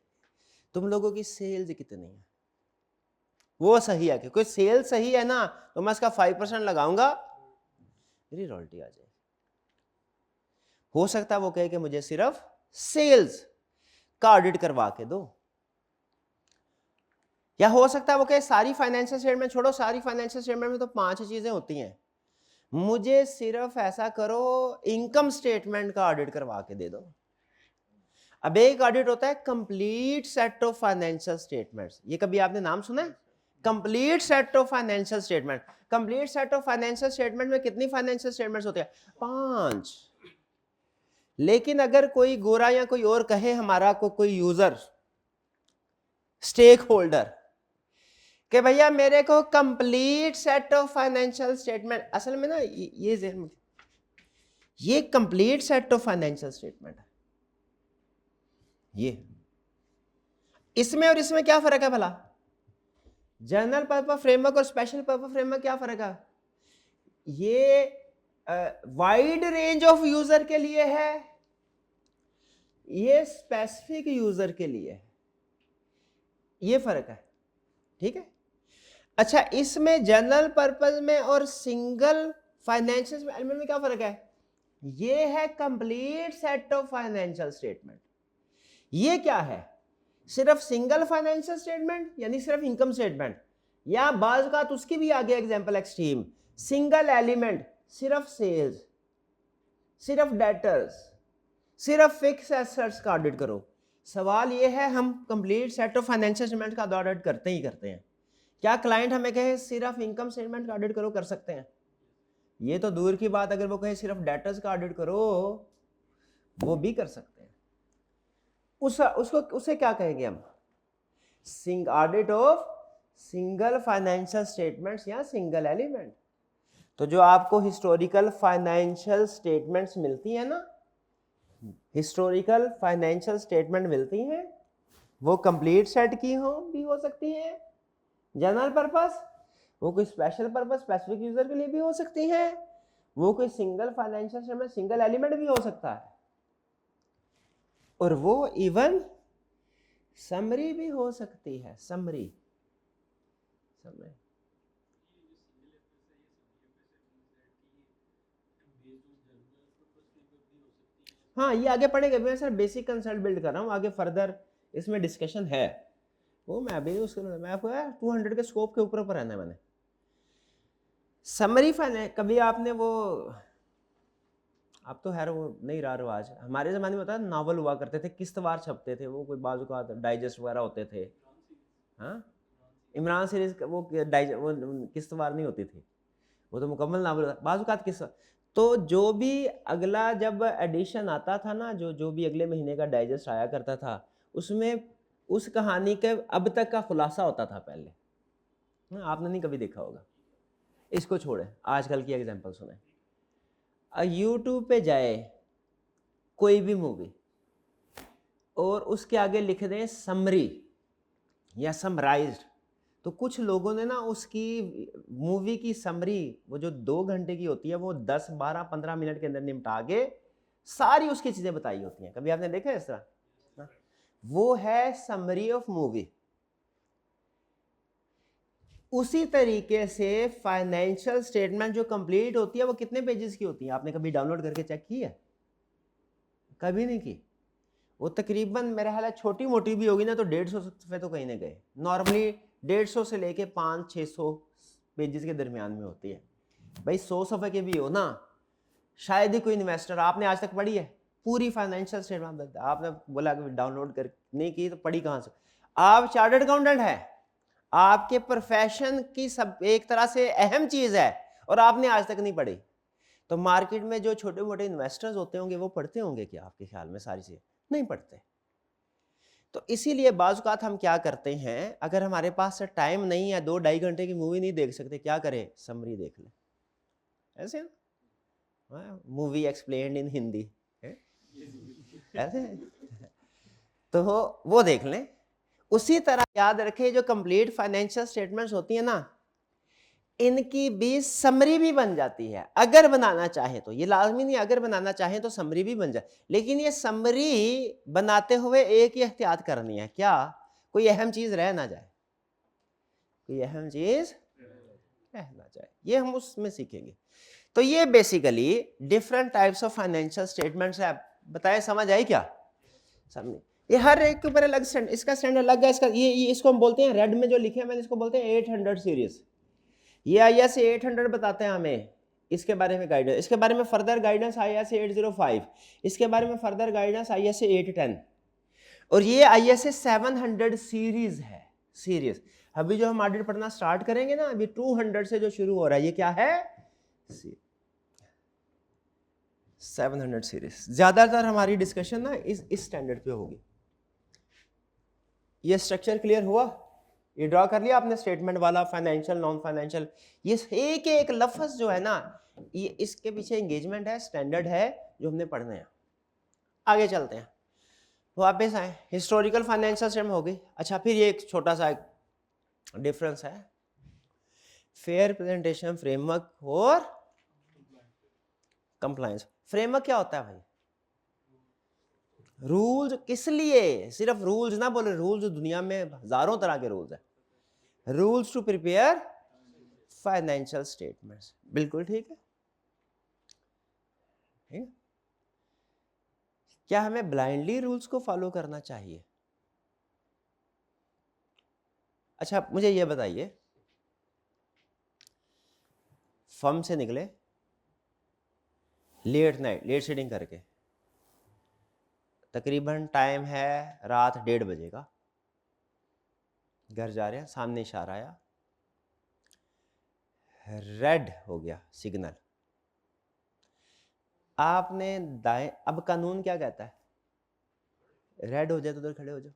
तुम लोगों की सेल्स कितनी है वो सही है। क्योंकि सेल सही है ना तो मैं इसका 5% लगाऊंगा, मेरी रॉयल्टी आ जाएगी। हो सकता है वो कहे कि मुझे सिर्फ सेल्स का ऑडिट करवा के दो, या हो सकता है वो कहे सारी फाइनेंशियल स्टेटमेंट छोड़ो, सारी फाइनेंशियल स्टेटमेंट में तो 5 चीजें होती हैं, मुझे सिर्फ ऐसा करो इनकम स्टेटमेंट का ऑडिट करवा के दे दो। अब एक ऑडिट होता है complete set of financial statements. ये कभी आपने नाम सुना है? Complete set of financial statement. Complete set of financial statement में कितनी फाइनेंशियल स्टेटमेंट्स होते हैं? 5। लेकिन अगर कोई गोरा या कोई और कहे, हमारा कोई यूजर स्टेक होल्डर, कि भैया मेरे को complete set of financial statement, असल में ना ये complete set of financial statement है। ये इसमें और इसमें क्या फर्क है भला? जनरल पर्पस फ्रेमवर्क और स्पेशल पर्पस फ्रेमवर्क क्या फर्क है? ये वाइड रेंज ऑफ यूजर के लिए है, ये स्पेसिफिक यूजर के लिए है, ये फर्क है, ठीक है। अच्छा, इसमें जनरल पर्पस में और सिंगल फाइनेंशियल एलिमेंट में क्या फर्क है? ये है complete set of financial statement. ये क्या है? सिर्फ सिंगल फाइनेंशियल स्टेटमेंट यानी सिर्फ इनकम स्टेटमेंट, या बाज का तो उसकी भी आगे एग्जांपल एक्सट्रीम सिंगल एलिमेंट, सिर्फ सेल्स, सिर्फ डेटर्स, सिर्फ फिक्स एसेट्स का ऑडिट करो। सवाल ये है, हम complete set of financial statement का ऑडिट करते ही करते हैं। क्या क्लाइंट हमें कहे सिर्फ इनकम स्टेटमेंट का ऑडिट करो, कर सकते हैं? ये तो दूर की बात, अगर वो कहे सिर्फ डेटर्स का ऑडिट करो, वो भी कर सकते हैं। उसे क्या कहेंगे हम? Audit of single financial statements या सिंगल एलिमेंट। तो जो आपको हिस्टोरिकल फाइनेंशियल स्टेटमेंट्स मिलती है ना, हिस्टोरिकल फाइनेंशियल स्टेटमेंट मिलती हैं, वो कंप्लीट सेट की भी हो सकती हैं, जनरल पर्पस, वो कोई स्पेशल पर्पस स्पेसिफिक यूजर के लिए भी हो सकती हैं, वो कोई single financial statement single element भी हो सकता है, और वो इवन समरी भी हो सकती है। समरी हाँ, ये आगे पढ़ेंगे। मैं सर बेसिक कंसेप्ट बिल्ड कर रहा हूँ, आगे फर्दर इसमें डिस्कशन है, वो मैं अभी मैं आपको 200 के स्कोप के ऊपर रहना है मैंने। समरी फाइनेंस, कभी आपने वो, अब तो है वो नहीं रहा रिवाज, हमारे ज़माने में होता है नावल हुआ करते थे, किस्तवार छपते थे, वो कोई बाजू का डाइजेस्ट वगैरह होते थे। हाँ, इमरान सीरीज वो किस्तवार नहीं होती थी, वो तो मुकम्मल नावल बाजू का किस्सा। तो जो भी अगला जब एडिशन आता था ना, जो भी अगले महीने का डाइजेस्ट आया करता था, उसमें उस कहानी के अब तक का खुलासा होता था पहले। आपने नहीं कभी देखा होगा। इसको छोड़े, आजकल की एग्जांपल सुने। यूट्यूब पे जाए कोई भी मूवी और उसके आगे लिख दें समरी या समराइज्ड, तो कुछ लोगों ने ना उसकी मूवी की समरी, वो जो 2 घंटे की होती है, वो 10, 12, 15 मिनट के अंदर निपटा के सारी उसकी चीजें बताई होती हैं। कभी आपने देखा है इस तरह? वो है समरी ऑफ मूवी। उसी तरीके से फाइनेंशियल स्टेटमेंट जो कंप्लीट होती है, वो कितने पेजेस की होती है? आपने कभी डाउनलोड करके चेक की है? कभी नहीं की। वो तकरीबन मेरा ख्याल है छोटी मोटी भी होगी ना तो 150 सफ़े तो कहीं नहीं गए। नॉर्मली 150 से लेके 500-600 पेजेस के दरमियान में होती है। भाई 100 सफ़े के भी हो ना, शायद ही कोई इन्वेस्टर, आपने आज तक पढ़ी है पूरी फाइनेंशियल स्टेटमेंट? आपने बोला कि डाउनलोड कर नहीं की तो पढ़ी कहाँ से? आप चार्टर्ड अकाउंटेंट है, आपके प्रोफेशन की सब एक तरह से अहम चीज है, और आपने आज तक नहीं पढ़ी, तो मार्केट में जो छोटे मोटे इन्वेस्टर्स होते होंगे वो पढ़ते होंगे क्या आपके ख्याल में? सारी चीजें नहीं पढ़ते। तो इसीलिए बाज़-औक़ात हम क्या करते हैं, अगर हमारे पास टाइम नहीं है, 2-2.5 घंटे की मूवी नहीं देख सकते, क्या करें? समरी देख लें। ऐसे ना, मूवी एक्सप्लेन्ड इन हिंदी ऐसे तो वो देख लें। उसी तरह याद रखें, जो कंप्लीट फाइनेंशियल स्टेटमेंट्स होती है ना, इनकी भी समरी भी बन जाती है अगर बनाना चाहे तो। ये लाजमी नहीं, अगर बनाना चाहे तो समरी भी बन जाए, लेकिन ये समरी बनाते हुए एक ही एहतियात करनी है, क्या? कोई अहम चीज रह ना जाए, कोई अहम चीज रह ना जाए, ये हम उसमें सीखेंगे। तो ये basically different types of financial statements है। बताए, समझ आई क्या? समझ। ये हर एक के ऊपर अलग स्टैंड, इसका स्टैंड अलग है, इसका ये इसको हम बोलते हैं, रेड में जो लिखे हैं मैंने, इसको बोलते हैं 800 सीरीज। ये IS 800 बताते हैं हमें, इसके बारे में गाइडेंस, इसके बारे में फर्दर गाइडेंस IS 805, इसके बारे में फर्दर गाइडेंस IS 810, और ये IS 700 सीरीज है। सीरीज अभी जो हम ऑडिट पढ़ना स्टार्ट करेंगे ना, अभी 200 से जो शुरू हो रहा है, ये क्या है? 700 सीरीज। ज्यादातर हमारी डिस्कशन ना इस स्टैंडर्ड पे होगी। ये स्ट्रक्चर क्लियर हुआ? ये ड्रॉ कर लिया आपने, स्टेटमेंट वाला, फाइनेंशियल, नॉन फाइनेंशियल, ये एक एक लफ्ज जो है ना, ये इसके पीछे एंगेजमेंट है, स्टैंडर्ड है जो हमने पढ़ने हैं। आगे चलते हैं, वापस आए, हिस्टोरिकल फाइनेंशियल स्टेटमेंट हो गई। अच्छा, फिर ये एक छोटा सा डिफरेंस है, फेयर प्रेजेंटेशन फ्रेमवर्क और कंप्लायंस फ्रेमवर्क क्या होता है भाई? रूल्स किस लिए? सिर्फ रूल्स ना बोले, रूल्स दुनिया में हजारों तरह के रूल्स हैं। Rules to prepare financial statements, बिल्कुल ठीक है। क्या हमें ब्लाइंडली रूल्स को फॉलो करना चाहिए? अच्छा मुझे ये बताइए, फर्म से निकले लेट नाइट, लेट सीटिंग करके, तकरीबन टाइम है रात 1:30 बजे का, घर जा रहे हैं, सामने इशारा आया, रेड हो गया सिग्नल, आपने दाएं, अब कानून क्या कहता है? रेड हो जाए तो उधर खड़े हो जाओ।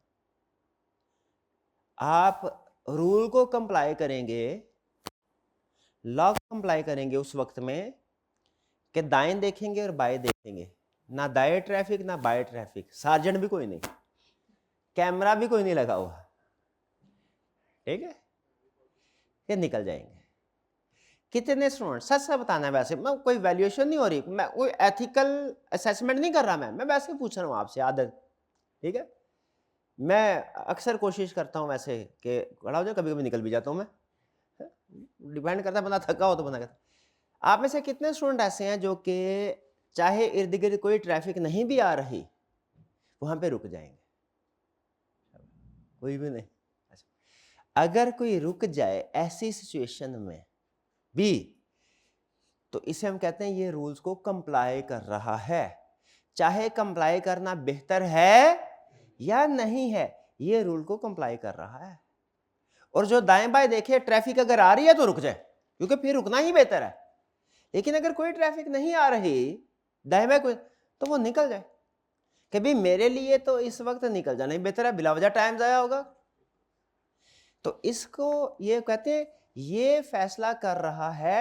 आप रूल को कंप्लाई करेंगे, लॉ को कंप्लाई करेंगे उस वक्त में कि दाएं देखेंगे और बाएं देखेंगे, ना दाएं ट्रैफिक ना बाएं ट्रैफिक, सार्जेंट भी कोई नहीं, कैमरा भी कोई नहीं लगा हुआ, ठीक है, ये निकल जाएंगे। कितने स्टूडेंट, सच सच बताना है, वैसे मैं कोई वैल्यूएशन नहीं हो रही, मैं कोई एथिकल असेसमेंट नहीं कर रहा, मैं वैसे पूछ रहा हूँ आपसे आदत, ठीक है। मैं अक्सर कोशिश करता हूँ वैसे कि खड़ा हो जाए, कभी कभी निकल भी जाता हूँ मैं, डिपेंड करता है, बंदा थका हो तो बंदा कहता। आप में से कितने स्टूडेंट ऐसे हैं जो कि चाहे इर्द गिर्द कोई ट्रैफिक नहीं भी आ रही, वहां पे रुक जाएंगे? कोई भी नहीं। अच्छा, अगर कोई रुक जाए ऐसी सिचुएशन में भी, तो इसे हम कहते हैं ये रूल्स को कंप्लाई कर रहा है। चाहे कंप्लाई करना बेहतर है या नहीं है, ये रूल को कंप्लाई कर रहा है। और जो दाएं बाएं देखे, ट्रैफिक अगर आ रही है तो रुक जाए, क्योंकि फिर रुकना ही बेहतर है। लेकिन अगर कोई ट्रैफिक नहीं आ रही, दाएं बाएं कोई, तो वो निकल जाए कि भाई मेरे लिए तो इस वक्त निकल जाना ही बेहतर है, बिला वजह टाइम जाया होगा। तो इसको ये कहते हैं, ये फैसला कर रहा है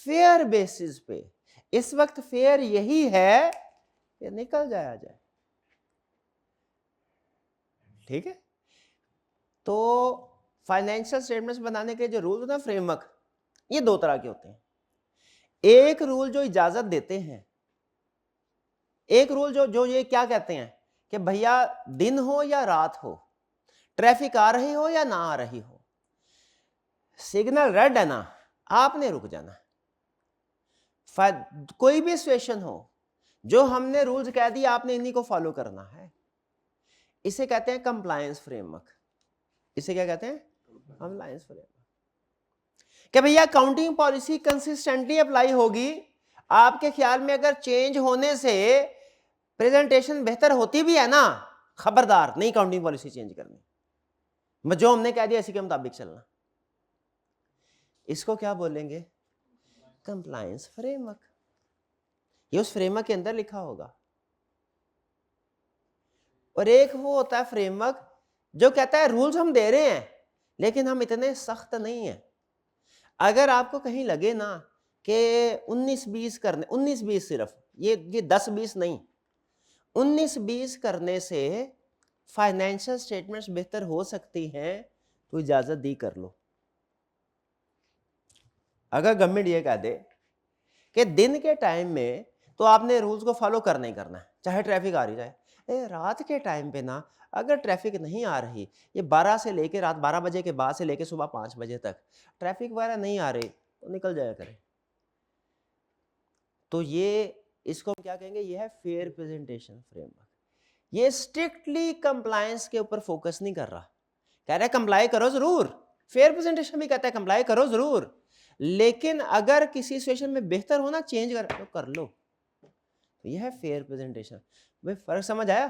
फेयर बेसिस पे। इस वक्त फेयर यही है कि निकल जाया जाए, ठीक है। तो फाइनेंशियल स्टेटमेंट्स बनाने के जो रूल होते हैं, फ्रेमवर्क, ये दो तरह के होते हैं। एक रूल जो इजाजत देते हैं, एक रूल जो जो ये क्या कहते हैं कि भैया दिन हो या रात हो, ट्रैफिक आ रही हो या ना आ रही हो, सिग्नल रेड है ना, आपने रुक जाना। कोई भी सिचुएशन हो, जो हमने रूल्स कह दिए आपने इन्हीं को फॉलो करना है। इसे कहते हैं कंप्लायंस फ्रेमवर्क। इसे क्या कहते हैं? Compliance framework. कि भैया अकाउंटिंग पॉलिसी कंसिस्टेंटली अप्लाई होगी, आपके ख्याल में अगर चेंज होने से प्रेजेंटेशन बेहतर होती भी है ना, खबरदार नहीं अकाउंटिंग पॉलिसी चेंज करनी, जो हमने कह दिया इसी के मुताबिक चलना। इसको क्या बोलेंगे? Compliance framework. ये उस फ्रेमवर्क के अंदर लिखा होगा। और एक वो होता है फ्रेमवर्क जो कहता है रूल्स हम दे रहे हैं लेकिन हम इतने सख्त नहीं हैं। अगर आपको कहीं लगे ना कि 19-20 करने, 19-20 सिर्फ, ये 10-20 नहीं, 19-20 करने से फाइनेंशियल स्टेटमेंट्स बेहतर हो सकती हैं, तो इजाजत दी कर लो। अगर गवर्नमेंट ये कह दे कि दिन के टाइम में तो आपने रूल्स को फॉलो करना ही करना है, चाहे ट्रैफिक आ रही जाए, रात के टाइम पे ना अगर ट्रैफिक नहीं आ रही, ये 12 से लेके रात 12 बजे के बाद से लेके सुबह 5 बजे तक ट्रैफिक वगैरह नहीं आ रही, तो निकल जाया करें। तो ये, इसको हम क्या कहेंगे? ये है फेयर प्रेजेंटेशन फ्रेमवर्क। ये स्ट्रिक्टली कंप्लायंस के ऊपर फोकस नहीं कर रहा, कह रहा है कंप्लाई करो जरूर, फेयर प्रेजेंटेशन भी कहता है कंप्लाई करो जरूर, लेकिन अगर किसी सिचुएशन में बेहतर होना चेंज कर लो। तो यह है फेयर प्रेजेंटेशन। भाई फर्क समझ आया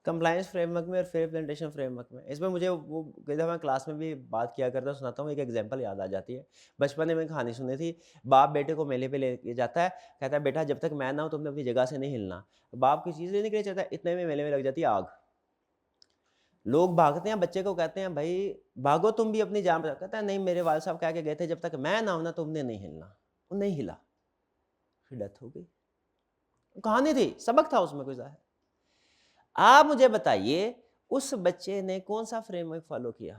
कंप्लायंस फ्रेमवर्क में और फेयर प्रेजेंटेशन फ्रेमवर्क में? इसमें मुझे वो मैं क्लास में भी बात किया करता, सुनाता हूँ, एक एग्जांपल याद आ जाती है। बचपन में मैंने कहानी सुनी थी, बाप बेटे को मेले पे ले जाता है, कहता है बेटा जब तक मैं ना हो तुमने अपनी जगह से नहीं हिलना। बाप की चीज़ लेने के लिए चलता है, इतने में मेले में लग जाती है आग, लोग भागते हैं, बच्चे को कहते हैं भाई भागो तुम भी अपनी जान बचा, कहता है नहीं मेरे वाले साहब कह के गए थे जब तक मैं ना हूं ना तुमने नहीं हिलना। वो नहीं हिला, फिर डेथ हो गई। कहानी थी, सबक था उसमें कोई ज़ाहिर। आप मुझे बताइए उस बच्चे ने कौन सा फ्रेमवर्क फॉलो किया?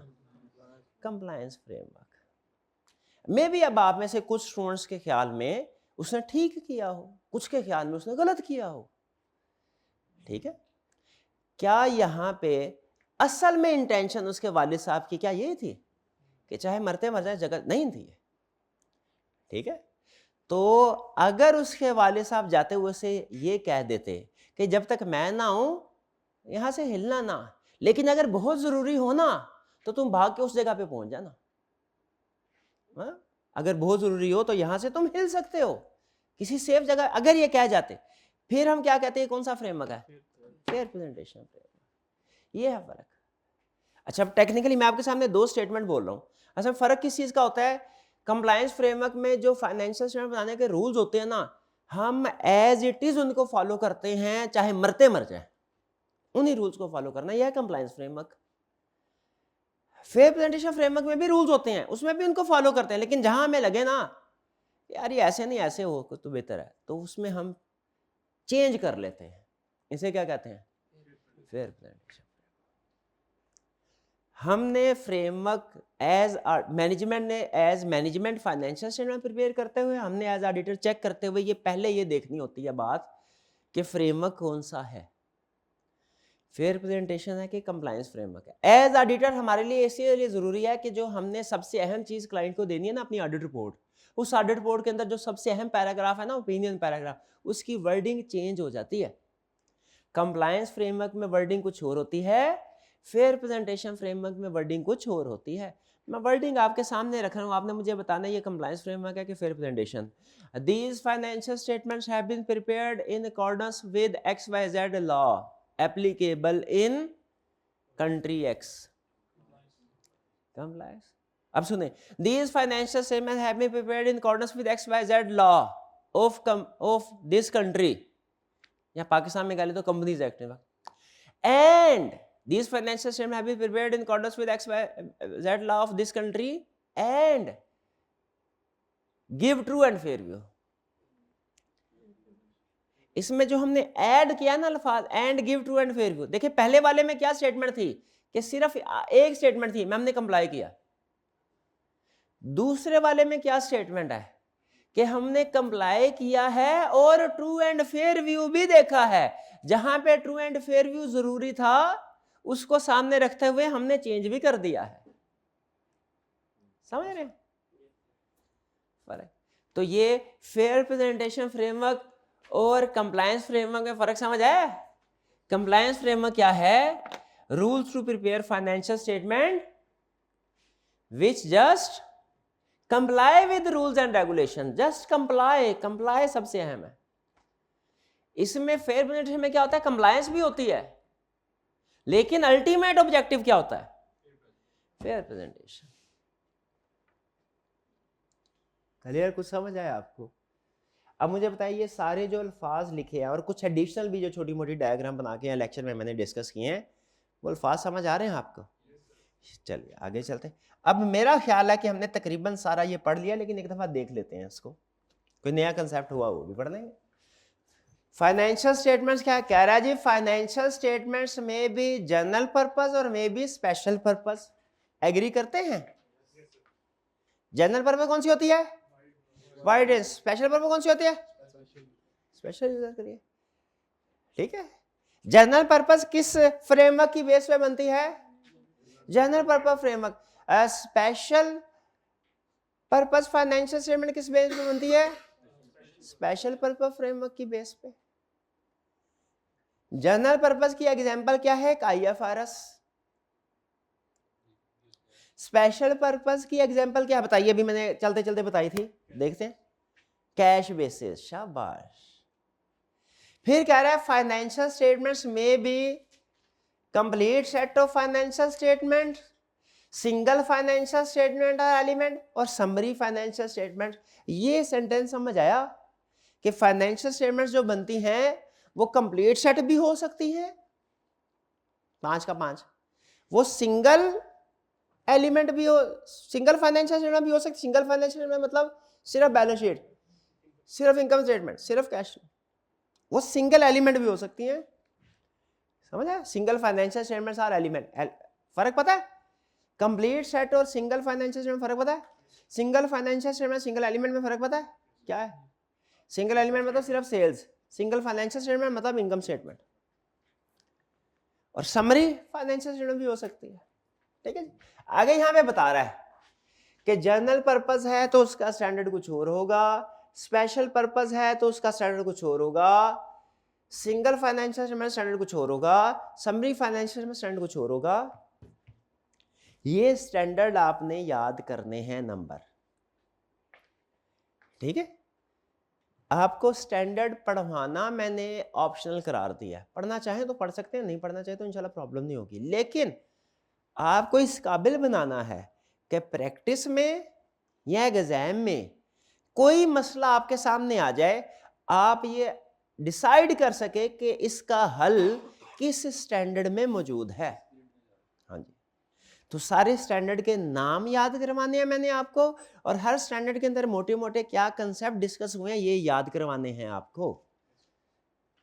Compliance framework. मे भी अब आप में से कुछ स्टूडेंट्स के ख्याल में उसने ठीक किया हो, कुछ के ख्याल में उसने गलत किया हो, ठीक है। क्या यहाँ पे असल में इंटेंशन उसके वालिद साहब की क्या ये थी कि चाहे मरते मर जाए जगह नहीं थी, ठीक है। तो अगर उसके वालिद साहब जाते हुए से ये कह देते कि जब तक मैं ना हूं यहां से हिलना ना, लेकिन अगर बहुत जरूरी हो ना तो तुम भाग के उस जगह पे पहुंच जाना, हाँ? अगर बहुत जरूरी हो तो यहां से तुम हिल सकते हो किसी सेफ जगह, अगर ये कह जाते, फिर हम क्या कहते हैं, कौन सा फ्रेमवर्क है, फेयर प्रेजेंटेशन फ्रेमवर्क। ये है फर्क। अच्छा, टेक्निकली मैं आपके सामने दो स्टेटमेंट बोल रहा हूं। अच्छा, फर्क किस चीज का होता है, कंप्लायंस फ्रेमवर्क में जो फाइनेंशियल स्टेटमेंट बनाने के रूल्स होते हैं ना, हम एज इट इज उनको फॉलो करते हैं, चाहे मरते मर जाए उन्हीं रूल्स को फॉलो करना, यह है compliance framework. Fair presentation framework में भी रूल्स होते हैं, उसमें भी उनको फॉलो करते हैं, लेकिन जहां हमें लगे ना यार ये ऐसे नहीं ऐसे हो तो बेहतर है, तो उसमें हम चेंज कर लेते हैं। इसे क्या कहते हैं, फेयर प्रेजेंटेशन। हमने फ्रेमवर्क एज मैनेजमेंट ने as management financial statement prepare करते हुए, हमने एज ऑडिटर चेक करते हुए ये पहले ये देखनी होती है बात कि फ्रेमवर्क कौन सा है, फेयर प्रेजेंटेशन है कि कंप्लायंस फ्रेमवर्क है। एज ऑडिटर हमारे लिए इसलिए जरूरी है कि जो हमने सबसे अहम चीज क्लाइंट को देनी है ना, अपनी ऑडिट रिपोर्ट, उस ऑडिट रिपोर्ट के अंदर जो सबसे अहम पैराग्राफ है ना, ओपिनियन पैराग्राफ, उसकी वर्डिंग चेंज हो जाती है। कंप्लायंस फ्रेमवर्क में वर्डिंग कुछ और होती है, फेयर प्रेजेंटेशन फ्रेमवर्क में वर्डिंग कुछ और होती है। मैं वर्डिंग आपके सामने रख रहा हूं, आपने मुझे बताना ये कंप्लायंस फ्रेमवर्क है कि fair presentation. These financial statements have been prepared in accordance with XYZ law applicable in country X। Compliance, अब सुने, these financial statements have been prepared in accordance with XYZ law of this country, या पाकिस्तान में गाली तो companies act में, and these financial statements have been prepared in accordance with XYZ law of this country and give true and fair view। इसमें जो हमने add किया ना अल्फाज and give true and fair view, देखिए पहले वाले में क्या स्टेटमेंट थी कि सिर्फ एक स्टेटमेंट थी, हमने कंप्लाई किया। दूसरे वाले में क्या स्टेटमेंट है कि हमने कंप्लाई किया है और ट्रू एंड फेयर व्यू भी देखा है। जहां पे ट्रू एंड फेयर व्यू जरूरी था उसको सामने रखते हुए हमने चेंज भी कर दिया है, समझ रहे हैं फर्क। तो ये फेयर प्रेजेंटेशन फ्रेमवर्क और कंप्लायंस फ्रेमवर्क में फर्क समझ आया। कंप्लायंस फ्रेमवर्क क्या है, rules to prepare financial statement which just comply with rules and regulation, just comply, comply सबसे अहम है। इसमें फेयर प्रेजेंटेशन में क्या होता है, कंप्लायंस भी होती है, लेकिन अल्टीमेट ऑब्जेक्टिव क्या होता है, फेयर प्रेजेंटेशन। क्लियर, कुछ समझ आया आपको। अब मुझे बताइए सारे जो अल्फाज लिखे हैं और कुछ एडिशनल भी जो छोटी मोटी डायग्राम बना के लेक्चर में मैंने डिस्कस किए हैं, वो अल्फाज समझ आ रहे हैं आपको। चलिए आगे चलते हैं। अब मेरा ख्याल है कि हमने तकरीबन सारा ये पढ़ लिया, लेकिन एक दफा देख लेते हैं इसको, कोई नया कंसेप्ट हुआ वो भी पढ़ लेंगे। फाइनेंशियल स्टेटमेंट्स क्या कह रहा है जी, फाइनेंशियल स्टेटमेंट्स में भी जनरल पर्पस और में भी स्पेशल पर्पस, एग्री करते हैं। जनरल पर्पस कौन सी होती है, वाइड रेंज। स्पेशल पर्पस कौन सी होती है, स्पेशल यूजर के लिए, ठीक है। जनरल पर्पस किस फ्रेमवर्क की बेस पे बनती है, general purpose framework. Special purpose financial statement किस बेस पे बनती है, स्पेशल पर्पस फ्रेमवर्क की बेस पे। जनरल पर्पस की एग्जांपल क्या है, IFRS। स्पेशल पर्पस की एग्जांपल क्या बताइए, अभी मैंने चलते चलते बताई थी, देखते हैं। कैश बेसिस, शाबाश। फिर कह रहा है फाइनेंशियल स्टेटमेंट्स में भी complete set of financial statement, single financial statement और एलिमेंट, और समरी फाइनेंशियल स्टेटमेंट। ये सेंटेंस समझ आया कि फाइनेंशियल स्टेटमेंट्स जो बनती हैं वो कंप्लीट सेट भी हो सकती हैं, 5 का 5, वो सिंगल एलिमेंट भी हो, सिंगल फाइनेंशियल स्टेटमेंट भी हो सकती। सिंगल फाइनेंशियल स्टेटमेंट मतलब सिर्फ बैलेंस शीट, सिर्फ इनकम स्टेटमेंट, सिर्फ कैश, वो सिंगल एलिमेंट भी हो सकती हैं, समझ आया। Single financial statements are element, फर्क पता है, कंप्लीट सेट और सिंगल फाइनेंशियल स्टेटमेंट फर्क पता है। Single financial statement, single element में फर्क पता है क्या है? सिंगल एलिमेंट मतलब सिर्फ सेल्स, सिंगल फाइनेंशियल स्टेटमेंट मतलब इनकम स्टेटमेंट, और समरी फाइनेंशियल स्टेटमेंट भी हो सकती है। ठीक है जी। आगे यहां पे बता रहा है कि जनरल पर्पस है तो उसका स्टैंडर्ड कुछ और होगा, स्पेशल पर्पस है तो उसका स्टैंडर्ड कुछ और होगा, सिंगल फाइनेंशियल स्टेटमेंट स्टैंडर्ड कुछ और होगा, समरी फाइनेंशियल स्टैंडर्ड कुछ और होगा। ये स्टैंडर्ड आपने याद करने हैं नंबर। ठीक है, आपको स्टैंडर्ड पढ़वाना मैंने ऑप्शनल करार दिया, पढ़ना चाहें तो पढ़ सकते हैं, नहीं पढ़ना चाहे तो इंशाल्लाह प्रॉब्लम नहीं होगी, लेकिन आपको इस काबिल बनाना है कि प्रैक्टिस में या एग्जाम में कोई मसला आपके सामने आ जाए, आप ये डिसाइड कर सके कि इसका हल किस स्टैंडर्ड में मौजूद है। हाँ जी, तो सारे स्टैंडर्ड के नाम याद करवाने हैं मैंने आपको, और हर स्टैंडर्ड के अंदर मोटे मोटे क्या कंसेप्ट डिस्कस हुए हैं ये याद करवाने हैं आपको,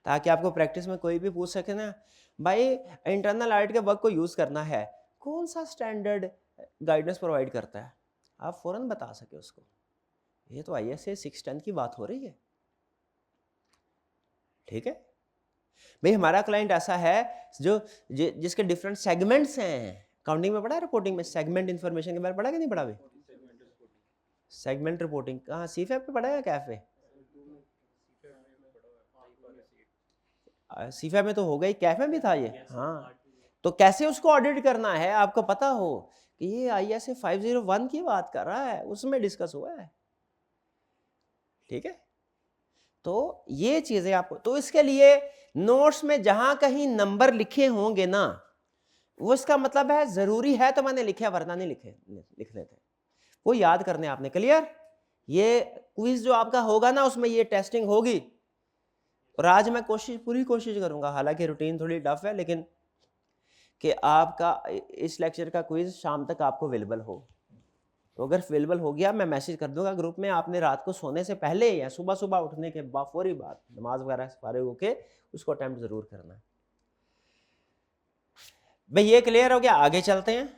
ताकि आपको प्रैक्टिस में कोई भी पूछ सके ना, भाई इंटरनल ऑडिट के वर्क को यूज करना है, कौन सा स्टैंडर्ड गाइडेंस प्रोवाइड करता है, आप फौरन बता सके उसको। ये तो ISA 610 की बात हो रही है। ठीक है भाई, हमारा क्लाइंट ऐसा है जो जिसके डिफरेंट सेगमेंट्स हैं। अकाउंटिंग में पढ़ा है, रिपोर्टिंग में सेगमेंट इन्फॉर्मेशन के बारे में पढ़ा कि नहीं पढ़ा भाई? सेगमेंट रिपोर्टिंग कहाँ, CFAP पे पढ़ा है, कैफे CFAP में तो हो गई, कैफे में भी था ये। हाँ, तो कैसे उसको ऑडिट करना है आपको पता हो कि ये ISA 501 की बात कर रहा है, उसमें डिस्कस हुआ है। ठीक है, तो ये चीजें आपको, तो इसके लिए नोट्स में जहां कहीं नंबर लिखे होंगे ना, वो इसका मतलब है जरूरी है तो मैंने लिखे, वरना नहीं लिख लेते, वो याद करने आपने। क्लियर? ये क्विज जो आपका होगा ना उसमें ये टेस्टिंग होगी, और आज मैं पूरी कोशिश करूंगा, हालांकि रूटीन थोड़ी टफ है, लेकिन कि आपका इस लेक्चर का क्विज शाम तक आपको अवेलेबल हो। तो अगर अवेलेबल हो गया मैं मैसेज कर दूंगा ग्रुप में, आपने रात को सोने से पहले या सुबह सुबह उठने के बाद फौरी बाद नमाज वगैरह से फारिग होके उसको अटेम्प्ट जरूर करना है। भाई ये क्लियर हो गया, आगे चलते हैं।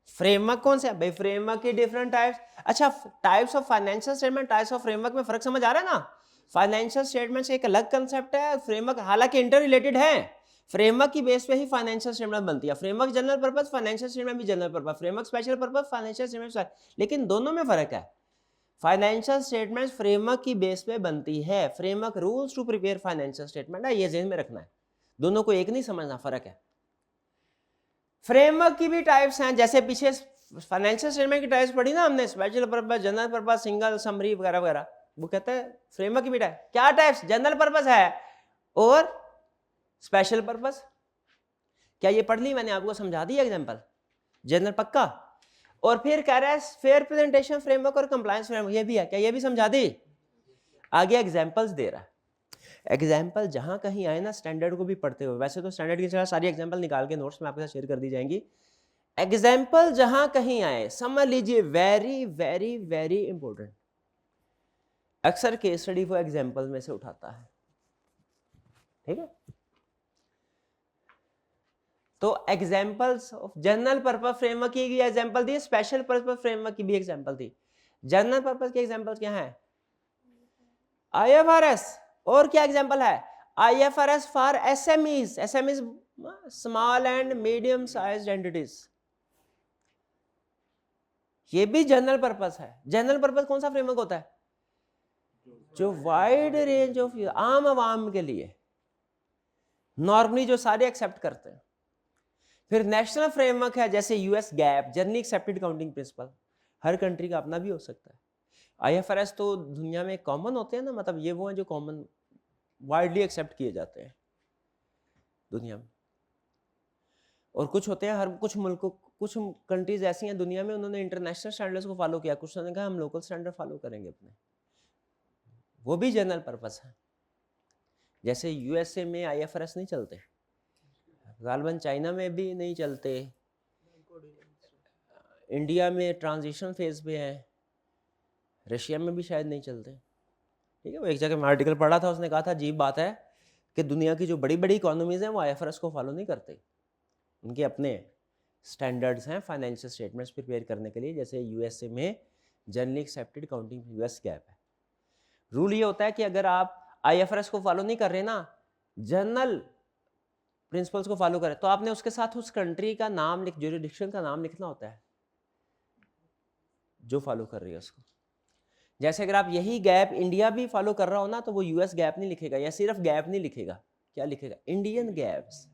फ्रेमवर्क कौन सा है भाई? फ्रेमवर्क की डिफरेंट टाइप्स। अच्छा, types of financial statement, types of framework में फर्क समझ आ रहा है ना? फाइनेंशियल स्टेटमेंट से एक अलग कंसेप्ट है, फ्रेमवर्क हालांकि इंटर रिलेटेड है, फ्रेमवर्क की बेस पे ही फाइनेंशियल स्टेटमेंट बनती है। Framework general purpose, financial statement भी general purpose, framework special purpose, financial statement, लेकिन दोनों में फर्क है। फाइनेंशियल स्टेटमेंट फ्रेमवर्क की बेस पे बनती है, framework rules to prepare financial statement है, ये ध्यान में रखना है, दोनों को एक नहीं समझना, फर्क है। फ्रेमवर्क की भी टाइप्स हैं, जैसे पीछे फाइनेंशियल स्टेटमेंट की टाइप्स पढ़ी ना हमने, special purpose, general purpose, single, summary वगैरह वगैरह, वो कहता है फ्रेमवर्क की भी टाइप, क्या टाइप्स? जनरल पर्पस है और स्पेशल पर्पस। क्या ये पढ़ ली मैंने, आपको समझा दी एग्जांपल? जनरल पक्का? और फिर कह रहा है फेयर प्रेजेंटेशन फ्रेमवर्क और कंप्लायंस फ्रेमवर्क, ये भी है क्या? ये भी समझा दी? आगे एग्जांपल्स दे रहा है, एग्जाम्पल जहां कहीं आए ना स्टैंडर्ड को भी पढ़ते हुए, वैसे तो स्टैंडर्ड की तरह सारी एग्जाम्पल निकाल के नोट्स में आपके साथ शेयर कर दी जाएंगी, एग्जाम्पल जहां कहीं आए समझ लीजिए, वेरी वेरी वेरी इंपॉर्टेंट। अक्सर केस स्टडी वो एग्जाम्पल में से उठाता है। ठीक है, तो examples of general purpose framework की एग्जाम्पल दी, स्पेशल पर्पस फ्रेमवर्क की भी एग्जाम्पल दी। जनरल पर्पस की एग्जाम्पल क्या है? IFRS, और क्या एग्जाम्पल है? IFRS for SMEs, SMEs small and medium sized entities, ये भी जनरल पर्पस है। जनरल पर्पस कौन सा फ्रेमवर्क होता है? जो वाइड रेंज ऑफ आम आवाम के लिए, नॉर्मली जो सारे एक्सेप्ट करते हैं। फिर नेशनल फ्रेमवर्क है, जैसे US GAAP, generally accepted accounting principle, हर कंट्री का अपना भी हो सकता है। IFRS तो दुनिया में कॉमन होते हैं ना, मतलब ये वो हैं जो कॉमन वाइडली एक्सेप्ट किए जाते हैं दुनिया में। और कुछ होते हैं, हर कुछ मुल्कों, कुछ कंट्रीज ऐसी हैं दुनिया में, उन्होंने इंटरनेशनल स्टैंडर्ड्स को फॉलो किया, कुछ ने कहा हम लोकल स्टैंडर्ड फॉलो करेंगे अपने, वो भी जनरल पर्पस है। जैसे USA में IFRS नहीं चलते, गालबन चाइना में भी नहीं चलते, इंडिया में ट्रांजिशन फेज पे है, रशिया में भी शायद नहीं चलते। ठीक है, वो एक जगह मैं आर्टिकल पढ़ा था, उसने कहा था अजीब बात है कि दुनिया की जो बड़ी बड़ी इकोनॉमीज हैं वो IFRS को फॉलो नहीं करते, उनके अपने स्टैंडर्ड्स हैं फाइनेंशियल स्टेटमेंट्स प्रिपेयर करने के लिए। जैसे USA में generally accepted accounting US gap है। रूल ये होता है कि अगर आप आईएफआरएस को फॉलो नहीं कर रहे ना, जनरल प्रिंसिपल्स को फॉलो करें, तो आपने उसके साथ उस कंट्री का नाम लिख, ज्यूरिडिक्शन का नाम लिखना होता है जो फॉलो कर रही है उसको। जैसे अगर आप यही गैप इंडिया भी फॉलो कर रहा हो ना, तो वो यूएस गैप नहीं लिखेगा, या सिर्फ गैप नहीं लिखेगा, क्या लिखेगा? Indian GAAPs.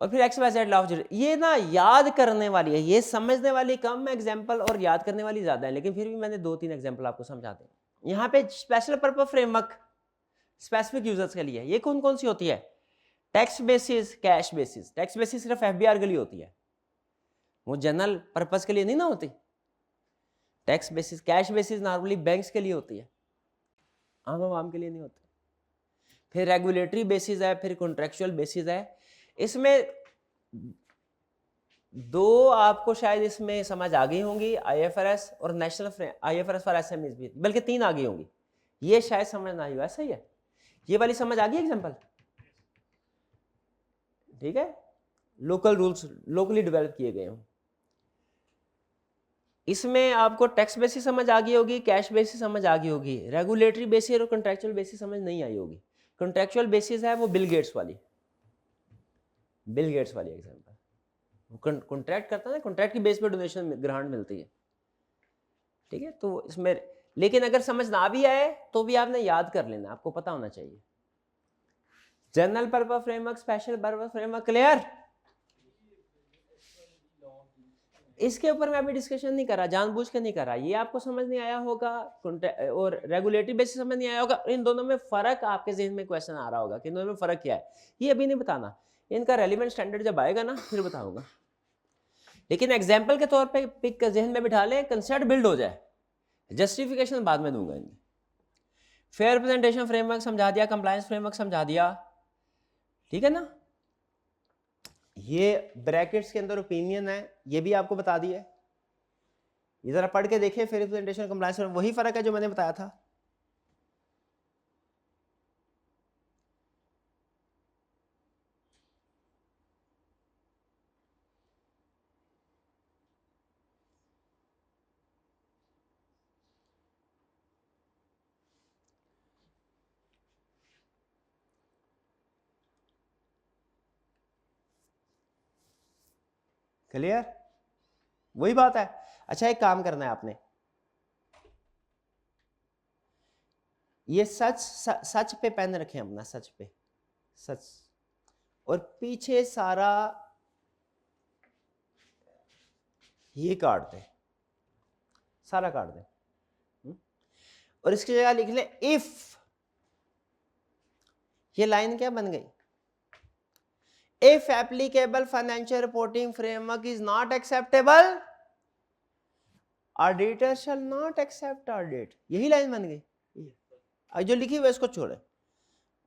और फिर X Y Z law of jurisdiction, ये ना याद करने वाली है, ये समझने वाली कम है एग्जांपल और याद करने वाली ज्यादा है, लेकिन फिर भी मैंने 2-3 एग्जांपल आपको समझा दें। यहाँ पे special purpose framework specific users के लिए, ये कौन कौन सी होती है? Tax basis, cash basis. Tax basis सिर्फ एफबीआर के लिए होती है, वो जनरल पर्पस के लिए नहीं ना होती। Tax basis, cash basis normally banks के लिए होती है, आम आवाम के लिए नहीं होती। फिर रेगुलेटरी बेसिस है, फिर कॉन्ट्रेक्चुअल बेसिस है। इसमें 2 आपको शायद इसमें समझ आ गई होंगी, आईएफआरएस और नेशनल आईएफआरएस फॉर एसएमईज भी, बल्कि 3 आ गई होंगी। ये शायद समझ ना आई हो, ऐसा ही है? ये वाली समझ आ गई एग्जांपल? ठीक है, लोकल रूल्स लोकली डेवलप किए गए हों। इसमें आपको टैक्स बेसिस समझ आ गई होगी, कैश बेसिस समझ आ गई होगी, रेगुलेटरी बेसिस और कॉन्ट्रेक्चुअल बेसिस समझ नहीं आई होगी। कॉन्ट्रेक्चुअल बेसिस है वो बिल गेट्स वाली एग्जांपल, वो कॉन्ट्रैक्ट करता है ना, कॉन्ट्रैक्ट की बेस पे डोनेशन ग्रांट मिलती है। ठीक है, तो इसमें लेकिन अगर समझ ना भी आए तो भी आपने याद कर लेना, आपको पता होना चाहिए। General purpose framework, special purpose framework, clear? इसके ऊपर मैं अभी डिस्कशन नहीं कर रहा, जानबूझ के नहीं कर रहा, ये आपको समझ नहीं आया होगा और रेगुलेटरी बेसिस समझ नहीं आया होगा। इन दोनों में फर्क आपके जहन में क्वेश्चन आ रहा होगा कि इन दोनों में फर्क क्या है, ये अभी नहीं बताना, इनका रेलिवेंट स्टैंडर्ड जब आएगा ना फिर बताऊंगा। लेकिन एग्जाम्पल के तौर पर पिक जहन में बिठा लें, कंसेप्ट बिल्ड हो जाए, जस्टिफिकेशन बाद में दूंगा इनकी। फेयर रिप्रेजेंटेशन फ्रेमवर्क समझा दिया, कंप्लायंस फ्रेमवर्क समझा दिया, ठीक है ना। ये ब्रैकेट्स के अंदर ओपिनियन है, ये भी आपको बता दिया है, ये जरा पढ़ के देखिए। फेयर रिप्रेजेंटेशन कंप्लायंस में वही फर्क है जो मैंने बताया था। क्लियर? वही बात है। अच्छा, एक काम करना है आपने, ये सच पे पेन रखें अपना, सच पे, सच, और पीछे सारा ये काट दे, सारा काट दे, और इसकी जगह लिख ले इफ। ये लाइन क्या बन गई? If applicable financial reporting framework is not acceptable, auditor shall not accept audit। यही लाइन बन गई। जो लिखी हुई है इसको छोड़े।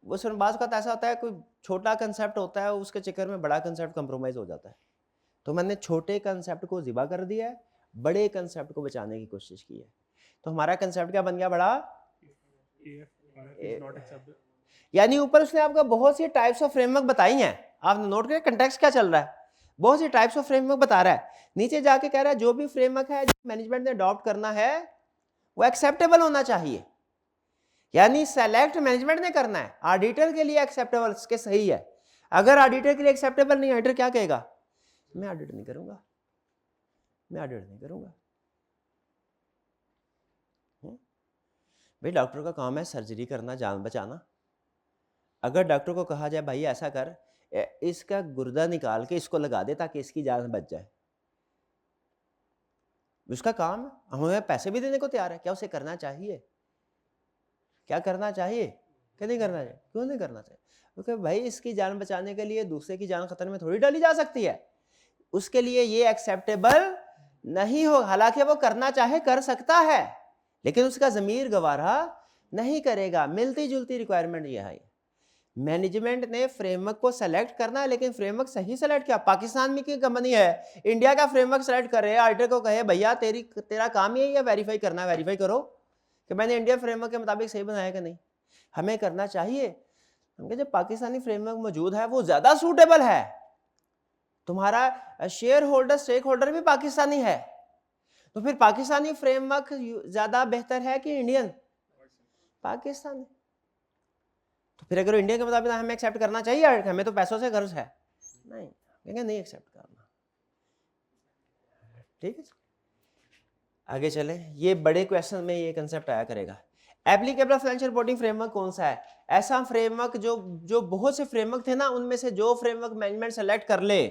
वो सुन, बात का ऐसा होता है, कोई छोटा कंसेप्ट होता है, उसके चक्कर में बड़ा कंसेप्ट कंप्रोमाइज हो जाता है। तो मैंने छोटे कंसेप्ट को ज़िबा कर दिया है, बड़े कंसेप्ट को बचाने की कोशिश की है। तो हमारा कंसेप्ट क्या बन गया? बड़ा, यानी ऊपर उसने आपको बहुत सी टाइप्स ऑफ फ्रेमवर्क बताई हैं, आपने नोट किया कंटेक्स्ट क्या चल रहा है, बहुत सी टाइप्स ऑफ फ्रेमवर्क बता रहा है। नीचे जाके कह रहा है जो भी फ्रेमवर्क है जो मैनेजमेंट ने अडॉप्ट करना है वो एक्सेप्टेबल होना चाहिए, यानी सेलेक्ट मैनेजमेंट ने करना है, ऑडिटर के लिए एक्सेप्टेबल के सही है। अगर ऑडिटर के लिए एक्सेप्टेबल नहीं, ऑडिटर क्या कहेगा? मैं ऑडिट नहीं करूंगा, मैं ऑडिट नहीं करूंगा। भाई डॉक्टर का काम है सर्जरी करना, जान बचाना। अगर डॉक्टर को कहा जाए भाई ऐसा कर, इसका गुर्दा निकाल के इसको लगा दे ताकि इसकी जान बच जाए, उसका काम है, हमें पैसे भी देने को तैयार है, क्या उसे करना चाहिए? क्या करना चाहिए? क्या नहीं करना चाहिए? क्यों नहीं करना चाहिए? क्योंकि भाई इसकी जान बचाने के लिए दूसरे की जान खतरे में थोड़ी डाली जा सकती है, उसके लिए ये एक्सेप्टेबल नहीं हो। हालांकि वो करना चाहे कर सकता है, लेकिन उसका ज़मीर गवारा नहीं करेगा। मिलती जुलती रिक्वायरमेंट ये है। मैनेजमेंट ने फ्रेमवर्क को सेलेक्ट करना है, लेकिन फ्रेमवर्क सही सेलेक्ट किया। पाकिस्तान में की कंपनी है, इंडिया का फ्रेमवर्क सेलेक्ट कर रहे हैं, ऑडिटर को कहे भैया तेरा काम ही है या वेरीफाई करना है, वेरीफाई करो कि मैंने इंडियन फ्रेमवर्क के मुताबिक सही बनाया कि नहीं। हमें करना चाहिए, क्योंकि जो पाकिस्तानी फ्रेमवर्क मौजूद है वो ज़्यादा सूटेबल है। तुम्हारा शेयर होल्डर, स्टेक होल्डर भी पाकिस्तानी है, तो फिर पाकिस्तानी फ्रेमवर्क ज्यादा बेहतर है कि इंडियन? पाकिस्तानी। तो फिर अगर इंडिया के मुताबिक हमें एक्सेप्ट करना चाहिए, हमें तो पैसों से गर्ज है, नहीं, नहीं एक्सेप्ट करना। ठीक है, आगे चले। ये बड़े क्वेश्चन में ये कंसेप्ट आया करेगा। एप्लीकेबल फाइनेंशियल रिपोर्टिंग फ्रेमवर्क कौन सा है? ऐसा फ्रेमवर्क जो बहुत से फ्रेमवर्क थे ना, उनमें से जो फ्रेमवर्क मैनेजमेंट सेलेक्ट कर ले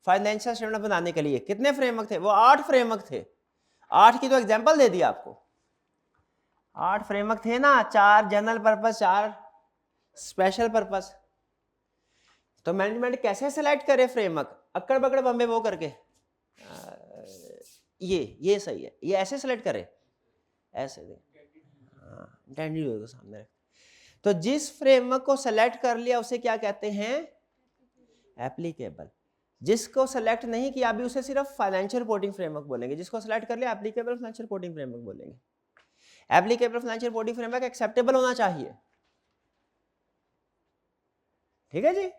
फाइनेंशियल स्टेटमेंट बनाने के लिए। कितने फ्रेमवर्क थे? वो 8 फ्रेमवर्क थे। 8 की तो एग्जांपल दे दी आपको। 8 फ्रेमवर्क थे ना, 4 जनरल पर्पस, 4 स्पेशल पर्पस। तो मैनेजमेंट कैसे सेलेक्ट करे फ्रेमवर्क? अक्कड़ बकड़ बम्बे वो करके ये सही है, ये ऐसे सेलेक्ट करे, ऐसे दे, इंटेंडेड सामने रख। तो जिस फ्रेमवर्क को सेलेक्ट कर लिया उसे क्या कहते हैं? एप्लीकेबल। जिसको सेलेक्ट नहीं किया अभी उसे सिर्फ फाइनेंशियल रिपोर्टिंग फ्रेमवर्क बोलेंगे। जिसको सेलेक्ट कर लिया एप्लीकेबल फाइनेंशियल रिपोर्टिंग फ्रेमवर्क बोलेंगे। Applicable financial reporting framework acceptable होना चाहिए। ठीक है जी,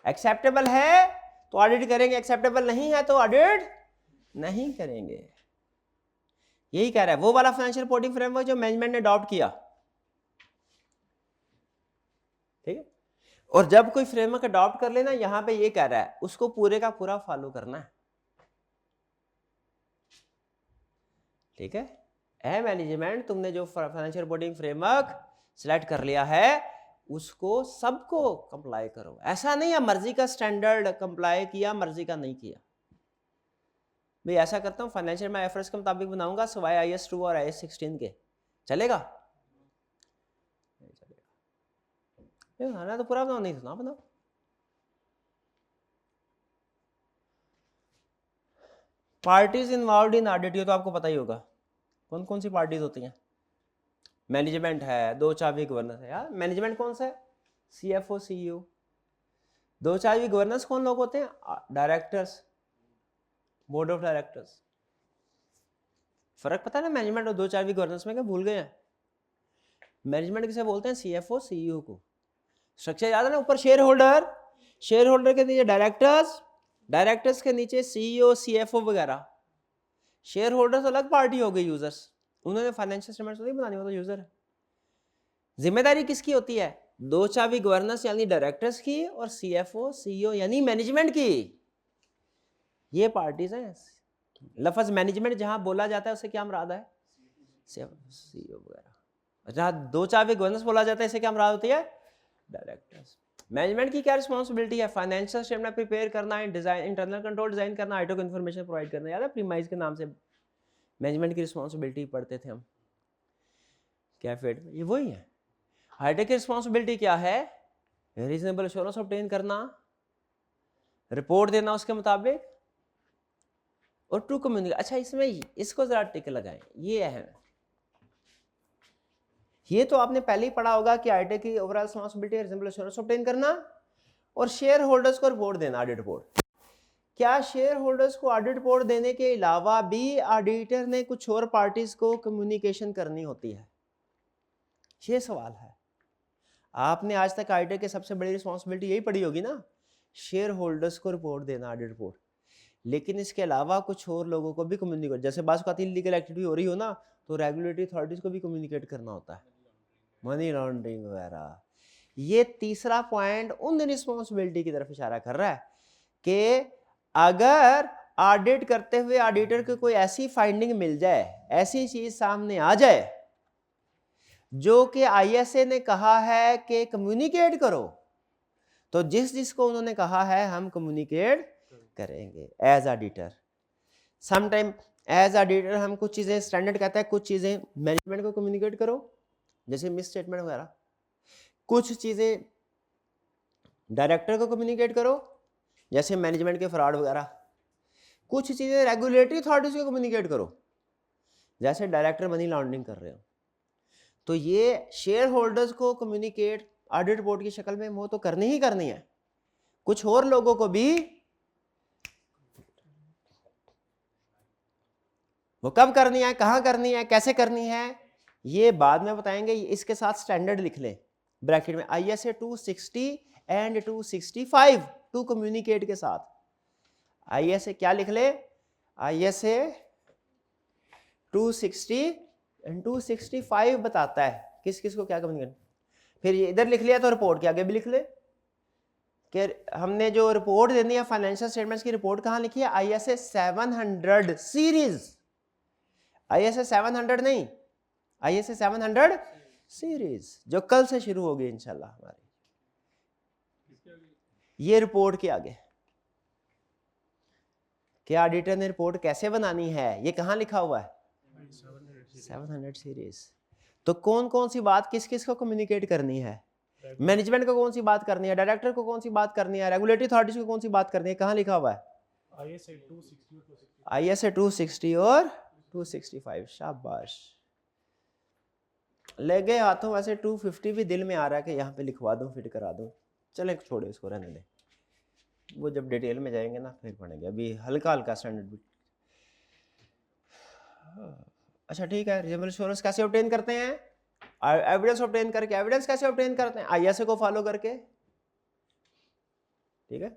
एक्सेप्टेबल है तो ऑडिट करेंगे, एक्सेप्टेबल नहीं है तो ऑडिट नहीं करेंगे। यही कह रहा है वो वाला फाइनेंशियल रिपोर्टिंग फ्रेमवर्क जो मैनेजमेंट ने अडॉप्ट किया। ठीक है, और जब कोई फ्रेमवर्क अडॉप्ट कर लेना, यहां पे ये कह रहा है उसको पूरे का पूरा फॉलो करना है। ठीक है मैनेजमेंट, तुमने जो फाइनेंशियल रिपोर्टिंग फ्रेमवर्क सिलेक्ट कर लिया है उसको सबको कंप्लाई करो। ऐसा नहीं है मर्जी का स्टैंडर्ड कंप्लाई किया, मर्जी का नहीं किया। भाई ऐसा करता हूँ फाइनेंशियल में IFRS के मुताबिक बनाऊंगा सिवाय IAS 2 और IAS 16 के, चलेगा? नहीं चलेगा। बनाना तो पूरा बनाओ, नहीं तो ना बनाओ। पार्टीज इन्वॉल्व इन ऑडिट, ये तो आपको पता ही होगा कौन कौन सी पार्टीज होती हैं। मैनेजमेंट है, 2 चाबी गवर्नेंस है। यार मैनेजमेंट कौन सा है? CFO CEO। 2 चाबी गवर्नेंस कौन लोग होते हैं? Directors, board of directors. फर्क पता है ना मैनेजमेंट और 2 चाबी गवर्नेंस में? क्या भूल गए हैं? मैनेजमेंट किसे बोलते हैं? CFO CEO को। स्ट्रक्चर याद है ना? ऊपर शेयर होल्डर, शेयर होल्डर के नीचे डायरेक्टर्स, डायरेक्टर्स के नीचे CEO CFO वगैरह। शेयर होल्डर्स अलग पार्टी हो गई, यूजर्स, उन्होंने फाइनेंशियल स्टेटमेंट्स नहीं बनानी, वो तो यूजर है। जिम्मेदारी किसकी होती है? 2 चाबी गवर्नेंस यानी डायरेक्टर्स की और CFO CEO यानी मैनेजमेंट की। ये पार्टीज हैं। लफ्ज मैनेजमेंट जहां बोला जाता है उसे क्या मुराद है? CEO वगैरह। जहां 2 चाबी गवर्नेंस बोला जाता है इसे क्या मुराद होती है? डायरेक्टर्स। मैनेजमेंट की क्या रिस्पांसिबिलिटी है? फाइनेंशियल स्टेटमेंट प्रिपेयर करना है, डिजाइन, इंटरनल कंट्रोल डिजाइन करना, आईटी को इन्फॉर्मेशन प्रोवाइड करना। याद है प्रीमाइज के नाम से मैनेजमेंट की रिस्पांसिबिलिटी पढ़ते थे हम कैफेड में, ये वही है। हाईटेक की रिस्पांसिबिलिटी क्या है? रीजनेबल एश्योरेंस ऑब्टेन करना, रिपोर्ट देना उसके मुताबिक, और ट्रू कम्युनिकेशन। अच्छा इसमें इसको जरा टिक लगाएं, ये अहम है। ये तो आपने पहले ही पढ़ा होगा कि हाईटेक की ओवरऑल रिस्पांसिबिलिटी है रीजनेबल एश्योरेंस ऑब्टेन करना और शेयर होल्डर्स को रिपोर्ट देना, ऑडिट रिपोर्ट। क्या शेयर होल्डर्स को ऑडिट रिपोर्ट देने के अलावा भी ऑडिटर ने कुछ और पार्टीज को कम्युनिकेशन करनी होती है? ये सवाल है। आपने आज तक ऑडिटर के सबसे बड़ी रिस्पांसिबिलिटी यही पड़ी होगी ना, शेयर होल्डर्स को रिपोर्ट देना, ऑडिट रिपोर्ट। लेकिन इसके अलावा कुछ और लोगों को भी कम्युनिकेट, जैसे बात लीगल एक्टिविटी हो रही हो ना, तो रेगुलेटरी अथॉरिटीज को भी कम्युनिकेट करना होता है, मनी लॉन्ड्रिंग वगैरह। ये तीसरा पॉइंट उन रिस्पांसिबिलिटी की तरफ इशारा कर रहा है कि अगर ऑडिट करते हुए ऑडिटर को कोई ऐसी फाइंडिंग मिल जाए, ऐसी चीज सामने आ जाए जो कि ISA ने कहा है कि कम्युनिकेट करो, तो जिसको उन्होंने कहा है हम कम्युनिकेट करेंगे as auditor. Sometime as auditor हम कुछ चीजें स्टैंडर्ड कहता है, कुछ चीजें मैनेजमेंट को कम्युनिकेट करो जैसे मिस स्टेटमेंट वगैरह, कुछ चीजें डायरेक्टर को कम्युनिकेट करो जैसे मैनेजमेंट के फ्रॉड वगैरह, कुछ चीजें रेगुलेटरी अथॉरिटीज को कम्युनिकेट करो जैसे डायरेक्टर मनी लॉन्ड्रिंग कर रहे हो। तो ये शेयर होल्डर्स को कम्युनिकेट ऑडिट रिपोर्ट की शक्ल में वो तो करनी ही करनी है, कुछ और लोगों को भी। वो कब करनी है, कहां करनी है, कैसे करनी है, ये बाद में बताएंगे। इसके साथ स्टैंडर्ड लिख लें ब्रैकेट में, ISA 260 एंड 265 टू कम्युनिकेट के साथ। ISA क्या लिख ले? ISA 260 एंड 265 बताता है किस किस को क्या कम्युनिकेट। फिर ये इधर लिख लिया तो रिपोर्ट के आगे भी लिख ले कि हमने जो रिपोर्ट देनी है फाइनेंशियल स्टेटमेंट्स की रिपोर्ट कहाँ लिखी है, ISA 700 सीरीज, ISA 700 नहीं, ISA 700 सीरीज जो कल से शुरू होगी इंशाल्लाह हमारी। ये रिपोर्ट के आगे क्या ऑडिटर ने रिपोर्ट कैसे बनानी है, ये कहाँ लिखा हुआ है, 700 सीरीज। तो कौन कौन सी बात किस किस को कम्युनिकेट करनी है, मैनेजमेंट को कौन सी बात करनी है, डायरेक्टर को कौन सी बात करनी है, रेगुलेटरी अथॉरिटीज को कौन सी बात करनी है, कहाँ लिखा हुआ है, ISA 260 और 265। शाबाश, ले गए हाथों। वैसे 250 भी दिल में आ रहा है कि यहाँ पे लिखवा दूं, फिट करा दूं, चले छोड़े इसको, रहने दें, वो जब डिटेल में जाएंगे ना फिर पढ़ेंगे, अभी हल्का हल्का स्टैंडर्ड भी। अच्छा ठीक है, रीजनेबल एश्योरेंस कैसे ऑब्टेन करते हैं, एविडेंस ऑब्टेन करके। एविडेंस कैसे ऑब्टेन करते हैं, ISA को फॉलो करके, ठीक है।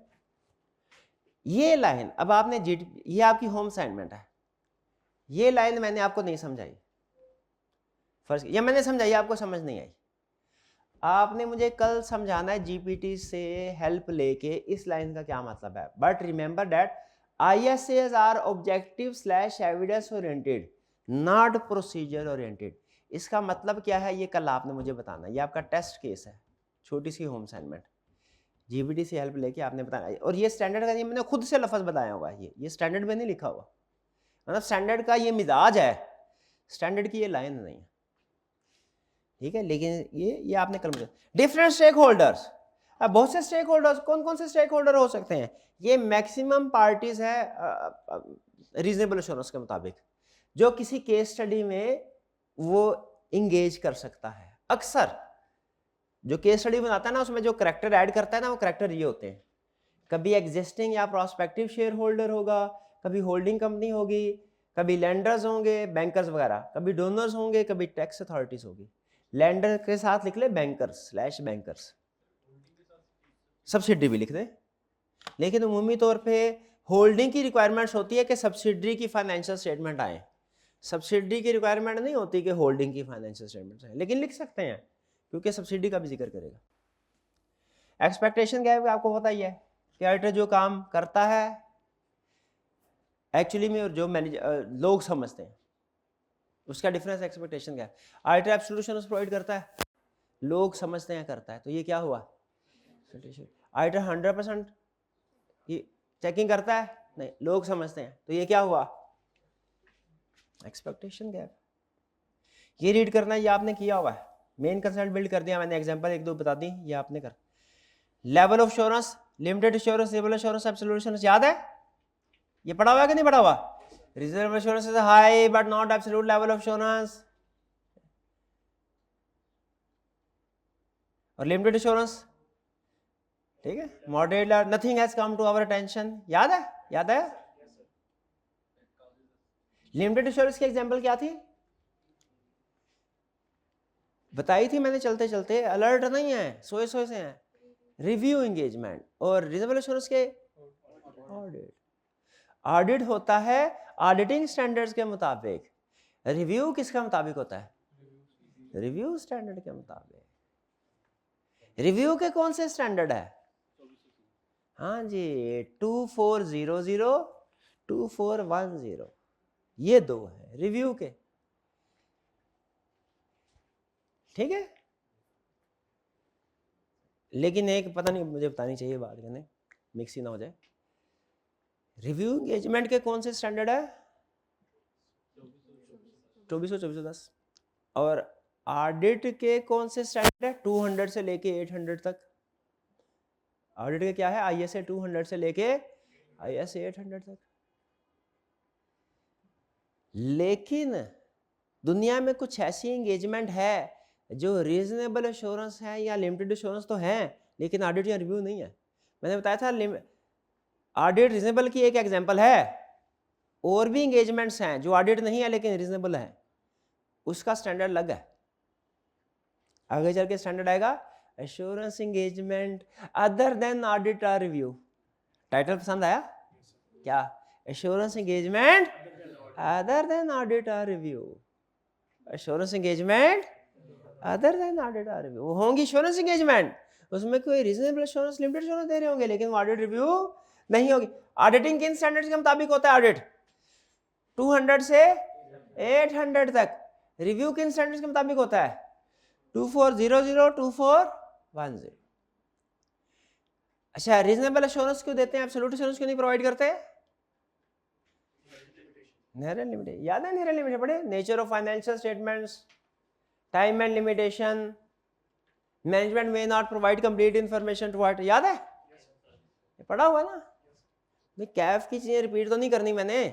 ये लाइन अब आपने ये आपकी होम असाइनमेंट है, ये लाइन मैंने आपको नहीं समझाई, फर्स्ट ये मैंने समझाई, आपको समझ नहीं आई, आपने मुझे कल समझाना है GPT से हेल्प लेके इस लाइन का क्या मतलब है। But remember that ISAs are objective / evidence oriented, not procedure oriented. इसका मतलब क्या है, ये कल आपने मुझे बताना, ये आपका टेस्ट केस है, छोटी सी होम असाइनमेंट, GPT से हेल्प लेके आपने बताना। और ये स्टैंडर्ड का, ये मैंने खुद से लफ्ज बताया हुआ है, ये स्टैंडर्ड में नहीं लिखा हुआ, मतलब स्टैंडर्ड का ये मिजाज है, स्टैंडर्ड की ये लाइन नहीं है, ठीक है। लेकिन ये आपने कल मुझे डिफरेंट स्टेक होल्डर्स, अब बहुत से स्टेक होल्डर्स, कौन कौन से स्टेक होल्डर हो सकते हैं, ये मैक्सिमम पार्टीज है रीजनेबल एश्योरेंस के मुताबिक, जो किसी केस स्टडी में वो इंगेज कर सकता है। अक्सर जो केस स्टडी बनाता है ना, उसमें जो करैक्टर ऐड करता है ना, वो करैक्टर ये होते हैं, कभी एग्जिस्टिंग या प्रोस्पेक्टिव शेयर होल्डर होगा, कभी होल्डिंग कंपनी होगी, कभी लैंडर्स होंगे, बैंकर्स वगैरह, कभी डोनर्स होंगे, कभी टैक्स अथॉरिटीज होगी। लैंडर के साथ लिख ले बैंकर्स / बैंकर्स, सब्सिडी भी लिख दे। लेकिन उमूमी तौर पे होल्डिंग की रिक्वायरमेंट्स होती है कि सब्सिडरी की फाइनेंशियल स्टेटमेंट आए, सब्सिडी की रिक्वायरमेंट नहीं होती कि होल्डिंग की फाइनेंशियल स्टेटमेंट आए, लेकिन लिख सकते हैं क्योंकि सब्सिडी का भी जिक्र करेगा। एक्सपेक्टेशन क्या है आपको पता ही है कि ऑडिटर जो काम करता है एक्चुअली में, और जो लोग समझते हैं उसका डिफरेंस एक्सपेक्टेशन क्या है। ऑडिटर एब्सोल्यूट एश्योरेंस प्रोवाइड करता है, लोग समझते हैं करता है, तो ये क्या हुआ, ऑडिटर 100% चेकिंग करता है, नहीं, लोग समझते हैं, तो ये क्या हुआ, एक्सपेक्टेशन गैप। ये रीड करना, ये आपने किया हुआ है, मेन कंसेप्ट बिल्ड कर दिया मैंने, एग्जांपल एक दो बता दी, ये आपने कर। Level of assurance, limited assurance, reasonable assurance, absolute assurance, याद है, ये पढ़ा हुआ है कि नहीं पढ़ा हुआ। Reasonable assurance is high but not absolute level of assurance, और लिमिटेड एश्योरेंस, ठीक है, moderate, nothing has come to our attention, याद है, याद है। लिमिटेड एश्योरेंस की एग्जांपल क्या थी, बताई थी मैंने चलते चलते, अलर्ट नहीं है, सोए सोए से हैं, रिव्यू एंगेजमेंट। और रीजनेबल एश्योरेंस के ऑडिट, ऑडिट होता है ऑडिटिंग स्टैंडर्ड्स के मुताबिक, रिव्यू किसके मुताबिक होता है, रिव्यू स्टैंडर्ड के मुताबिक। रिव्यू के कौन से स्टैंडर्ड है, हाँ जी, 2400, 2410, ये दो है रिव्यू के, ठीक है। लेकिन एक पता नहीं, मुझे बतानी चाहिए बात करने, मिक्स ही ना हो जाए। रिव्यू एंगेजमेंट के कौन से स्टैंडर्ड है, 2410, और ऑडिट के कौन से स्टैंडर्ड है, 200 से लेके 800 तक। ऑडिट के क्या है, ISA 200 से लेके ISA 800 तक। लेकिन दुनिया में कुछ ऐसी एंगेजमेंट है जो रीजनेबल एश्योरेंस है या लिमिटेड एश्योरेंस तो है, लेकिन ऑडिट या रिव्यू नहीं है। मैंने बताया था ऑडिट रीजनेबल की एक एग्जांपल है, और भी एंगेजमेंट्स हैं जो ऑडिट नहीं है लेकिन रीजनेबल है, उसका स्टैंडर्ड अलग है। आगे चल के स्टैंडर्ड आएगा assurance engagement other than audit और रिव्यू। टाइटल पसंद आया क्या, assurance engagement other than audit और review, assurance engagement other than audit और रिव्यू, वो होंगी एश्योरेंस एंगेजमेंट, उसमें कोई रीजनेबल एश्योरेंस, लिमिटेड एश्योरेंस दे रहे होंगे, लेकिन ऑडिट रिव्यू नहीं होगी। ऑडिटिंग किन स्टैंडर्ड्स के मुताबिक होता है? ऑडिट 200 से 800 तक। रिव्यू किन स्टैंडर्ड्स के मुताबिक होता है? 2400 2410। अच्छा, रीजनेबल एश्योरेंस क्यों देते हैं, एब्सोल्यूट एश्योरेंस क्यों नहीं प्रोवाइड करते? इनहेरेंट लिमिटेशन, याद है इनहेरेंट लिमिटेशन पढ़े? Nature of financial statements, time and limitation, management may not provide complete information to what, याद है? पढ़ा हुआ ना भाई। कैफ की चीजें रिपीट तो नहीं करनी मैंने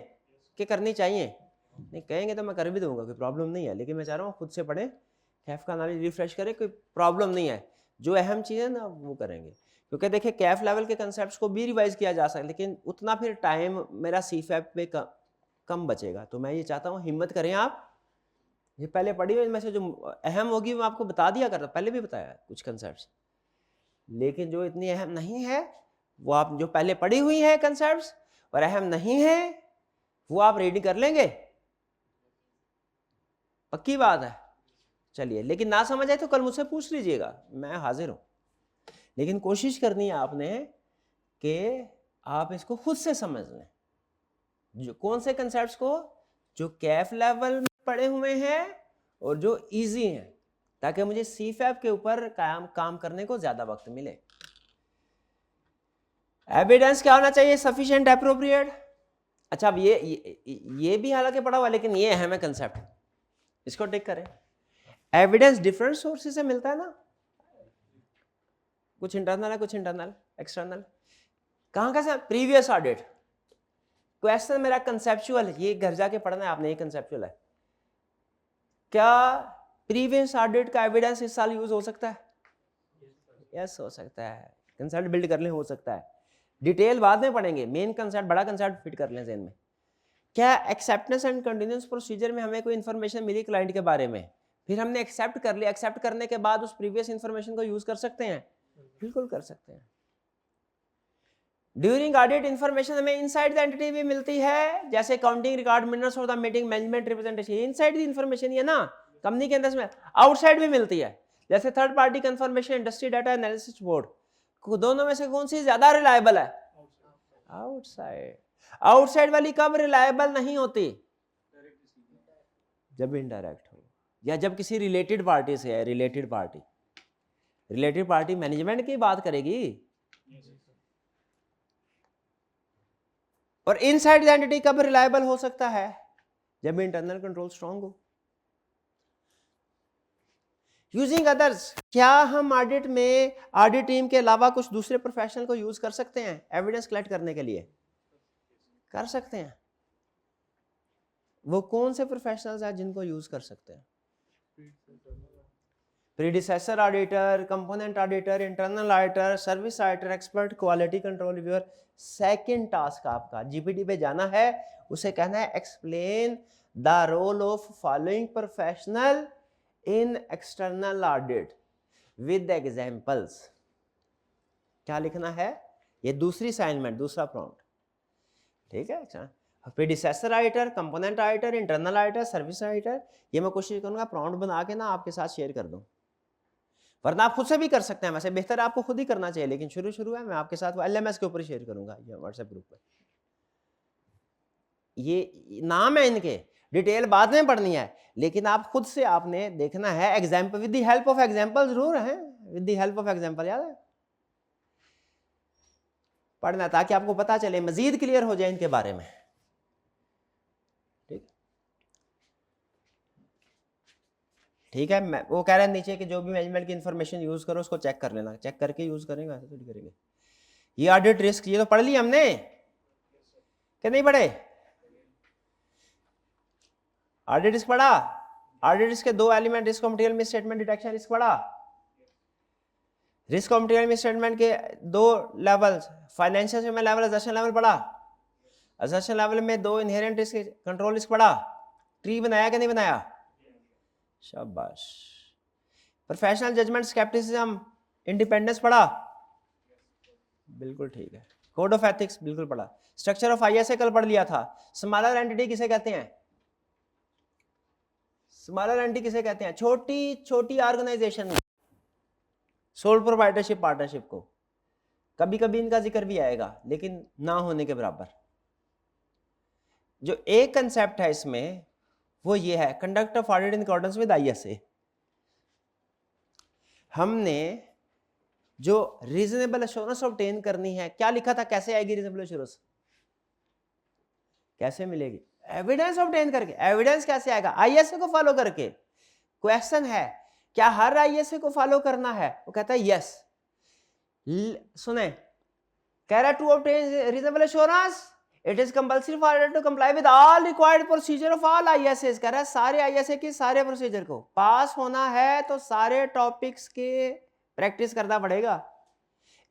कि करनी चाहिए, नहीं कहेंगे तो मैं कर भी दूंगा, कोई प्रॉब्लम नहीं है, लेकिन मैं चाह रहा हूँ खुद से पढ़ें, कैफ का नॉलेज रिफ्रेश करें, कोई प्रॉब्लम नहीं है। जो अहम चीज़ें ना वो करेंगे, क्योंकि देखिए कैफ लेवल के कंसेप्ट को भी रिवाइज किया जा सकता है, लेकिन उतना फिर टाइम मेरा सीफैप पे कम बचेगा। तो मैं ये चाहता हूँ हिम्मत करें आप, ये पहले पढ़ी हुई में से जो अहम होगी मैं आपको बता दिया करता, पहले भी बताया कुछ कंसेप्ट, लेकिन जो इतनी अहम नहीं है वो आप जो पहले पढ़ी हुई है कंसेप्ट और अहम नहीं है वो आप रेडी कर लेंगे, पक्की बात है। चलिए, लेकिन ना समझ आए तो कल मुझसे पूछ लीजिएगा, मैं हाजिर हूं, लेकिन कोशिश करनी है आपने कि आप इसको खुद से समझ लें। जो कौन से कंसेप्ट्स को? जो कैफ लेवल में पढ़े हुए हैं और जो इजी हैं, ताकि मुझे सीफैप के ऊपर काम करने को ज्यादा वक्त मिले। एविडेंस क्या होना चाहिए? Sufficient, appropriate. अच्छा, अब ये भी हालांकि पढ़ा हुआ, लेकिन ये अहम है कंसेप्ट, इसको टिक करें। एविडेंस डिफरेंट सोर्सेज से मिलता है ना, कुछ इंटरनल है, कुछ इंटरनल एक्सटर्नल। कहां का से? Previous audit. क्वेश्चन मेरा कंसेप्चुअल है, ये घर जाके पढ़ना है आपने, ये कंसेप्चुअल है। क्या प्रीवियस ऑडिट का एविडेंस इस साल यूज हो सकता है? यस हो सकता है, कंसेप्ट बिल्ड कर ले, हो सकता है। डिटेल बाद में पढ़ेंगे, मेन कंसेप्ट, बड़ा कंसेप्ट फिट कर लें ज़हन में। क्या एक्सेप्टेंस एंड कंटिन्यूअस प्रोसीजर में हमें कोई इन्फॉर्मेशन मिली क्लाइंट के बारे में, फिर हमने एक्सेप्ट कर लिया, एक्सेप्ट करने के बाद उस प्रीवियस इन्फॉर्मेशन को यूज कर सकते हैं? बिल्कुल कर सकते हैं। ड्यूरिंग ऑडिट इन्फॉर्मेशन हमें इनसाइड द एंटिटी भी मिलती है, जैसे counting record, minutes of the meeting, management representation, inside the information है ना, कंपनी के अंदर में। आउटसाइड भी मिलती है, जैसे third party confirmation, industry data analysis board. दोनों में से कौन सी ज्यादा रिलायबल है? आउटसाइड। आउटसाइड वाली कब रिलायबल नहीं होती? जब इनडायरेक्ट हो, या जब किसी रिलेटेड पार्टी से है। रिलेटेड पार्टी मैनेजमेंट की बात करेगी, और इनसाइड द एंटिटी कब रिलायबल हो सकता है? जब इंटरनल कंट्रोल स्ट्रांग हो। यूजिंग अदर्स, क्या हम ऑडिट में ऑडिट टीम के अलावा कुछ दूसरे प्रोफेशनल को यूज कर सकते हैं एविडेंस कलेक्ट करने के लिए? कर सकते हैं। वो कौन से प्रोफेशनल्स हैं जिनको यूज कर सकते हैं? Predecessor auditor, component auditor, internal auditor, service auditor, expert, quality control reviewer. Second task आपका जीपीटी पे जाना है, उसे कहना है explain the role of following professional in external audit with examples. क्या लिखना है? ये दूसरी असाइनमेंट, दूसरा प्रॉम्प्ट, ठीक है। अच्छा, predecessor auditor, component auditor, internal auditor, service auditor, ये मैं कोशिश करूंगा प्रॉम्प्ट बना के ना आपके साथ शेयर कर दूं, वरना आप खुद से भी कर सकते हैं। वैसे बेहतर आपको खुद ही करना चाहिए, लेकिन शुरू है मैं आपके साथ एलएमएस के ऊपर ही शेयर करूंगा, ये व्हाट्सएप ग्रुप पे। ये नाम है इनके, डिटेल बाद में पढ़नी है, लेकिन आप खुद से आपने देखना है। Example, with the help of example जरूर है, with the help of example, याद है पढ़ना, ताकि आपको पता चले, मजीद क्लियर हो जाए इनके बारे में। ठीक है। मैं वो कह रहे हैं नीचे कि जो भी मैनेजमेंट की इंफॉर्मेशन यूज करो उसको चेक कर लेना, चेक करके यूज करेंगे, ऐसे थोड़ी करेंगे। ये ऑडिट रिस्क, ये तो पढ़ लिया हमने कि नहीं पढ़े? ऑडिट रिस्क पढ़ा? ऑडिट रिस्क के दो element, risk of material misstatement, detection risk पढ़ा? Risk of material misstatement के दो लेवल्स, फाइनेंशियल में लेवल, अजर्शन लेवल पढ़ा? अजर्शन लेवल में दो इनहेरेंट रिस्क, कंट्रोल रिस्क पढ़ा? ट्री बनाया कि नहीं बनाया? शाबाश। प्रोफेशनल जजमेंट, स्केप्टिसिज्म, इंडिपेंडेंस पढ़ा? बिल्कुल ठीक है। कोड ऑफ एथिक्स बिल्कुल पढ़ा, स्ट्रक्चर ऑफ आईएसए कल पढ़ लिया था। स्मॉलर एंटिटी किसे कहते हैं? स्मॉलर एंटिटी किसे कहते हैं? छोटी छोटी ऑर्गेनाइजेशन, सोल प्रोप्राइटरशिप पार्टनरशिप को। कभी कभी इनका जिक्र भी आएगा लेकिन ना होने के बराबर। जो एक कंसेप्ट है इसमें वो ये है, conduct of audit in accordance with ISA. हमने जो रीजनेबल एश्योरेंस ऑब्टेन करनी है, क्या लिखा था? कैसे आएगी रीजनेबल एश्योरेंस? कैसे मिलेगी? एविडेंस ऑब्टेन करके। एविडेंस कैसे आएगा? आईएसए को फॉलो करके। क्वेश्चन है क्या हर आईएसए को फॉलो करना है? वो कहता है यस। सुने, कह रहा है to obtain reasonable assurance it is compulsory for auditor to comply with all required procedure of all ISA. कह रहा है सारे आईएसए के सारे प्रोसीजर को पास होना है तो सारे टॉपिक्स के प्रैक्टिस करना पड़ेगा।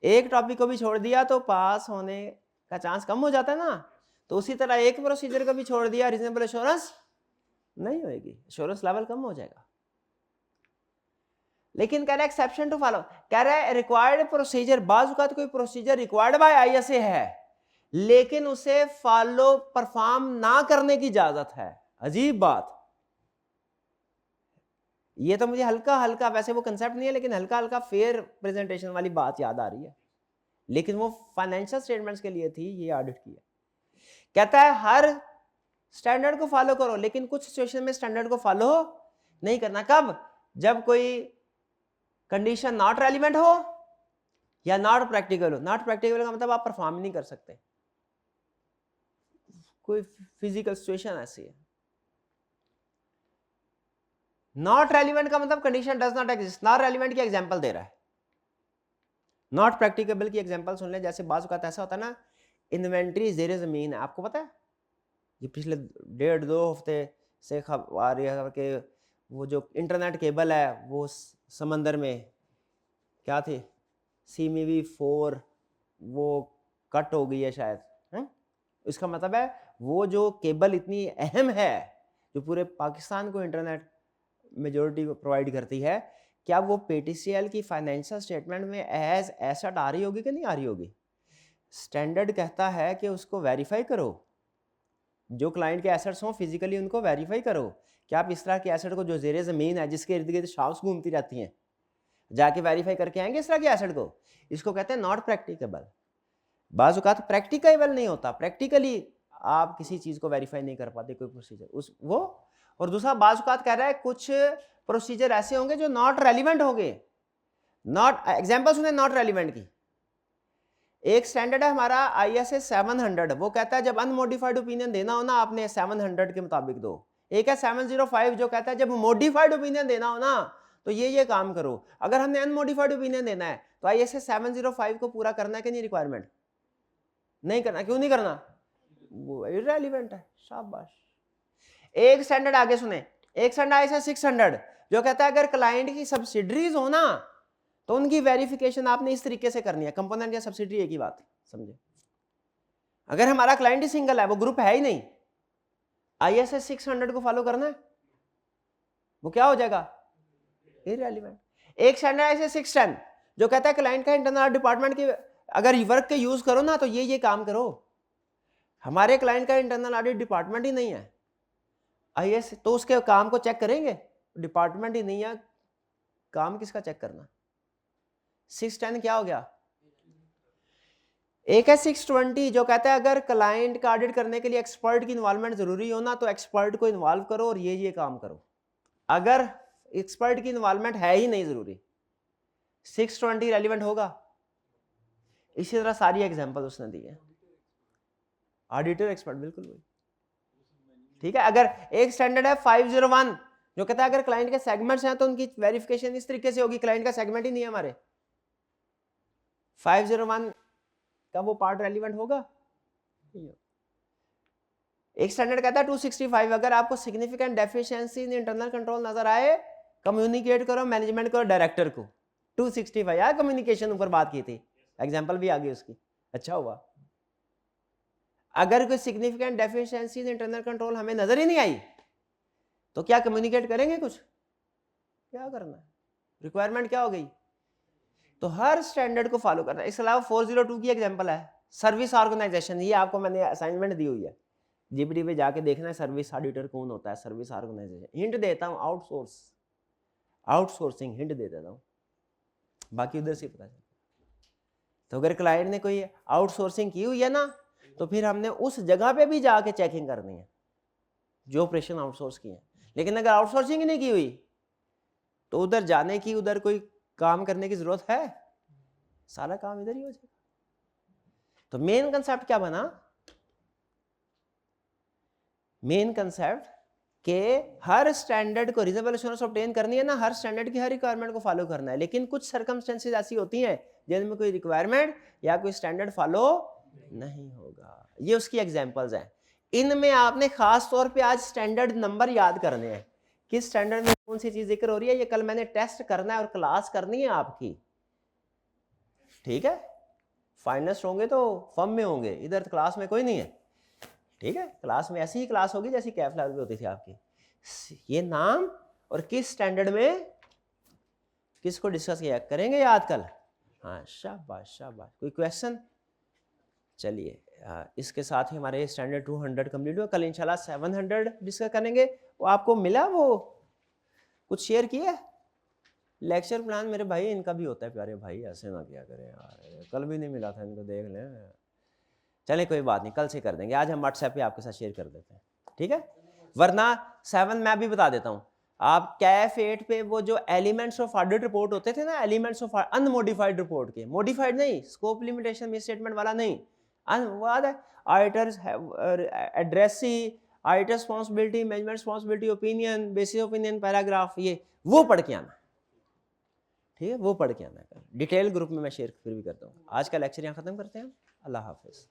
एक टॉपिक को भी छोड़ दिया तो पास होने का चांस कम हो जाता है ना। तो उसी तरह एक प्रोसीजर को भी छोड़ दिया, रीजनेबल एश्योरेंस नहीं होगी, एश्योरेंस लेवल कम हो जाएगा। लेकिन कह रहा है एक्सेप्शन टू फॉलो, कह रहा है रिक्वायर्ड प्रोसीजर, बाज़ औक़ात कोई प्रोसीजर रिक्वायर्ड बाय आईएसए है लेकिन उसे फॉलो परफॉर्म ना करने की इजाजत है। अजीब बात। ये तो मुझे हल्का हल्का, वैसे वो कंसेप्ट नहीं है लेकिन हल्का हल्का फेयर प्रेजेंटेशन वाली बात याद आ रही है, लेकिन वो फाइनेंशियल स्टेटमेंट्स के लिए थी, ये ऑडिट की है। कहता है हर स्टैंडर्ड को फॉलो करो लेकिन कुछ सिचुएशन में स्टैंडर्ड को फॉलो नहीं करना। कब? जब कोई कंडीशन नॉट रेलिवेंट हो या नॉट प्रैक्टिकल हो। नॉट प्रैक्टिकल का मतलब आप परफॉर्म नहीं कर सकते, कोई फिजिकल सिचुएशन ऐसी है। नॉट रेलिवेंट का मतलब condition does not exist. Not relevant की एग्जांपल दे रहा है, नॉट प्रैक्टिकेबल की एग्जांपल सुन ले। जैसे बाज़ औक़ात ऐसा होता है ना, इन्वेंट्री ज़ेरे ज़मीन है, आपको पता है ये पिछले 1.5-2 हफ्ते से खबर आ रही है कि वो जो इंटरनेट केबल है वो समंदर में क्या थी, CMV 4 वो कट हो गई है शायद है? इसका मतलब है वो जो केबल इतनी अहम है जो पूरे पाकिस्तान को इंटरनेट मेजॉरिटी को प्रोवाइड करती है, क्या वो PTCL की फाइनेंशियल स्टेटमेंट में एज एसेट आ रही होगी कि नहीं आ रही होगी? स्टैंडर्ड कहता है कि उसको वेरीफाई करो, जो क्लाइंट के एसेट्स हों फिजिकली उनको वेरीफाई करो। क्या आप इस तरह के एसेट को जो ज़ेरे ज़मीन है जिसके इर्द गिर्द शाफ्स घूमती रहती हैं जाके वेरीफाई करके आएंगे इस तरह के एसेट को? इसको कहते हैं नॉट प्रैक्टिकेबल। बाज़ औक़ात प्रैक्टिकेबल नहीं होता, प्रैक्टिकली आप किसी चीज़ को वेरीफाई नहीं कर पाते कोई प्रोसीजर उस वो। और दूसरा बाज़ औक़ात कह रहा है कुछ प्रोसीजर ऐसे होंगे जो नॉट रेलिवेंट होंगे। नॉट एग्जांपल सुने नॉट रेलिवेंट की। एक स्टैंडर्ड है हमारा ISA 700, वो कहता है जब अनमोडिफाइड ओपिनियन देना हो ना आपने 700 के मुताबिक दो। एक है 705 जो कहता है जब मोडिफाइड ओपिनियन देना हो ना तो ये काम करो। अगर हमने अनमोडिफाइड ओपिनियन देना है तो ISA 705 को पूरा करना है कि नहीं? रिक्वायरमेंट नहीं करना। क्यों नहीं करना? वो इररेलेवेंट है। शाबाश। एक स्टैंडर्ड आगे सुने, एक स्टैंडर्ड ISA 600 जो कहता है अगर क्लाइंट की सब्सिडरीज हो ना तो उनकी वेरिफिकेशन आपने इस तरीके से करनी है। कंपोनेंट या सब्सिडरी एक ही बात, समझे? अगर हमारा क्लाइंट ही सिंगल है, वो ग्रुप है ही नहीं, ISA 600 को फॉलो करना है, वो क्या हो जाएगा? इररेलेवेंट। एक स्टैंडर्ड ISA 610 जो कहता है क्लाइंट का इंटरनल डिपार्टमेंट की अगर वर्क के यूज करो ना तो ये काम करो। हमारे क्लाइंट का इंटरनल ऑडिट डिपार्टमेंट ही नहीं है ISA, तो उसके काम को चेक करेंगे? डिपार्टमेंट ही नहीं है, काम किसका चेक करना? 610 क्या हो गया? एक है 620 जो कहता है अगर क्लाइंट का ऑडिट करने के लिए एक्सपर्ट की इन्वॉल्वमेंट जरूरी हो ना तो एक्सपर्ट को इन्वॉल्व करो और ये काम करो। अगर एक्सपर्ट की इन्वॉल्वमेंट है ही नहीं जरूरी, 620 रेलिवेंट होगा? इसी तरह सारी एग्जांपल उसने दी है। ऑडिटर एक्सपर्ट बिल्कुल वही, ठीक है। अगर एक स्टैंडर्ड है 501 जो कहता है अगर क्लाइंट के सेगमेंट्स हैं तो उनकी वेरिफिकेशन इस तरीके से होगी, क्लाइंट का सेगमेंट ही नहीं है हमारे, 501 का वो पार्ट रेलिवेंट होगा? एक स्टैंडर्ड कहता है 265 अगर आपको significant deficiency in internal control नजर आए कम्युनिकेट करो मैनेजमेंट को, डायरेक्टर को। 265 यार कम्युनिकेशन ऊपर बात की थी, एग्जांपल भी आ गई उसकी, अच्छा हुआ। अगर कोई significant deficiency in internal control हमें नजर ही नहीं आई तो क्या कम्युनिकेट करेंगे? कुछ क्या करना है? रिक्वायरमेंट क्या हो गई? तो हर स्टैंडर्ड को फॉलो करना है। इसके अलावा 402 की एग्जांपल है, सर्विस ऑर्गेनाइजेशन, ये आपको मैंने असाइनमेंट दी हुई है, जीपीटी पे जाके देखना है सर्विस ऑडिटर कौन होता है, सर्विस ऑर्गेनाइजेशन। हिंट देता हूँ, आउटसोर्सिंग हिंट दे देता हूँ, बाकी उधर से पता चलता। तो अगर क्लाइंट ने कोई आउटसोर्सिंग की हुई है ना, तो फिर हमने उस जगह पे भी जाके चेकिंग करनी है जो ऑपरेशन आउटसोर्स की है। लेकिन अगर आउटसोर्सिंग ही नहीं की हुई तो उधर जाने की, उधर कोई काम करने की जरूरत है? सारा काम इधर ही हो जाएगा। तो मेन कंसेप्ट क्या बना? मेन कंसेप्ट के हर स्टैंडर्ड को रीजनेबल एश्योरेंस ऑब्टेन करनी है ना, हर स्टैंडर्ड की हर रिक्वायरमेंट को फॉलो करना है। लेकिन कुछ सर्कमस्टेंसेस ऐसी होती हैं जिनमें कोई रिक्वायरमेंट या कोई स्टैंडर्ड फॉलो नहीं होगा। ये उसकी एग्जांपल्स हैं। इनमें आपने खास तौर पे आज स्टैंडर्ड नंबर याद करने हैं, किस स्टैंडर्ड में कौन सी चीज जिक्र हो रही है। ये कल मैंने टेस्ट करना है और क्लास करनी है आपकी, ठीक है? फाइनलिस्ट होंगे तो फर्म में होंगे, इधर क्लास में कोई नहीं है, ठीक है? क्लास में ऐसी ही क्लास होगी जैसी कैफ लेवल पे होती थी आपकी। ये नाम और किस स्टैंडर्ड में किसको डिस्कस किया करेंगे याद कल। हाँ, शाबाश शाबाश। कोई क्वेश्चन? चलिए, इसके साथ ही हमारे स्टैंडर्ड 200 कंप्लीट हुआ। कल इंशाल्लाह 700 डिस्कस करेंगे। वो आपको मिला, वो कुछ शेयर किया लेक्चर प्लान? मेरे भाई इनका भी होता है प्यारे भाई, ऐसे ना किया करें यार, कल भी नहीं मिला था इनको, देख लें। चलें कोई बात नहीं, कल से कर देंगे। आज हम व्हाट्सएप पे आपके साथ शेयर कर देते हैं, ठीक है? वरना 7 मैं भी बता देता हूँ। आप कैफ 8 पे वो जो एलिमेंट्स ऑफ ऑडिट रिपोर्ट होते थे ना, एलिमेंट्स ऑफ अनमोडिफाइड रिपोर्ट के, मॉडिफाइड नहीं, स्कोप लिमिटेशन मिस स्टेटमेंट वाला नहीं, याद है? Auditors addressee, auditor responsibility, management responsibility, opinion, basis opinion, paragraph, ये वो पढ़ के आना, ठीक है? वो पढ़ के आना। डिटेल ग्रुप में मैं शेयर फिर भी करता हूँ। आज का लेक्चर यहाँ खत्म करते हैं। अल्लाह हाफिज।